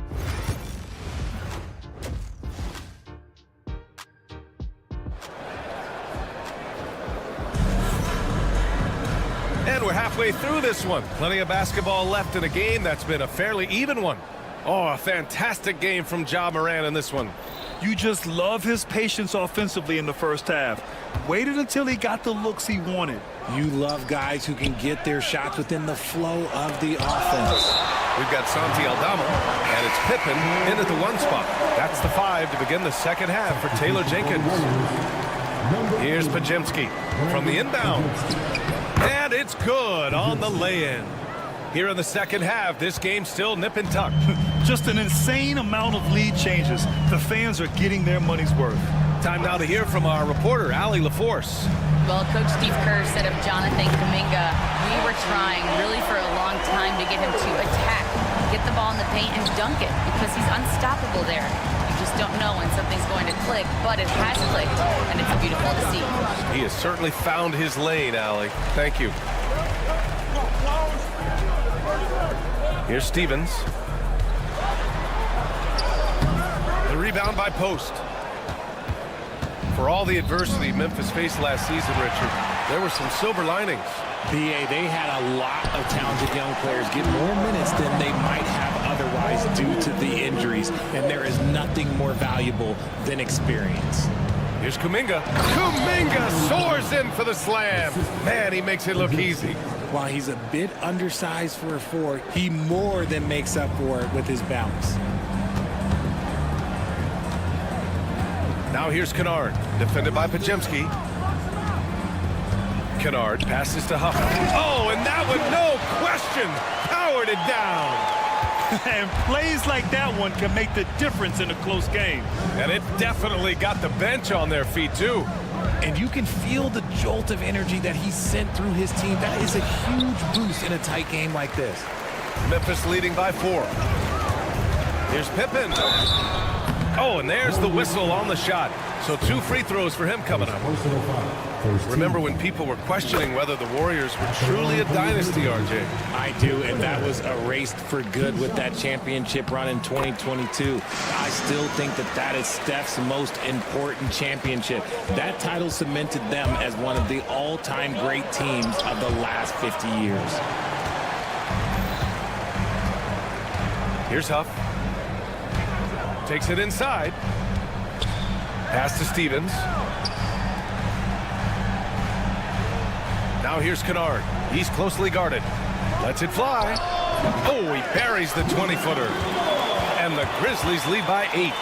And we're halfway through this one. Plenty of basketball left in a game that's been a fairly even one. Oh, a fantastic game from Ja Morant in this one. You just love his patience offensively in the first half. Waited until he got the looks he wanted. You love guys who can get their shots within the flow of the offense. We've got Santi Aldama, and it's Pippen in at the 1 spot. That's the 5 to begin the second half for Taylor Jenkins. Here's Pajemski from the inbound. And it's good on the lay-in. Here in the second half, this game's still nip and tuck. Just an insane amount of lead changes. The fans are getting their money's worth. Time now to hear from our reporter, Allie LaForce. Well, Coach Steve Kerr said of Jonathan Kuminga, we were trying really for a long time to get him to attack, get the ball in the paint and dunk it because he's unstoppable there. You just don't know when something's going to click, but it has clicked, and it's beautiful to see. He has certainly found his lane, Allie. Thank you. Here's Stevens. The rebound by Post. For all the adversity Memphis faced last season, Richard, there were some silver linings. BA, they had a lot of talented young players get more minutes than they might have otherwise due to the injuries, and there is nothing more valuable than experience. Here's Kuminga. Kuminga soars in for the slam. Man, he makes it look easy. While he's a bit undersized for a 4, he more than makes up for it with his bounce. Now here's Kennard, defended by Pajemski. Kennard passes to Huff. Oh, and that one, no question, powered it down. And plays like that one can make the difference in a close game. And it definitely got the bench on their feet, too. And you can feel the jolt of energy that he sent through his team. That is a huge boost in a tight game like this. Memphis leading by 4. Here's Pippen. Oh, and there's the whistle on the shot. So 2 free throws for him coming up. Remember when people were questioning whether the Warriors were truly a dynasty, RJ? I do, and that was erased for good with that championship run in 2022. I still think that that is Steph's most important championship. That title cemented them as one of the all-time great teams of the last 50 years. Here's Huff. Takes it inside. Pass to Stevens. Now here's Kennard. He's closely guarded. Lets it fly. Oh, he buries the 20-footer. And the Grizzlies lead by 8.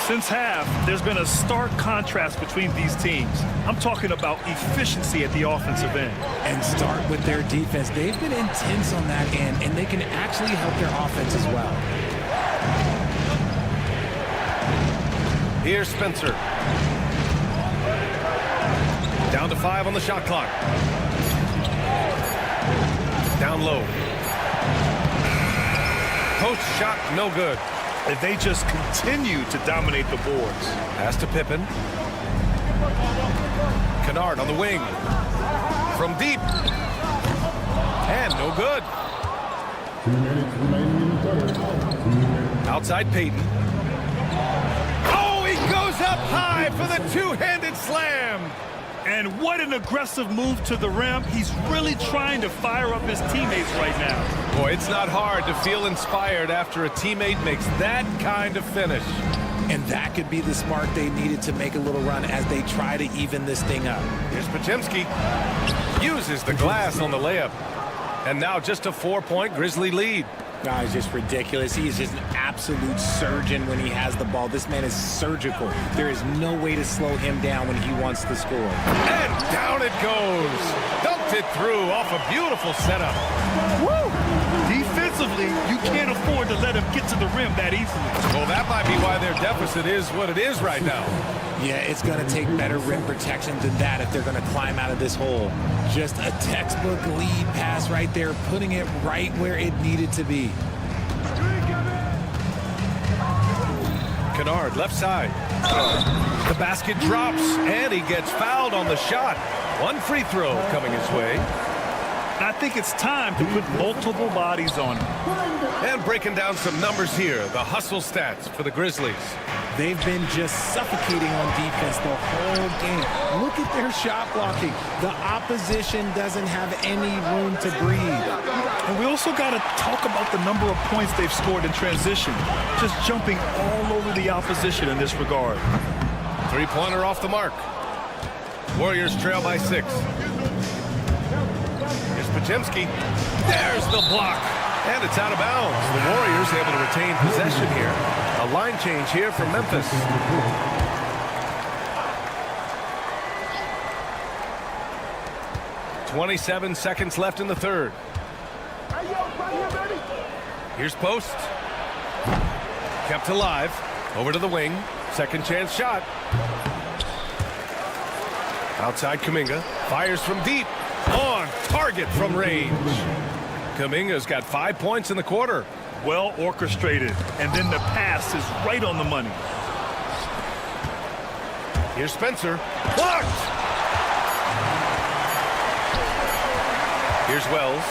Since half, there's been a stark contrast between these teams. I'm talking about efficiency at the offensive end. And start with their defense. They've been intense on that end, and they can actually help their offense as well. Here's Spencer. Down to 5 on the shot clock. Down low. Post shot, no good. And they just continue to dominate the boards. Pass to Pippen. Kennard on the wing. From deep. And no good. 2 minutes remaining in the third. Outside Peyton. Oh, he goes up high for the two-handed slam. And what an aggressive move to the rim. He's really trying to fire up his teammates right now. Boy, it's not hard to feel inspired after a teammate makes that kind of finish. And that could be the spark they needed to make a little run as they try to even this thing up. Here's Podziemski. Uses the glass on the layup. And now just a 4-point Grizzly lead. No, it's just ridiculous. He is just an absolute surgeon when he has the ball. This man is surgical. There is no way to slow him down when he wants to score. And down it goes. Dumped it through off a beautiful setup. Woo! Defensively, you can't afford to let him get to the rim that easily. Well, that might be why their deficit is what it is right now. Yeah, it's going to take better rim protection than that if they're going to climb out of this hole. Just a textbook lead pass right there, putting it right where it needed to be. Kennard, left side. The basket drops, and he gets fouled on the shot. One free throw coming his way. I think it's time to put multiple bodies on him. And breaking down some numbers here, the hustle stats for the Grizzlies. They've been just suffocating on defense the whole game. Look at their shot blocking. The opposition doesn't have any room to breathe. And we also got to talk about the number of points they've scored in transition. Just jumping all over the opposition in this regard. Three-pointer off the mark. Warriors trail by 6. Here's Podziemski. There's the block. And it's out of bounds. The Warriors able to retain possession here. A line change here from Memphis. "27 seconds left in the third. Here's Post. Kept alive. Over to the wing. Second chance shot. Outside Kuminga. Fires from deep. On target from range. Kuminga's got 5 points in the quarter. Well orchestrated, and then the pass is right on the money. Here's Spencer. Blocked! Here's Wells.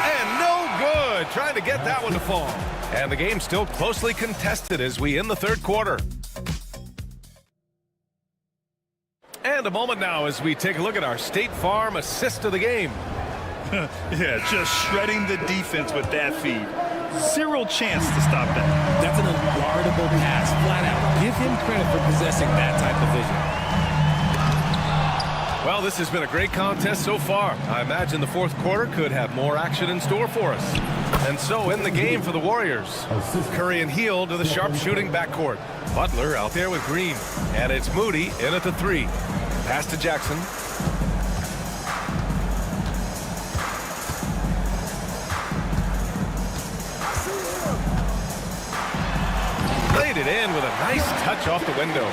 And no good! Trying to get that one to fall. And the game's still closely contested as we end the third quarter. And a moment now as we take a look at our State Farm assist of the game. Yeah, just shredding the defense with that feed. Zero chance to stop that. That's an unguardable pass, flat out. Give him credit for possessing that type of vision. Well, this has been a great contest so far. I imagine the fourth quarter could have more action in store for us. And so in the game for the Warriors, Curry and Hield to the sharp-shooting backcourt. Butler out there with Green. And it's Moody in at the 3. Pass to Jackson. Laid it in with a nice touch off the window.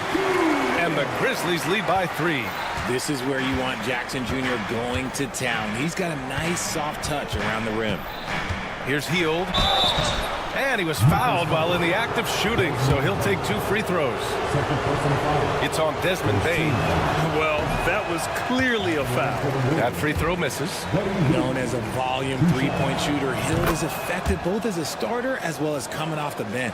And the Grizzlies lead by 3. This is where you want Jackson Jr. going to town. He's got a nice soft touch around the rim. Here's Hield. And he was fouled while in the act of shooting, so he'll take 2 free throws. It's on Desmond Bane. Well, that was clearly a foul. That free throw misses. Known as a volume three-point shooter, Hield is effective both as a starter as well as coming off the bench.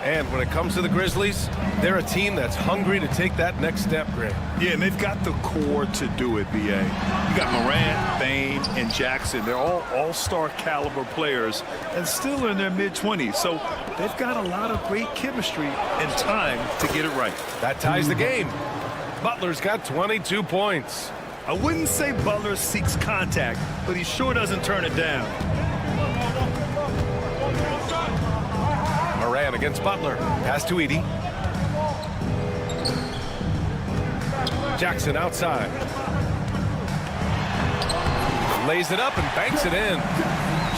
And when it comes to the Grizzlies, they're a team that's hungry to take that next step, Greg. Yeah, and they've got the core to do it, B.A. You got Morant, Bane, and Jackson. They're all all-star caliber players and still in their mid-20s. So they've got a lot of great chemistry and time to get it right. That ties the game. Butler's got 22 points. I wouldn't say Butler seeks contact, but he sure doesn't turn it down. Moran against Butler. Pass to Edey. Jackson outside. Lays it up and banks it in.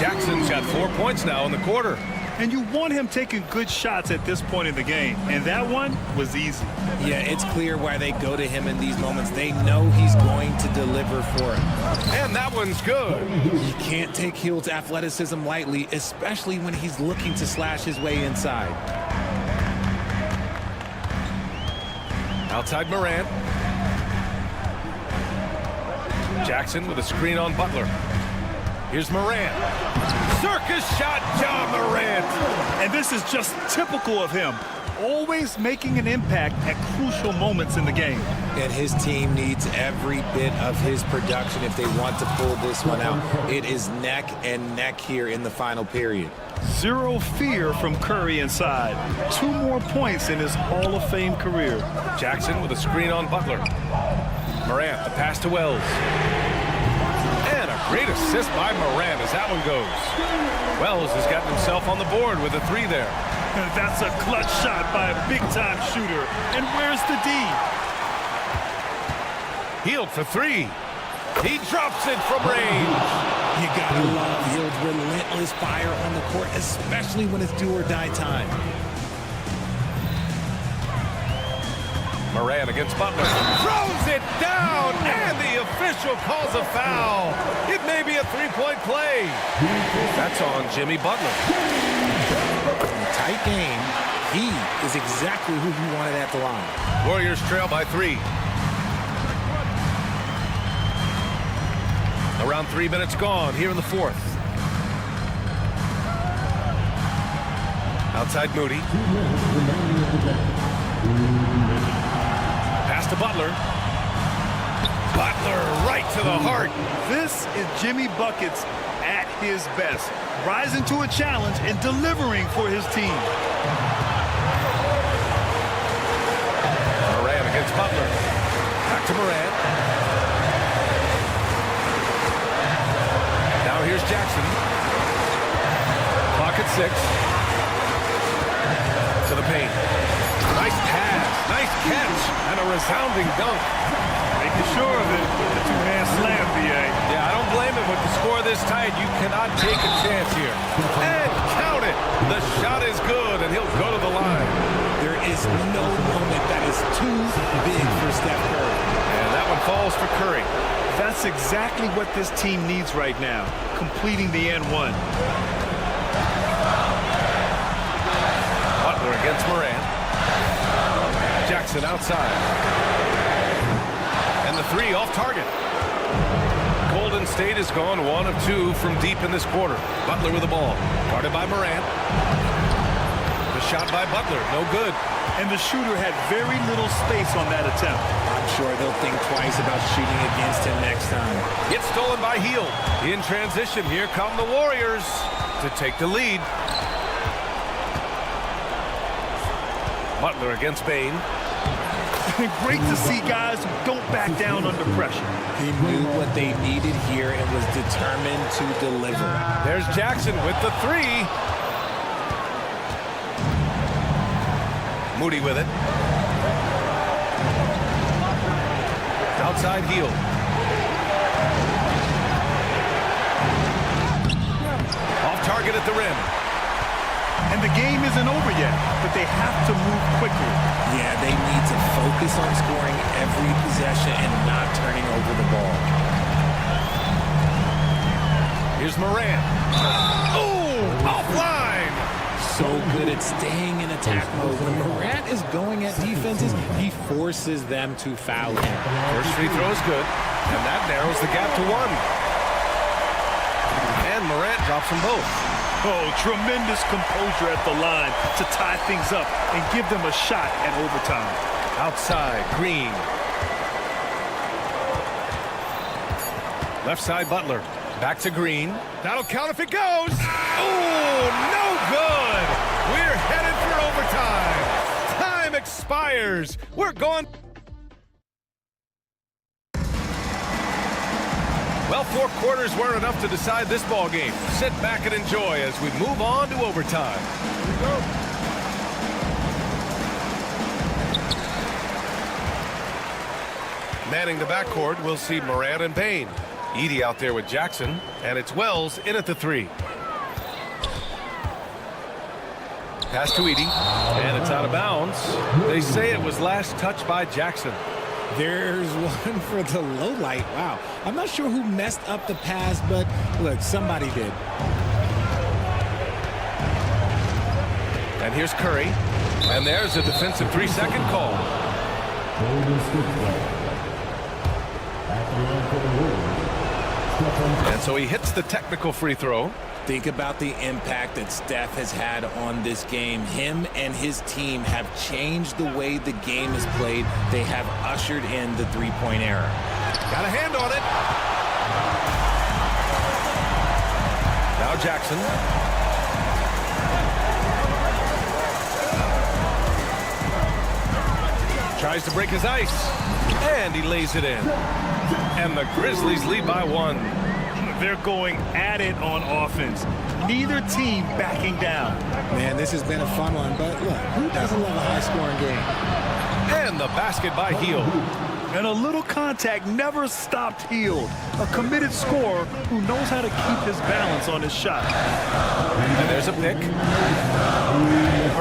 Jackson's got 4 points now in the quarter. And you want him taking good shots at this point in the game. And that one was easy. Yeah, it's clear why they go to him in these moments. They know he's going to deliver for him. And that one's good. You can't take Hield's athleticism lightly, especially when he's looking to slash his way inside. Outside Morant. Jackson with a screen on Butler. Here's Morant. Circus shot, John Morant. And this is just typical of him. Always making an impact at crucial moments in the game. And his team needs every bit of his production if they want to pull this one out. It is neck and neck here in the final period. Zero fear from Curry inside. 2 more points in his Hall of Fame career. Jackson with a screen on Butler. Morant, the pass to Wells. And a great assist by Morant as that one goes. Wells has gotten himself on the board with a 3 there. That's a clutch shot by a big-time shooter. And where's the D? Hield for 3. He drops it from range. You gotta love Hield's relentless fire on the court, especially when it's do or die time. Morant against Butler. Throws it down, and the official calls a foul. It may be a 3-point play. That's on Jimmy Butler. In a tight game, he is exactly who you wanted at the line. Warriors trail by 3. Around 3 minutes gone here in the 4th. Outside Moody. Pass to Butler. Butler right to the heart. This is Jimmy Buckets at his best. Rising to a challenge and delivering for his team. Morant against Butler. Back to Morant. Now here's Jackson. Clock at 6. To the paint. Nice pass. Nice catch. And a resounding dunk. Making sure of it. The 2-man slam, B.A. Yeah, I don't blame him with the score this tight. You cannot take a chance here. And count it. The shot is good, and he'll go to the line. There is no moment that is too big for Steph Curry. And that one falls for Curry. That's exactly what this team needs right now, completing the N1. Butler against Morant. Jackson outside. And the 3 off target. Golden State has gone 1 of 2 from deep in this quarter. Butler with the ball. Guarded by Morant. The shot by Butler, no good. And the shooter had very little space on that attempt. I'm sure they'll think twice about shooting against him next time. Gets stolen by Hield. In transition, here come the Warriors to take the lead. Butler against Bain. Great to see guys who don't back down under pressure. He knew what they needed here and was determined to deliver. There's Jackson with the 3. Moody with it. Outside Hield. Off target at the rim. And the game isn't over yet, but they have to move quickly. Yeah, they need to focus on scoring every possession and not turning over the ball. Here's Morant. Oh, offline. So good at staying in attack mode. When Morant is going at defenses, he forces them to foul him. First free throw is good, and that narrows the gap to 1. And Morant drops them both. Oh, tremendous composure at the line to tie things up and give them a shot at overtime. Outside, Green. Left side, Butler. Back to Green. That'll count if it goes. Oh, no good. We're headed for overtime. Time expires. We're going. Well, 4 quarters weren't enough to decide this ball game. Sit back and enjoy as we move on to overtime. Here we go. Manning the backcourt, we'll see Morant and Bain. Edey out there with Jackson, and it's Wells in at the 3. Pass to Edie, and it's out of bounds. They say it was last touched by Jackson. There's one for the low light. Wow. I'm not sure who messed up the pass, but look, somebody did. And here's Curry. And there's a defensive 3-second call. And so he hits the technical free throw. Think about the impact that Steph has had on this game. Him and his team have changed the way the game is played. They have ushered in the three-point era. Got a hand on it. Now Jackson. Tries to break his ice. And he lays it in. And the Grizzlies lead by 1. They're going at it on offense. Neither team backing down. Man, this has been a fun one, but look, who doesn't love a high-scoring game? And the basket by Hield. And a little contact never stopped Hield. A committed scorer who knows how to keep his balance on his shot. And there's a pick.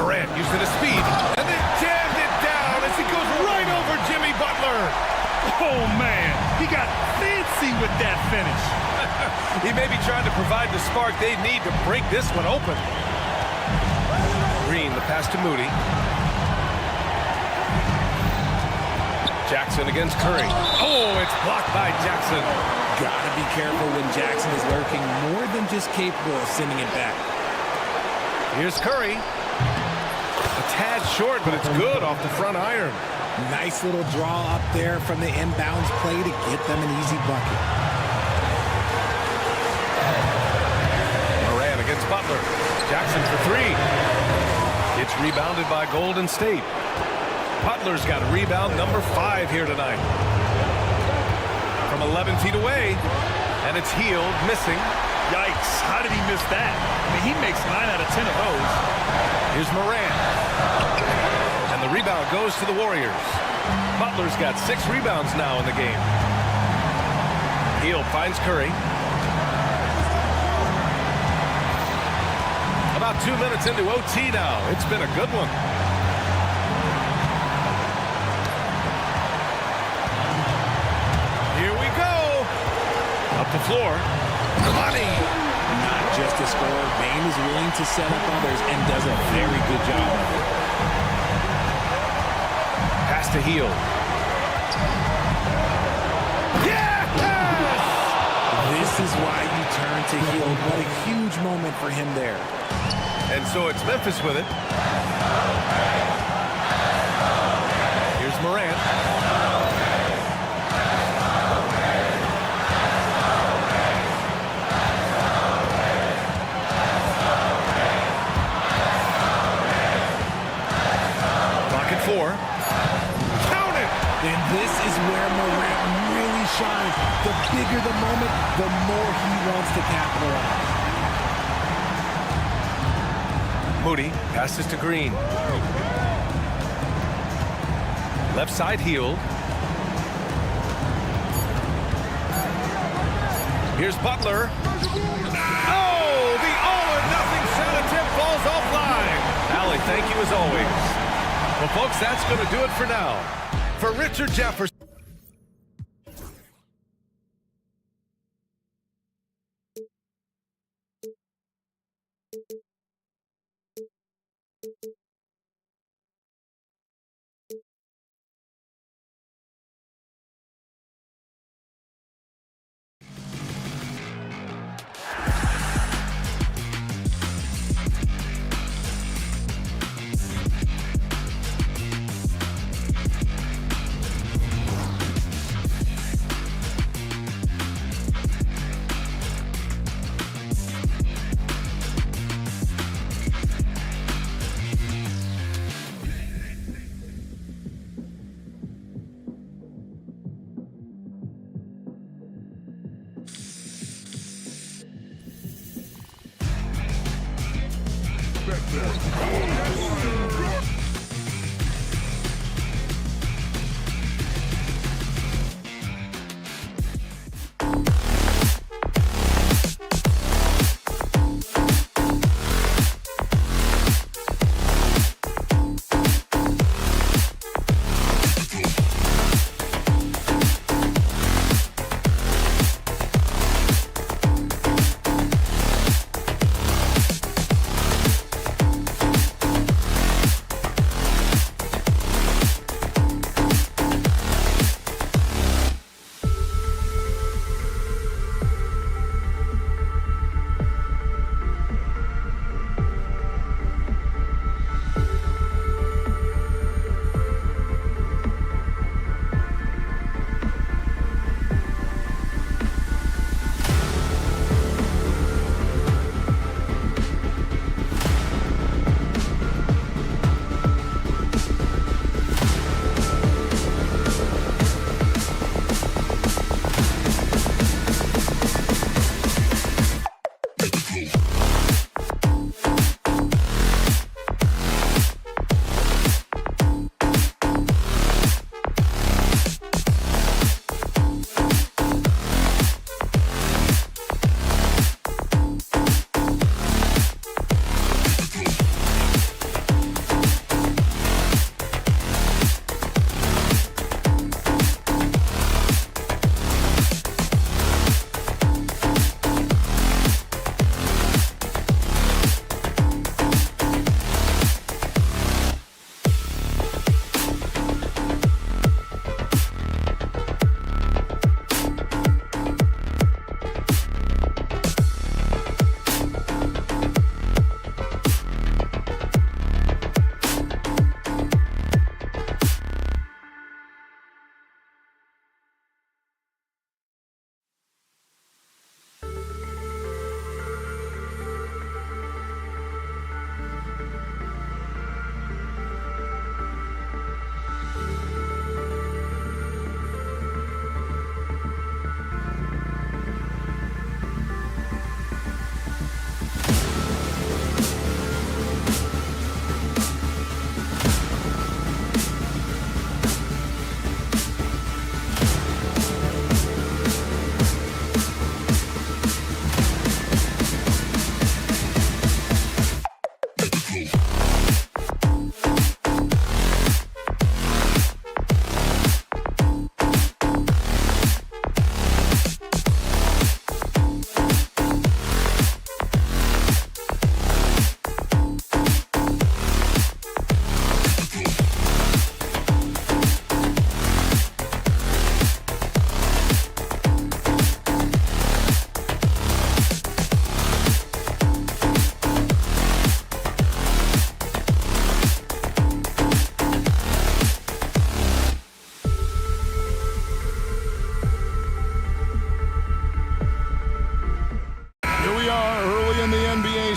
Morant using his speed. And then jammed it down as he goes right over Jimmy Butler. Oh, man. He got fancy with that finish. He may be trying to provide the spark they need to break this one open. Green, the pass to Moody. Jackson against Curry. Oh, it's blocked by Jackson. Gotta be careful when Jackson is lurking, more than just capable of sending it back. Here's Curry. A tad short, but it's good off the front iron. Nice little draw up there from the inbounds play to get them an easy bucket. Morant against Butler. Jackson for 3. It's rebounded by Golden State. Butler's got a rebound number 5 here tonight. From 11 feet away, and it's Hield missing. Yikes, how did he miss that? I mean, he makes 9 out of 10 of those. Here's Morant. And the rebound goes to the Warriors. Butler's got 6 rebounds now in the game. Hield finds Curry. About 2 minutes into OT now. It's been a good one. Here we go. Up the floor. Money. Not just a scorer. Bane is willing to set up others and does a very good job of it. Pass to Hield. Yes! This is why you turn to Hield. What a huge moment for him there. And so it's Memphis with it. Here's Morant. Clock at 4. Count it! And this is where Morant really shines. The bigger the moment, the more he wants to capitalize. Moody passes to Green. Left side Hield. Here's Butler. Oh, the all-or-nothing shot attempt falls offline. Allie, thank you as always. Well, folks, that's going to do it for now. For Richard Jefferson.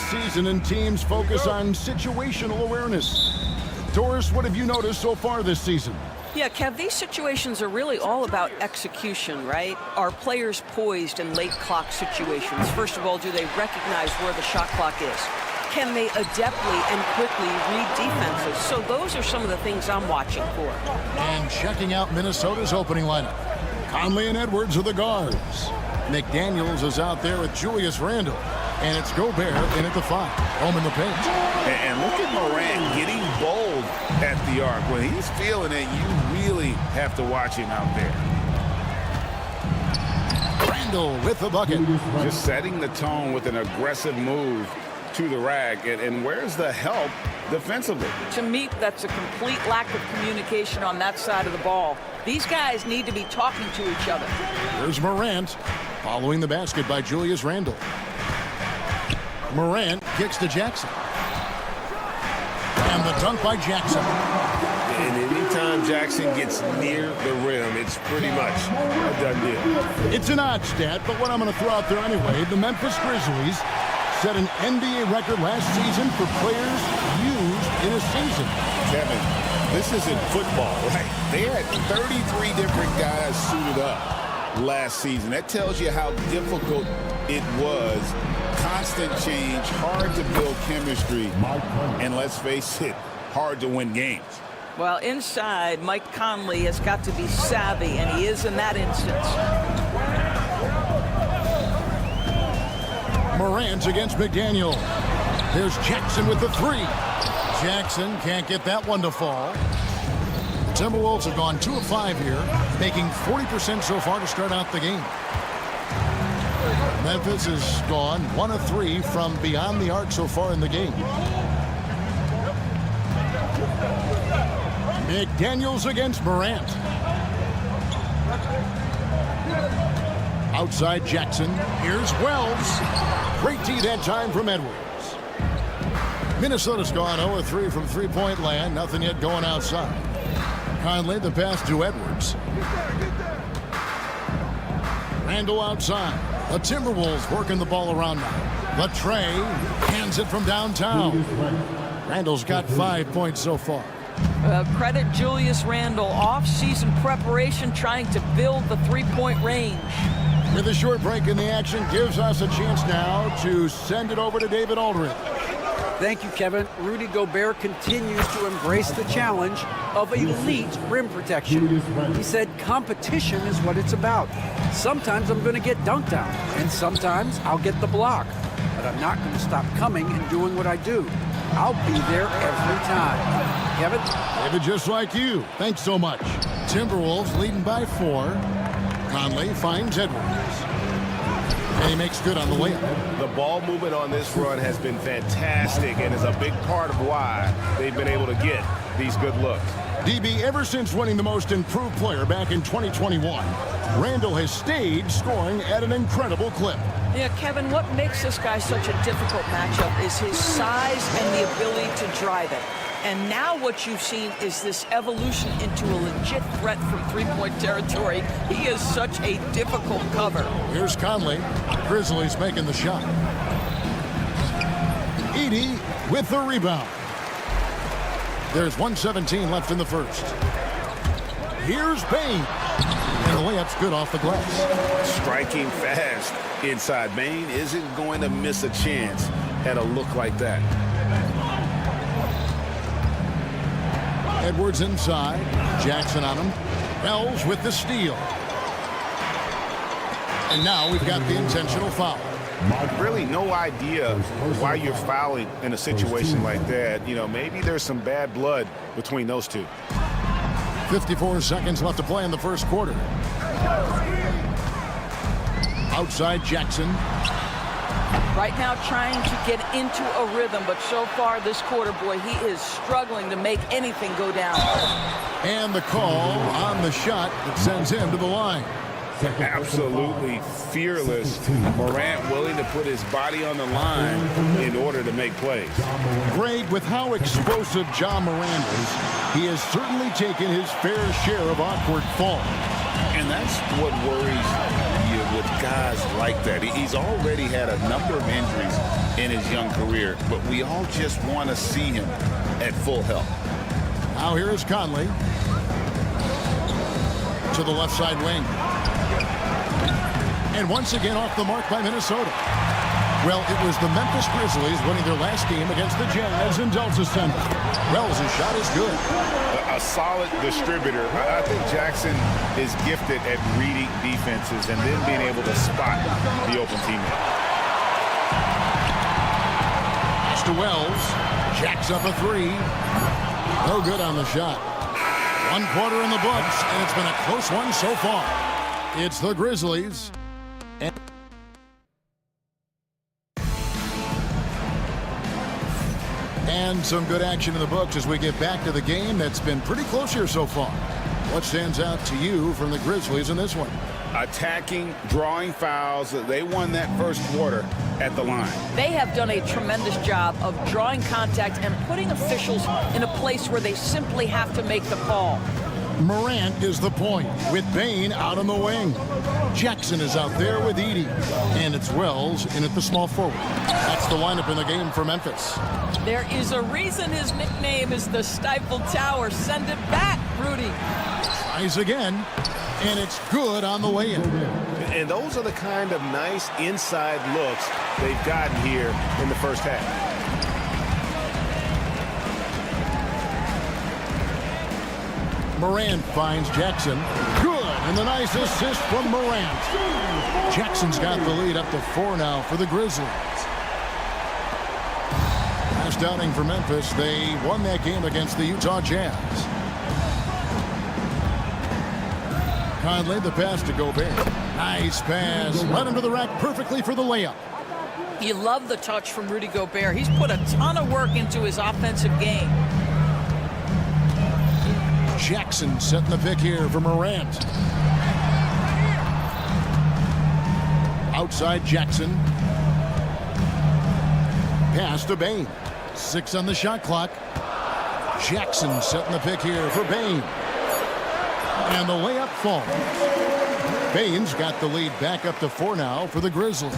season and teams focus on situational awareness. Doris, what have you noticed so far this season? Yeah, Kev, these situations are really all about execution, right? Are players poised in late clock situations? First of all, do they recognize where the shot clock is? Can they adeptly and quickly read defenses? So those are some of the things I'm watching for. And checking out Minnesota's opening lineup. Conley and Edwards are the guards. McDaniels is out there with Julius Randle. And it's Gobert in at the 5. Home in the paint. And look at Morant getting bold at the arc. When he's feeling it, you really have to watch him out there. Randle with the bucket. Just setting the tone with an aggressive move to the rack. And where's the help defensively? To me, that's a complete lack of communication on that side of the ball. These guys need to be talking to each other. Here's Morant following the basket by Julius Randle. Morant kicks to Jackson. And the dunk by Jackson. And anytime Jackson gets near the rim, it's pretty much a done deal. It's an odd stat, but what I'm going to throw out there anyway, the Memphis Grizzlies set an NBA record last season for players used in a season. Kevin, this isn't football, right? They had 33 different guys suited up last season. That tells you how difficult it was. Constant change, hard to build chemistry, and let's face it, hard to win games. Well, inside, Mike Conley has got to be savvy, and he is in that instance. Morant against McDaniel. There's Jackson with the 3. Jackson can't get that one to fall. The Timberwolves have gone 2 of 5 here, making 40% so far to start out the game. Memphis has gone 1 of 3 from beyond the arc so far in the game. McDaniels against Morant. Outside Jackson. Here's Wells. Great D that time from Edwards. Minnesota's gone 0 of 3 from three-point land. Nothing yet going outside. Conley the pass to Edwards. Randle outside. The Timberwolves working the ball around now. Latrey hands it from downtown. Randle's got 5 points so far. Credit Julius Randle. Off-season preparation trying to build the three-point range. With a short break in the action, gives us a chance now to send it over to David Aldridge. Thank you, Kevin. Rudy Gobert continues to embrace the challenge of elite rim protection. He said competition is what it's about. Sometimes I'm going to get dunked on, and sometimes I'll get the block. But I'm not going to stop coming and doing what I do. I'll be there every time. Kevin? David, just like you. Thanks so much. Timberwolves leading by 4. Conley finds Edwards. And he makes good on the layup. The ball movement on this run has been fantastic and is a big part of why they've been able to get these good looks. DB, ever since winning the most improved player back in 2021, Randle has stayed scoring at an incredible clip. Yeah, Kevin, what makes this guy such a difficult matchup is his size and the ability to drive it. And now what you've seen is this evolution into a legit threat from three-point territory. He is such a difficult cover. Here's Conley. Grizzlies making the shot. Edey with the rebound. There's 1:17 left in the first. Here's Bane. And the layup's good off the glass. Striking fast inside. Bane isn't going to miss a chance at a look like that. Edwards inside. Jackson on him. Wells with the steal. And now we've got the intentional foul. Really no idea why you're fouling in a situation like that. You know, maybe there's some bad blood between those two. 54 seconds left to play in the first quarter. Outside Jackson. Right now trying to get into a rhythm, but so far this quarter, boy, he is struggling to make anything go down. And the call on the shot that sends him to the line. Absolutely fearless. Morant willing to put his body on the line in order to make plays. Greg, with how explosive Ja Morant is, he has certainly taken his fair share of awkward falls. And that's what worries you with guys like that. He's already had a number of injuries in his young career, but we all just want to see him at full health. Now here is Conley to the left side wing. And once again off the mark by Minnesota. Well, it was the Memphis Grizzlies winning their last game against the Jazz in Delta Center. Wells' shot is good. A solid distributor. I think Jackson is gifted at reading defenses and then being able to spot the open teammate. Pass to Wells. Jacks up a three. No good on the shot. 1 quarter in the books, and it's been a close one so far. It's the Grizzlies. And some good action in the books as we get back to the game that's been pretty close here so far. What stands out to you from the Grizzlies in this one? Attacking, drawing fouls. They won that first quarter at the line. They have done a tremendous job of drawing contact and putting officials in a place where they simply have to make the call. Morant is the point with Bane out on the wing. Jackson is out there with Edey. And it's Wells in at the small forward. That's the lineup in the game for Memphis. There is a reason his nickname is the Stifle Tower. Send it back, Rudy. Tries again, and it's good on the way in. And those are the kind of nice inside looks they've gotten here in the first half. Morant finds Jackson. Good, and the nice assist from Morant. Jackson's got the lead up to 4 now for the Grizzlies. Last outing for Memphis, they won that game against the Utah Jazz. Conley, the pass to Gobert. Nice pass, right into the rack perfectly for the layup. You love the touch from Rudy Gobert. He's put a ton of work into his offensive game. Jackson setting the pick here for Morant. Outside Jackson. Pass to Bane. 6 on the shot clock. Jackson setting the pick here for Bane. And the layup falls. Bane's got the lead back up to 4 now for the Grizzlies.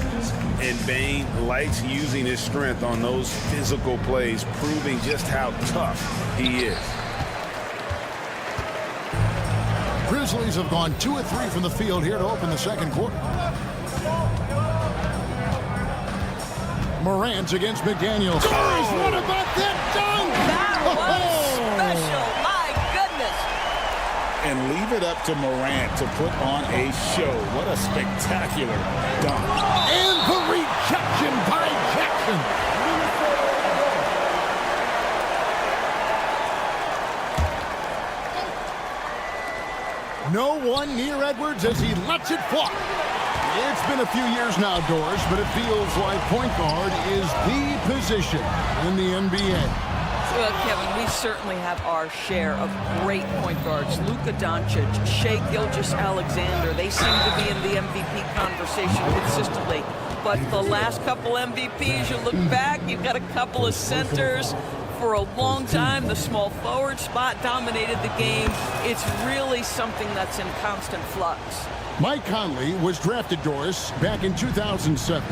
And Bane likes using his strength on those physical plays, proving just how tough he is. Grizzlies have gone 2 of 3 from the field here to open the second quarter. Morant against McDaniels. Oh, what about that dunk? That was special. My goodness. And leave it up to Morant to put on a show. What a spectacular dunk. And the rejection by Jackson. No one near Edwards as he lets it fly. It's been a few years now, Doris, but it feels like point guard is the position in the NBA. Well, Kevin, we certainly have our share of great point guards. Luka Doncic, Shai Gilgeous-Alexander, they seem to be in the MVP conversation consistently. But the last couple MVPs, you look back, you've got a couple of centers. For a long time, the small forward spot dominated the game. It's really something that's in constant flux. Mike Conley was drafted, Doris, back in 2007.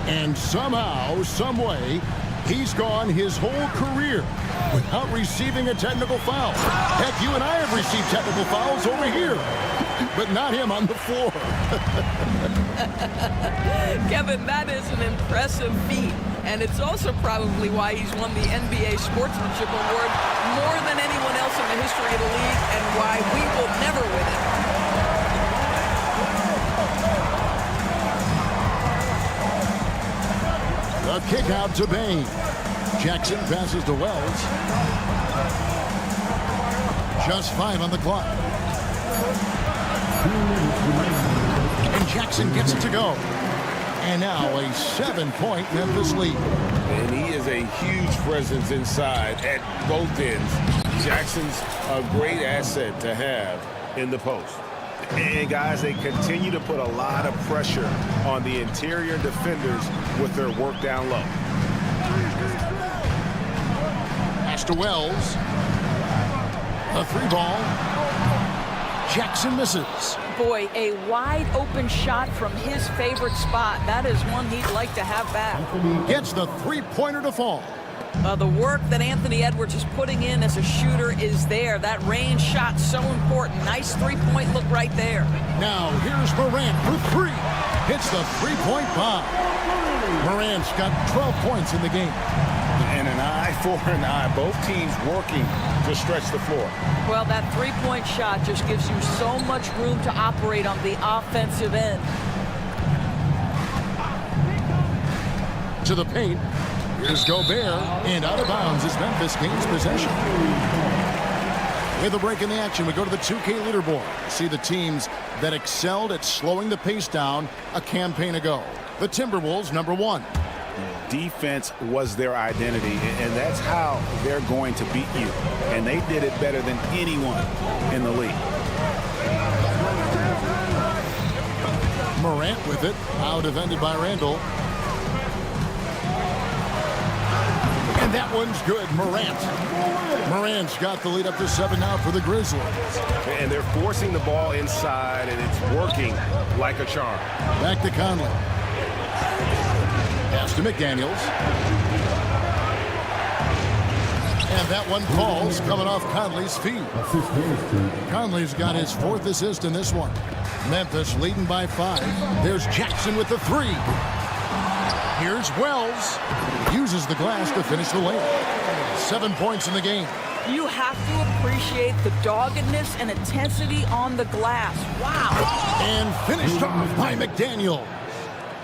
And somehow, some way, he's gone his whole career without receiving a technical foul. Heck, you and I have received technical fouls over here, but not him on the floor. Kevin, that is an impressive feat. And it's also probably why he's won the NBA Sportsmanship Award more than anyone else in the history of the league, and why we will never win it. The kick out to Bane. Jackson passes to Wells. Just 5 on the clock. And Jackson gets it to go. And now a 7-point Memphis lead. And he is a huge presence inside at both ends. Jackson's a great asset to have in the post. And guys, they continue to put a lot of pressure on the interior defenders with their work down low. Pass to Wells. A 3 ball. Jackson misses. Boy, a wide open shot from his favorite spot. That is one he'd like to have back. Gets the three-pointer to fall. The work that Anthony Edwards is putting in as a shooter is there. That range shot so important. Nice three-point look right there. Now here's Morant for three. Hits the three-point bomb. Morant's got 12 points in the game. And an eye for an eye. Both teams working to stretch the floor. Well, that three-point shot just gives you so much room to operate on the offensive end. To the paint. Here's Gobert, and out of bounds as Memphis gains possession. With a break in the action, we go to the 2K leaderboard. See the teams that excelled at slowing the pace down a campaign ago. The Timberwolves, number 1. Defense was their identity, and that's how they're going to beat you. And they did it better than anyone in the league. Morant with it, now defended by Randall. And that one's good, Morant. Morant's got the lead up to 7 now for the Grizzlies. And they're forcing the ball inside, and it's working like a charm. Back to Conley. Pass to McDaniels. And that one falls, coming off Conley's feet. Conley's got his 4th assist in this one. Memphis leading by 5. There's Jackson with the 3. Here's Wells. Uses the glass to finish the lane. 7 points in the game. You have to appreciate the doggedness and intensity on the glass. Wow. And finished off by McDaniel.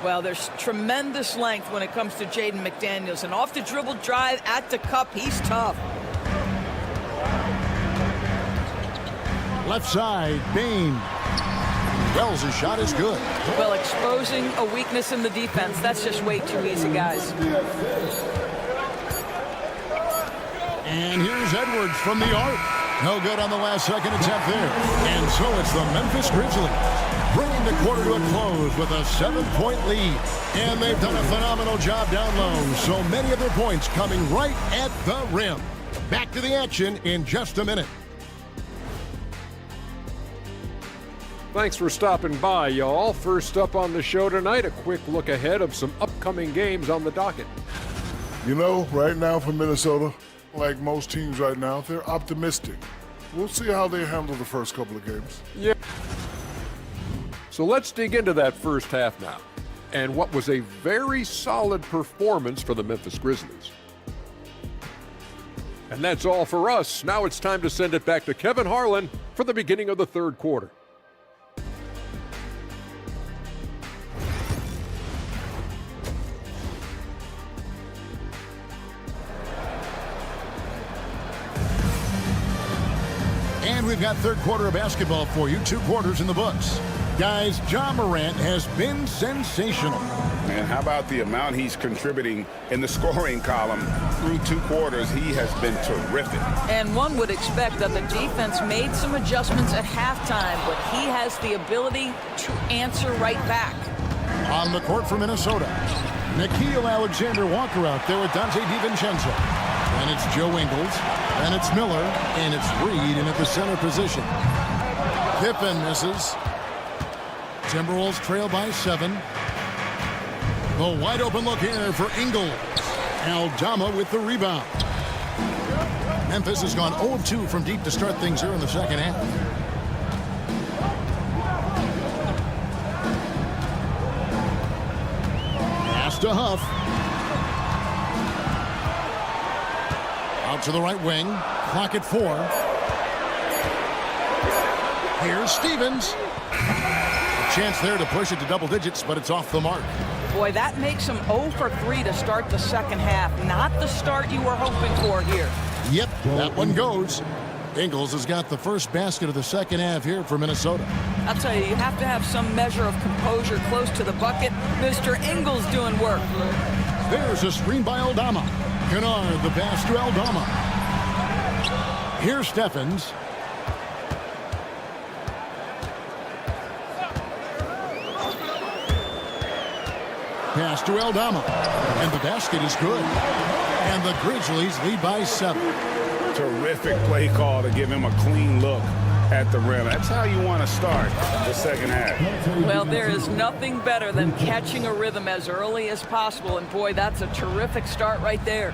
Well, there's tremendous length when it comes to Jaden McDaniels. And off the dribble drive at the cup, he's tough. Left side, Bain. Wells' shot is good. Well, exposing a weakness in the defense, that's just way too easy, guys. And here's Edwards from the arc. No good on the last second attempt there. And so it's the Memphis Grizzlies bringing the quarter to a close with a 7-point lead. And they've done a phenomenal job down low. So many of their points coming right at the rim. Back to the action in just a minute. Thanks for stopping by, y'all. First up on the show tonight, a quick look ahead of some upcoming games on the docket. You know, right now for Minnesota, like most teams right now, they're optimistic. We'll see how they handle the first couple of games. Yeah. So let's dig into that first half now, and what was a very solid performance for the Memphis Grizzlies. And that's all for us. Now it's time to send it back to Kevin Harlan for the beginning of the third quarter. And we've got third quarter of basketball for you. 2 quarters in the books. Guys, Ja Morant has been sensational. And how about the amount he's contributing in the scoring column through 2 quarters? He has been terrific. And one would expect that the defense made some adjustments at halftime, but he has the ability to answer right back. On the court for Minnesota, Nickeil Alexander-Walker out there with Dante DiVincenzo. And it's Joe Ingles, and it's Miller, and it's Reed in at the center position. Pippen misses. Timberwolves trail by 7. The wide open look here for Ingles. Aldama with the rebound. Memphis has gone 0-2 from deep to start things here in the second half. Pass to Huff. Out to the right wing. Clock at 4. Here's Stevens. A chance there to push it to double digits, but it's off the mark. Boy, that makes him 0 for 3 to start the second half. Not the start you were hoping for here. Yep, that one goes. Ingles has got the first basket of the second half here for Minnesota. I'll tell you, you have to have some measure of composure close to the bucket. Mr. Ingles doing work. There's a screen by Aldama. Kennard, the pass to Aldama. Here's Steffens. Pass to Aldama. And the basket is good. And the Grizzlies lead by 7. Terrific play call to give him a clean look at the rim. That's how you want to start the second half. Well, there is nothing better than catching a rhythm as early as possible, and boy, that's a terrific start right there.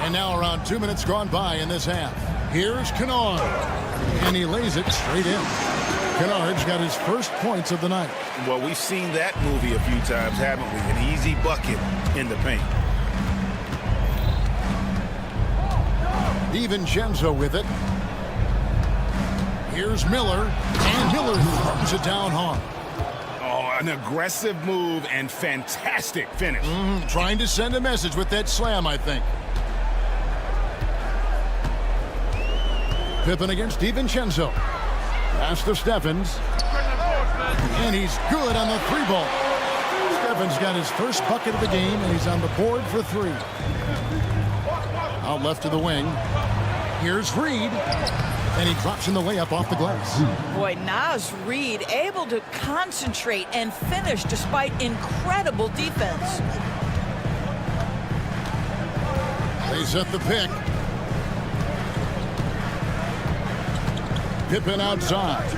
And now around 2 minutes gone by in this half. Here's Kennard, and he lays it straight in. Kennard's got his first points of the night. Well, we've seen that movie a few times, haven't we? An easy bucket in the paint. DiVincenzo with it. Here's Miller, and Miller throws it down hard. Oh, an aggressive move and fantastic finish. Trying to send a message with that slam, I think. Pippen against DiVincenzo. Pass to Steffens. And he's good on the 3-ball. Steffens got his first bucket of the game, and he's on the board for 3. Out left to the wing. Here's Reed. And he drops in the layup off the glass. Boy, Naz Reid able to concentrate and finish despite incredible defense. They set the pick. Pippen outside.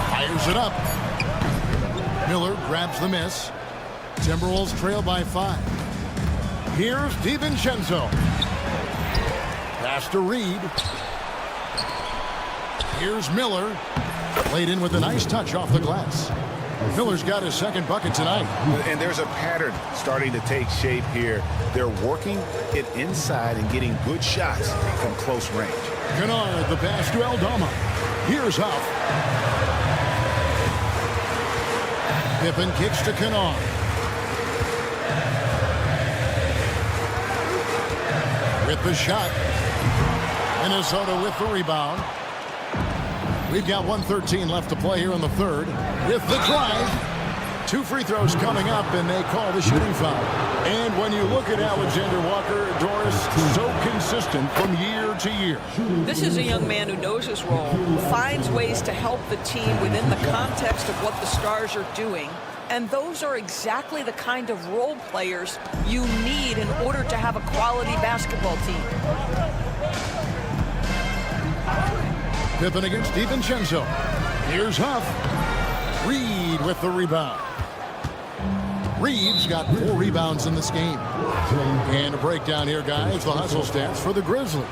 Fires it up. Miller grabs the miss. Timberwolves trail by 5. Here's DiVincenzo. Pass to Reed. Here's Miller. Laid in with a nice touch off the glass. Miller's got his second bucket tonight. And there's a pattern starting to take shape here. They're working it inside and getting good shots from close range. Kennard, the pass to Aldama. Here's Huff. Pippen kicks to Kennard. With the shot. Minnesota with the rebound. We've got 1:13 left to play here in the third. With the drive. 2 free throws coming up, and they call the shooting foul. And when you look at Alexander Walker, Doris, so consistent from year to year. This is a young man who knows his role, finds ways to help the team within the context of what the Stars are doing. And those are exactly the kind of role players you need in order to have a quality basketball team. Pippen against DiVincenzo. Here's Huff. Reed with the rebound. Reed's got 4 rebounds in this game. And a breakdown here, guys. The hustle stats for the Grizzlies.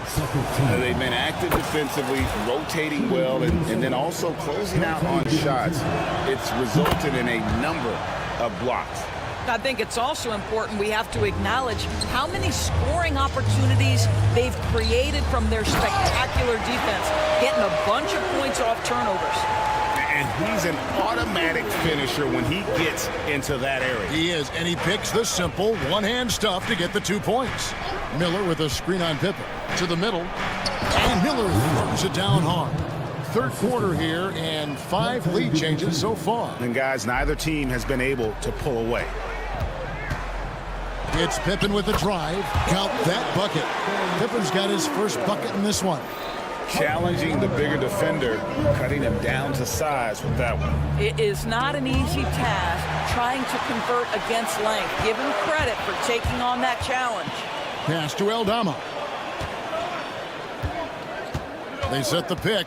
They've been active defensively, rotating well, and then also closing out on shots. It's resulted in a number of blocks. I think it's also important we have to acknowledge how many scoring opportunities they've created from their spectacular defense, getting a bunch of points off turnovers. And he's an automatic finisher when he gets into that area. He is, and he picks the simple one-hand stuff to get the 2 points. Miller with a screen on Pippen to the middle, and Miller throws it down hard. Third quarter here, and 5 lead changes so far. And guys, neither team has been able to pull away. It's Pippen with the drive. Count that bucket. Pippen's got his first bucket in this one. Challenging the bigger defender, cutting him down to size with that one. It is not an easy task trying to convert against length. Give him credit for taking on that challenge. Pass to Aldama. They set the pick.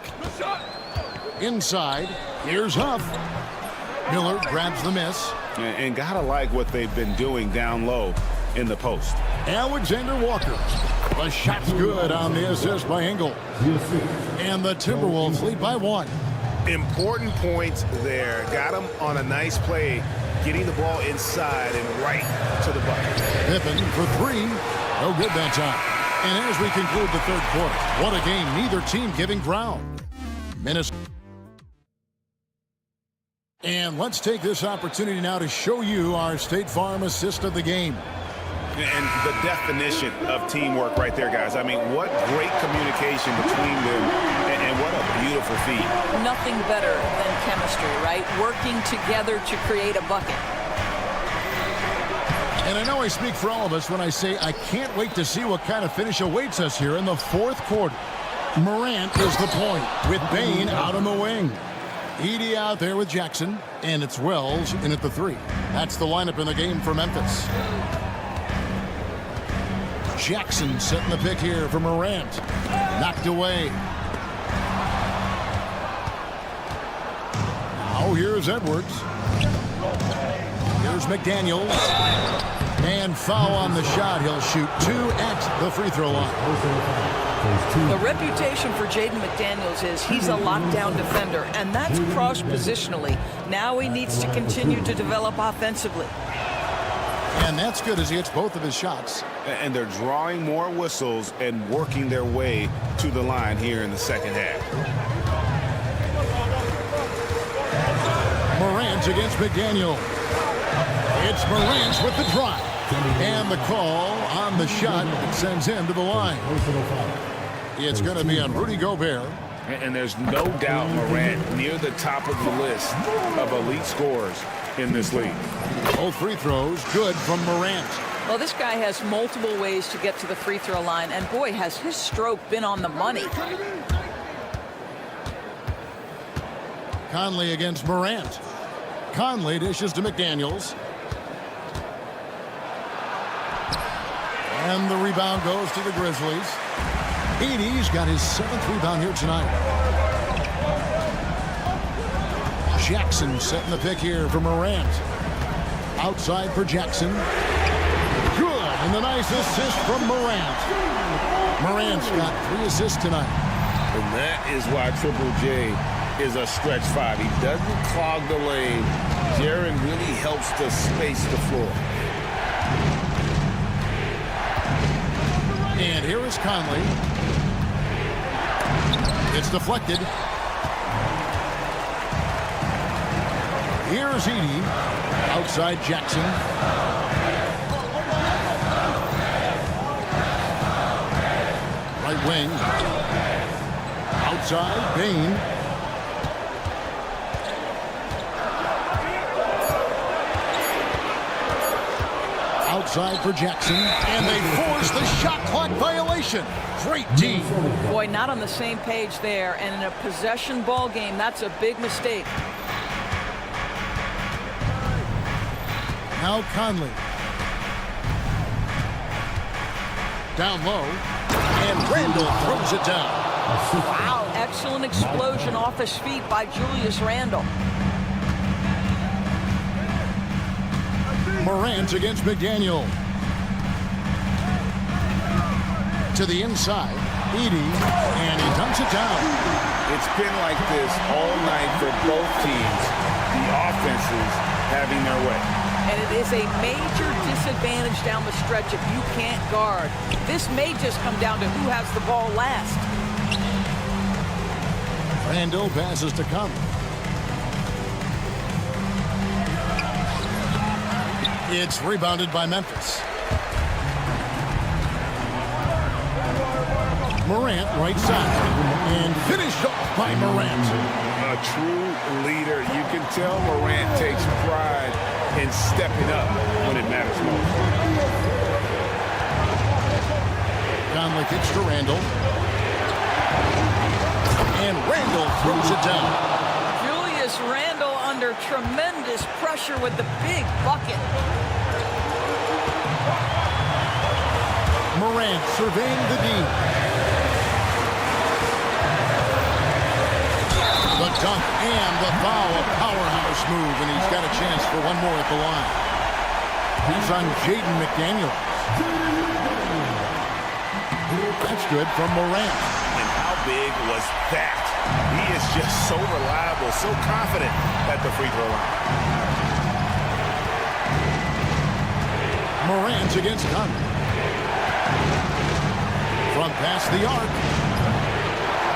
Inside. Here's Huff. Miller grabs the miss. And gotta like what they've been doing down low in the post. Alexander Walker. The shot's good on the assist by Engel. And the Timberwolves lead by 1. Important points there. Got him on a nice play, getting the ball inside and right to the bucket. Pippen for 3. No good that time. And as we conclude the third quarter, what a game. Neither team giving ground. Minnesota. And let's take this opportunity now to show you our State Farm assist of the game. And the definition of teamwork right there, guys. I mean, what great communication between them, and what a beautiful feat. Nothing better than chemistry, right? Working together to create a bucket. And I know I speak for all of us when I say I can't wait to see what kind of finish awaits us here in the fourth quarter. Morant is the point with Bane out on the wing. Edey out there with Jackson, and it's Wells in at the 3. That's the lineup in the game for Memphis. Jackson setting the pick here for Morant. Knocked away. Now here's Edwards. Here's McDaniels. And foul on the shot. He'll shoot 2 at the free throw line. The reputation for Jaden McDaniels is he's a lockdown defender, and that's cross-positionally. Now he needs to continue to develop offensively. And that's good as he hits both of his shots. And they're drawing more whistles and working their way to the line here in the second half. Morant against McDaniel. It's Morant with the drive. And the call on the shot that sends him to the line. It's going to be on Rudy Gobert. And there's no doubt Morant near the top of the list of elite scorers in this league. Both free throws good from Morant. Well, this guy has multiple ways to get to the free throw line, and boy, has his stroke been on the money. Conley against Morant. Conley dishes to McDaniels. And the rebound goes to the Grizzlies. Edey's got his 7th rebound here tonight. Jackson setting the pick here for Morant. Outside for Jackson. Good, and the nice assist from Morant. Morant's got 3 assists tonight. And that is why Triple J is a stretch 5. He doesn't clog the lane. Jaren really helps to space the floor. And here is Conley. It's deflected. Here's Edey. Outside Jackson. Right wing. Outside Bain. Outside for Jackson, and they force the shot clock violation. Great team. Boy, not on the same page there, and in a possession ball game, that's a big mistake. Now Conley. Down low, and Randall throws it down. Wow, excellent explosion off his feet by Julius Randle. Morant against McDaniel. To the inside, Edey, and he dunks it down. It's been like this all night for both teams. The offenses having their way. And it is a major disadvantage down the stretch if you can't guard. This may just come down to who has the ball last. Randall passes to Conley. It's rebounded by Memphis. Morant right side. And finished off by Morant. A true leader. You can tell Morant takes pride in stepping up when it matters most. Conley kicks to Randall. And Randall throws it down. Julius Randle under tremendous pressure with the big bucket. Morant surveying the D. The dunk and the foul, a powerhouse move, and he's got a chance for one more at the line. He's on Jaden McDaniels. That's good from Morant. And how big was that? He is just so reliable, so confident at the free throw line. Morant against Conley. From past the arc.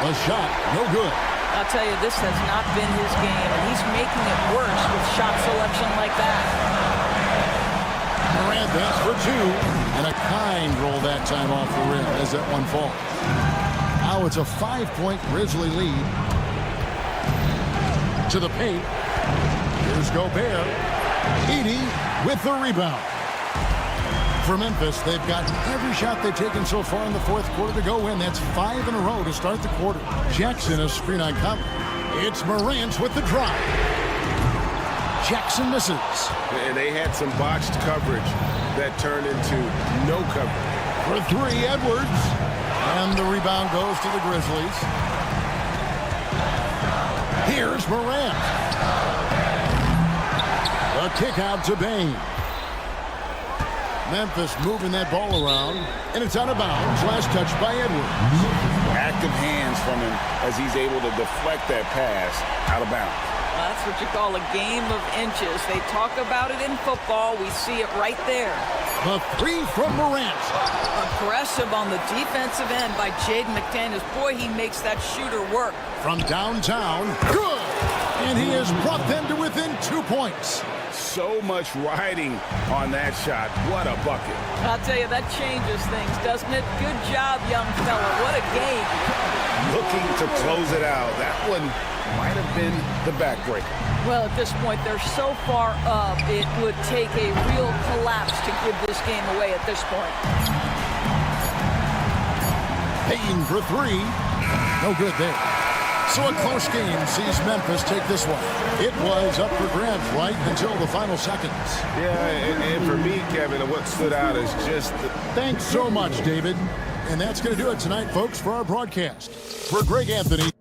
A shot, no good. I'll tell you, this has not been his game, and he's making it worse with shot selection like that. Morant that's for 2, and a kind roll that time off the rim as that one falls. Now it's a 5-point Grizzly lead. To the paint. Here's Gobert. Edey with the rebound. For Memphis, they've got every shot they've taken so far in the fourth quarter to go in. That's 5 in a row to start the quarter. Jackson, a screen on Conley. It's Morant with the drive. Jackson misses. And they had some botched coverage that turned into no coverage. For three, Edwards. And the rebound goes to the Grizzlies. Here's Morant. A kick out to Bane. Memphis moving that ball around, and it's out of bounds. Last touch by Edwards. Active hands from him as he's able to deflect that pass out of bounds. Well, that's what you call a game of inches. They talk about it in football. We see it right there. The three from Morant. Aggressive on the defensive end by Jaden McDaniels. Boy, he makes that shooter work. From downtown, good! And he has brought them to within 2 points. So much riding on that shot. What a bucket. I'll tell you, that changes things, doesn't it? Good job, young fella. What a game. Looking to close it out. That one might have been the backbreaker. Well, at this point, they're so far up, it would take a real collapse to give this game away at this point. Payne for three. No good there. So a close game sees Memphis take this one. It was up for grabs right until the final seconds. Yeah, and for me, Kevin, what stood out is just... Thanks so much, David. And that's going to do it tonight, folks, for our broadcast. For Greg Anthony...